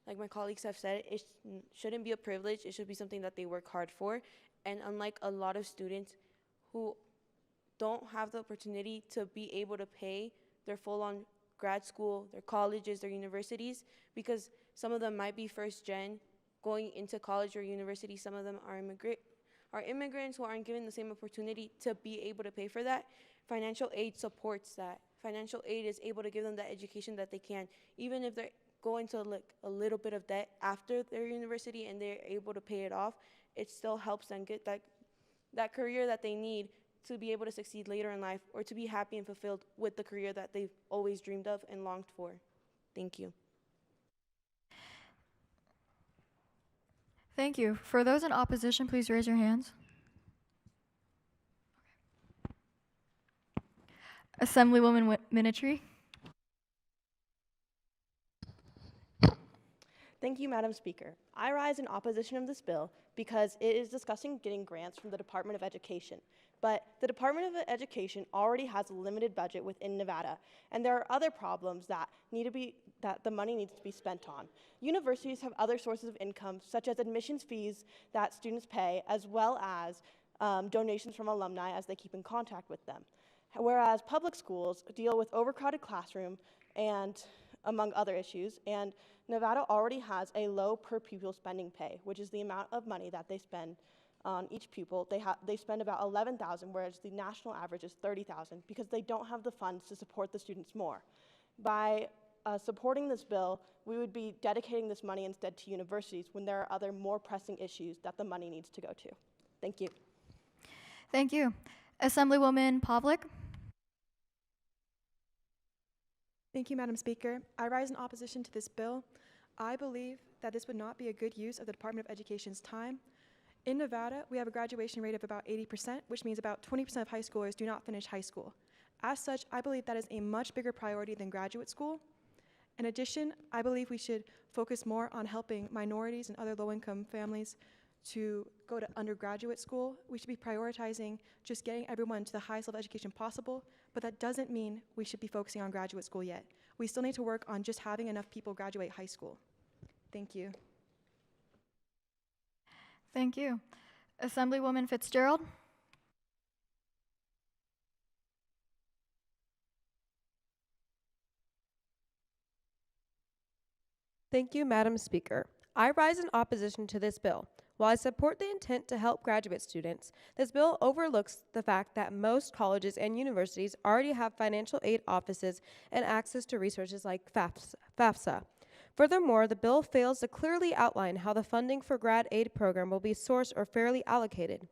like my colleagues have said, it shouldn't be a privilege. It should be something that they work hard for. And unlike a lot of students who don't have the opportunity to be able to pay their full-on grad school, their colleges, their universities, because some of them might be first gen going into college or university. Some of them are immigrants who aren't given the same opportunity to be able to pay for that. Financial aid supports that. Financial aid is able to give them the education that they can, even if they're going to like a little bit of debt after their university and they're able to pay it off. It still helps them get that career that they need to be able to succeed later in life or to be happy and fulfilled with the career that they've always dreamed of and longed for. Thank you. Thank you. For those in opposition, please raise your hands. Assemblywoman Minitry. Thank you, Madam Speaker. I rise in opposition of this bill because it is discussing getting grants from the Department of Education. But the Department of Education already has a limited budget within Nevada, and there are other problems that the money needs to be spent on. Universities have other sources of income, such as admissions fees that students pay, as well as donations from alumni as they keep in contact with them. Whereas public schools deal with overcrowded classroom and among other issues, and Nevada already has a low per pupil spending pay, which is the amount of money that they spend on each pupil. They spend about $11,000, whereas the national average is $30,000, because they don't have the funds to support the students more. By supporting this bill, we would be dedicating this money instead to universities when there are other more pressing issues that the money needs to go to. Thank you. Thank you. Assemblywoman Pavlik. Thank you, Madam Speaker. I rise in opposition to this bill. I believe that this would not be a good use of the Department of Education's time. In Nevada, we have a graduation rate of about 80%, which means about 20% of high schoolers do not finish high school. As such, I believe that is a much bigger priority than graduate school. In addition, I believe we should focus more on helping minorities and other low-income families to go to undergraduate school. We should be prioritizing just getting everyone to the highest level of education possible, but that doesn't mean we should be focusing on graduate school yet. We still need to work on just having enough people graduate high school. Thank you. Thank you. Assemblywoman Fitzgerald. Thank you, Madam Speaker. I rise in opposition to this bill. While I support the intent to help graduate students, this bill overlooks the fact that most colleges and universities already have financial aid offices and access to resources like FAFSA. Furthermore, the bill fails to clearly outline how the funding for grad aid program will be sourced or fairly allocated.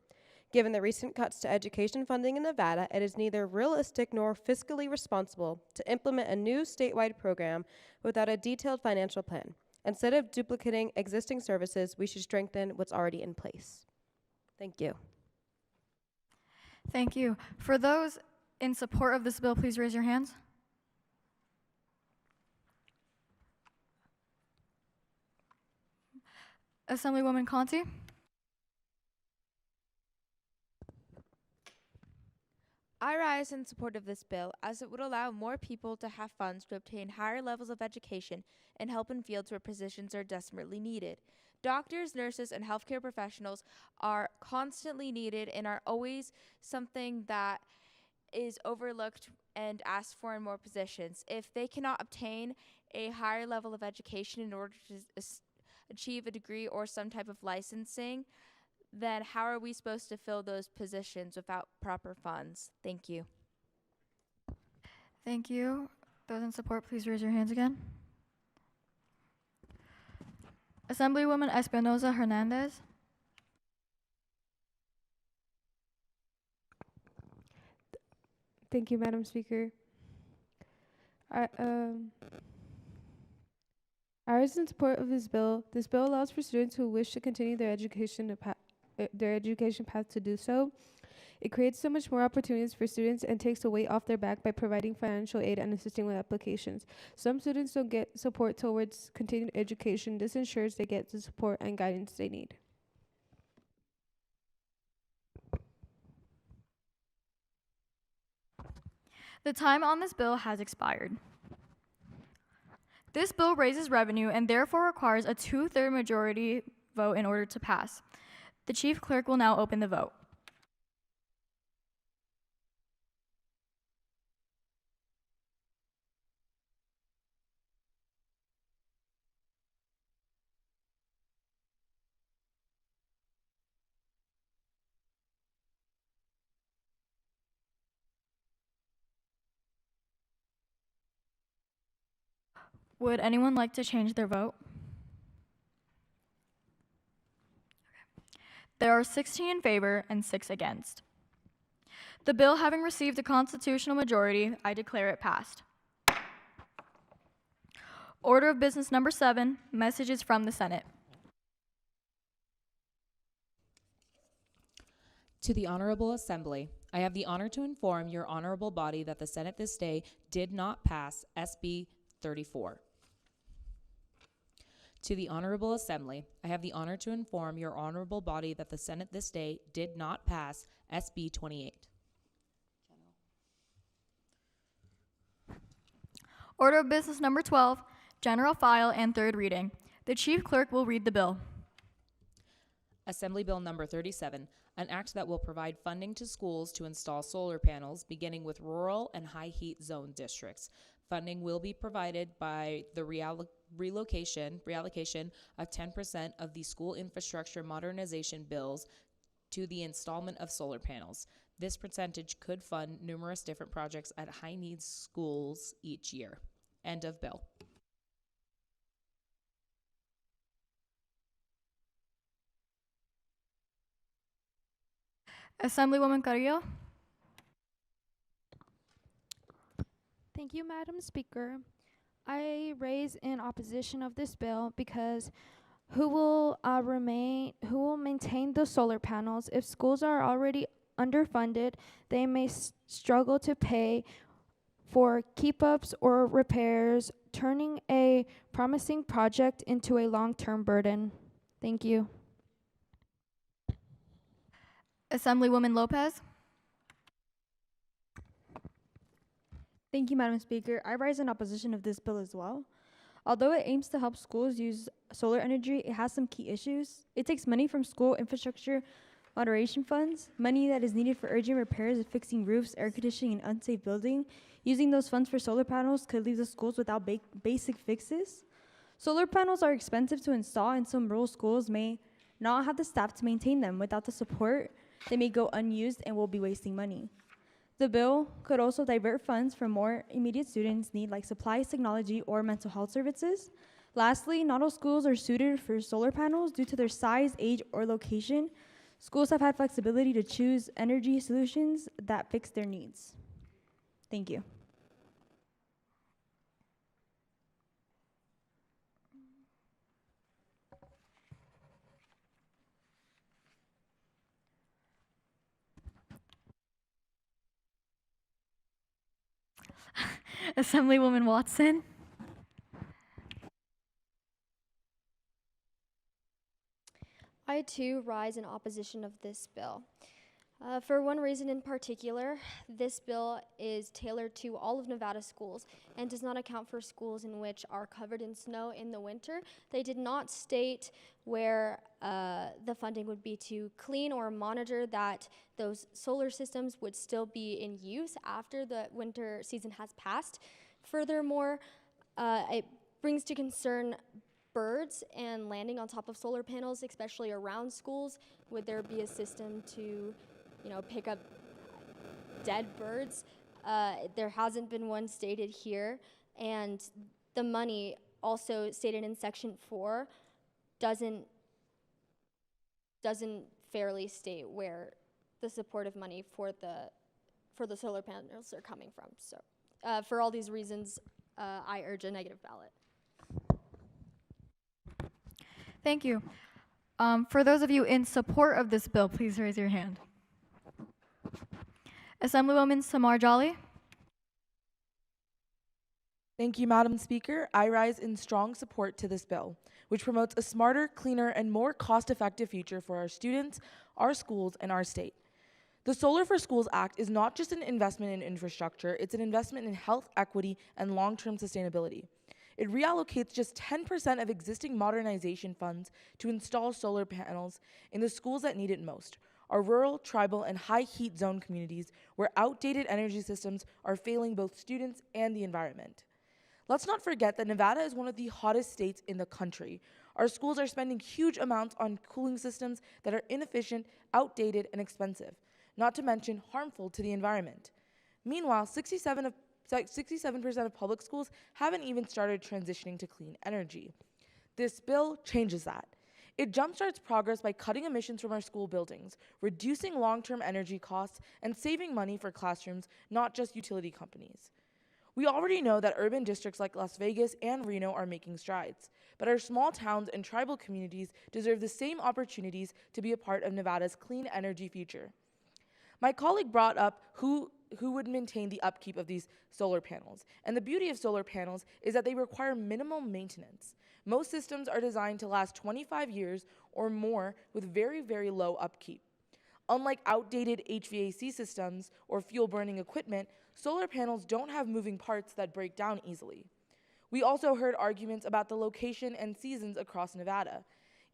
Given the recent cuts to education funding in Nevada, it is neither realistic nor fiscally responsible to implement a new statewide program without a detailed financial plan. Instead of duplicating existing services, we should strengthen what's already in place. Thank you. Thank you. For those in support of this bill, please raise your hands. Assemblywoman Conti. I rise in support of this bill as it would allow more people to have funds to obtain higher levels of education and help in fields where positions are desperately needed. Doctors, nurses, and healthcare professionals are constantly needed and are always something that is overlooked and asked for in more positions. If they cannot obtain a higher level of education in order to achieve a degree or some type of licensing, then how are we supposed to fill those positions without proper funds? Thank you. Thank you. Those in support, please raise your hands again. Assemblywoman Espinoza Hernandez. Thank you, Madam Speaker. I rise in support of this bill. This bill allows for students who wish to continue their education path to do so. It creates so much more opportunities for students and takes the weight off their back by providing financial aid and assisting with applications. Some students don't get support towards continued education. This ensures they get the support and guidance they need. The time on this bill has expired. This bill raises revenue and therefore requires a 2/3 majority vote in order to pass. The chief clerk will now open the vote. Would anyone like to change their vote? There are 16 in favor and 6 against. The bill having received a constitutional majority, I declare it passed. Order of business number 7, messages from the Senate. To the Honorable Assembly, I have the honor to inform your honorable body that the Senate this day did not pass SB 34. To the Honorable Assembly, I have the honor to inform your honorable body that the Senate this day did not pass SB 28. Order of business number 12, general file and 3rd reading. The chief clerk will read the bill. Assembly Bill number 37, an act that will provide funding to schools to install solar panels, beginning with rural and high heat zone districts. Funding will be provided by the reallocation of 10% of the school infrastructure modernization bills to the installment of solar panels. This percentage could fund numerous different projects at high needs schools each year. End of bill. Assemblywoman Carrillo. Thank you, Madam Speaker. I raise in opposition of this bill because who will maintain the solar panels? If schools are already underfunded, they may struggle to pay for keep ups or repairs, turning a promising project into a long term burden. Thank you. Assemblywoman Lopez. Thank you, Madam Speaker. I rise in opposition of this bill as well. Although it aims to help schools use solar energy, it has some key issues. It takes money from school infrastructure moderation funds, money that is needed for urgent repairs of fixing roofs, air conditioning, and unsafe building. Using those funds for solar panels could leave the schools without basic fixes. Solar panels are expensive to install, and some rural schools may not have the staff to maintain them. Without the support, they may go unused and will be wasting money. The bill could also divert funds from more immediate students' need, like supplies, technology, or mental health services. Lastly, not all schools are suited for solar panels due to their size, age, or location. Schools have had flexibility to choose energy solutions that fix their needs. Thank you. Assemblywoman Watson. I too rise in opposition of this bill. For one reason in particular, this bill is tailored to all of Nevada schools and does not account for schools in which are covered in snow in the winter. They did not state where the funding would be to clean or monitor that those solar systems would still be in use after the winter season has passed. Furthermore, it brings to concern birds and landing on top of solar panels, especially around schools. Would there be a system to pick up dead birds? There hasn't been one stated here, and the money also stated in section 4 doesn't fairly state where the supportive money for the solar panels are coming from. So for all these reasons, I urge a negative ballot. Thank you. For those of you in support of this bill, please raise your hand. Assemblywoman Samar Jolly. Thank you, Madam Speaker. I rise in strong support to this bill, which promotes a smarter, cleaner, and more cost-effective future for our students, our schools, and our state. The Solar for Schools Act is not just an investment in infrastructure, it's an investment in health, equity, and long-term sustainability. It reallocates just 10% of existing modernization funds to install solar panels in the schools that need it most, our rural, tribal, and high heat zone communities where outdated energy systems are failing both students and the environment. Let's not forget that Nevada is one of the hottest states in the country. Our schools are spending huge amounts on cooling systems that are inefficient, outdated, and expensive, not to mention harmful to the environment. Meanwhile, 67% of public schools haven't even started transitioning to clean energy. This bill changes that. It jumpstarts progress by cutting emissions from our school buildings, reducing long-term energy costs, and saving money for classrooms, not just utility companies. We already know that urban districts like Las Vegas and Reno are making strides, but our small towns and tribal communities deserve the same opportunities to be a part of Nevada's clean energy future. My colleague brought up who would maintain the upkeep of these solar panels. And the beauty of solar panels is that they require minimal maintenance. Most systems are designed to last 25 years or more with very, very low upkeep. Unlike outdated HVAC systems or fuel-burning equipment, solar panels don't have moving parts that break down easily. We also heard arguments about the location and seasons across Nevada.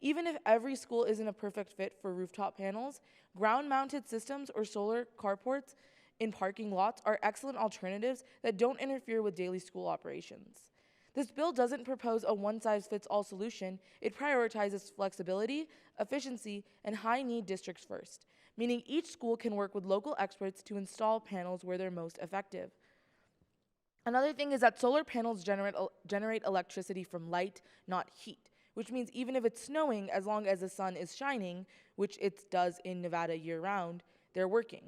Even if every school isn't a perfect fit for rooftop panels, ground-mounted systems or solar carports in parking lots are excellent alternatives that don't interfere with daily school operations. This bill doesn't propose a one-size-fits-all solution. It prioritizes flexibility, efficiency, and high-need districts first, meaning each school can work with local experts to install panels where they're most effective. Another thing is that solar panels generate electricity from light, not heat, which means even if it's snowing, as long as the sun is shining, which it does in Nevada year-round, they're working.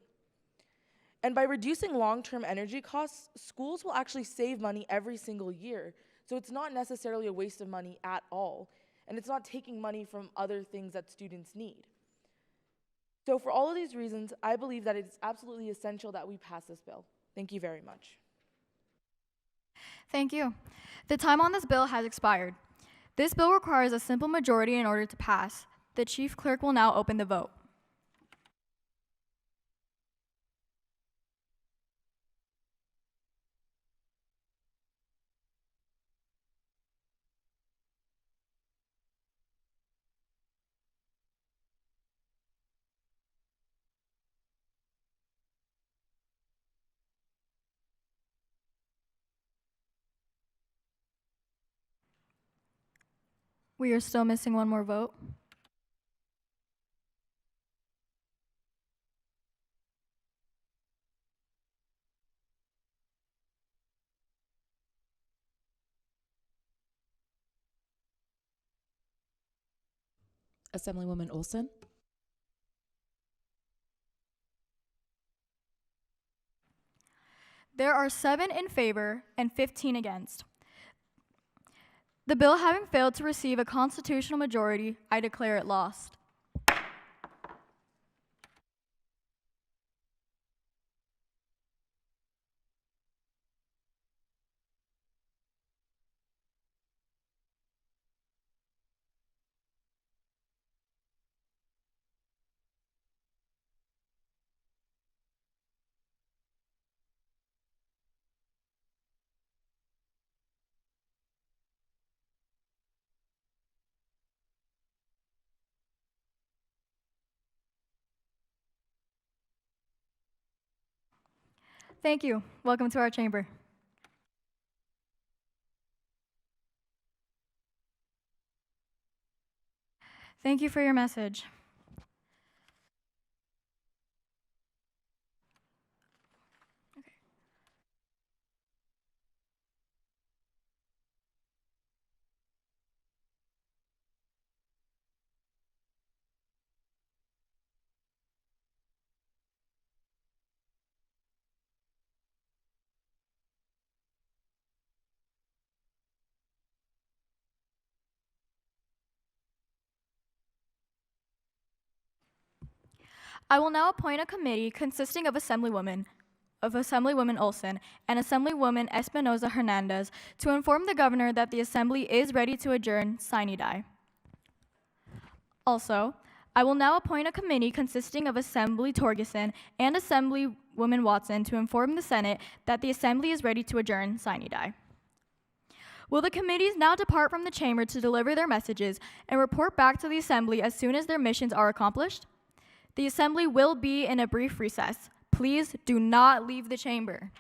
And by reducing long-term energy costs, schools will actually save money every single year. So it's not necessarily a waste of money at all. And it's not taking money from other things that students need. So for all of these reasons, I believe that it's absolutely essential that we pass this bill. Thank you very much. Thank you. The time on this bill has expired. This bill requires a simple majority in order to pass. The chief clerk will now open the vote. We are still missing one more vote. Assemblywoman Olson? There are 7 in favor and 15 against. The bill having failed to receive a constitutional majority, I declare it lost. Thank you. Welcome to our chamber. Thank you for your message. I will now appoint a committee consisting of Assemblywoman Olson and Assemblywoman Espinoza Hernandez to inform the governor that the assembly is ready to adjourn sine die. Also, I will now appoint a committee consisting of Assembly Torgerson and Assemblywoman Watson to inform the Senate that the assembly is ready to adjourn sine die. Will the committees now depart from the chamber to deliver their messages and report back to the assembly as soon as their missions are accomplished? The assembly will be in a brief recess. Please do not leave the chamber.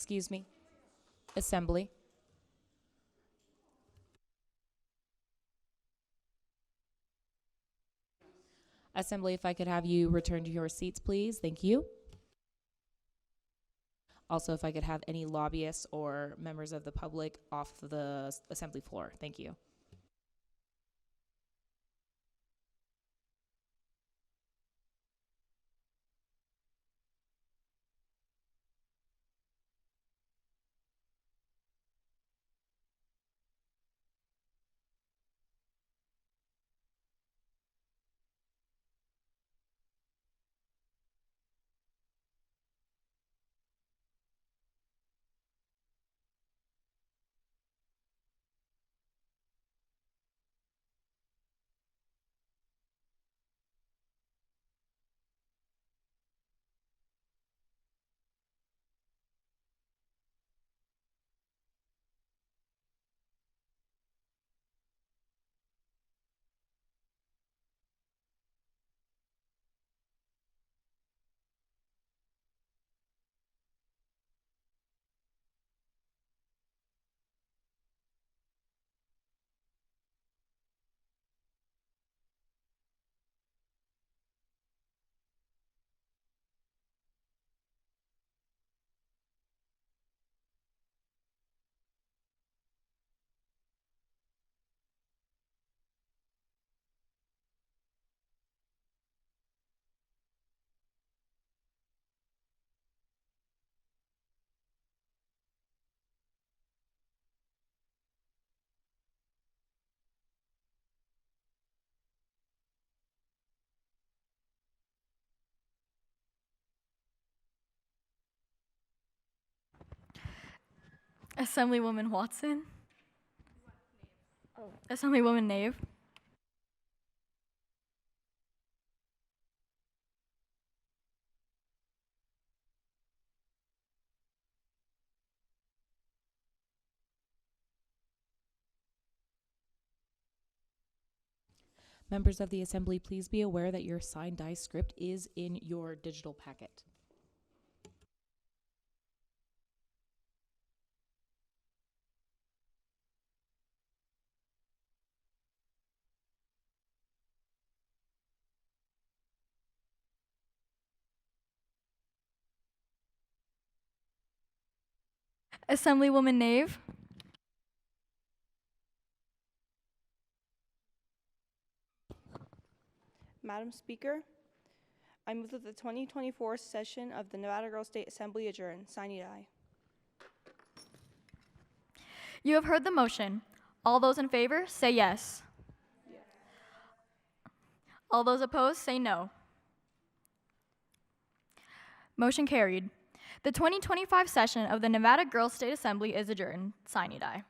Excuse me. Assembly. Assembly, if I could have you return to your seats, please. Thank you. Also, if I could have any lobbyists or members of the public off the assembly floor. Thank you. Assemblywoman Watson. Assemblywoman Nave. Members of the assembly, please be aware that your signed die script is in your digital packet. Assemblywoman Nave. Madam Speaker, I move that the 2024 session of the Nevada Girls State Assembly adjourn. Sine die. You have heard the motion. All those in favor, say yes. Yes. All those opposed, say no. Motion carried. The 2025 session of the Nevada Girls State Assembly is adjourned. Sine die.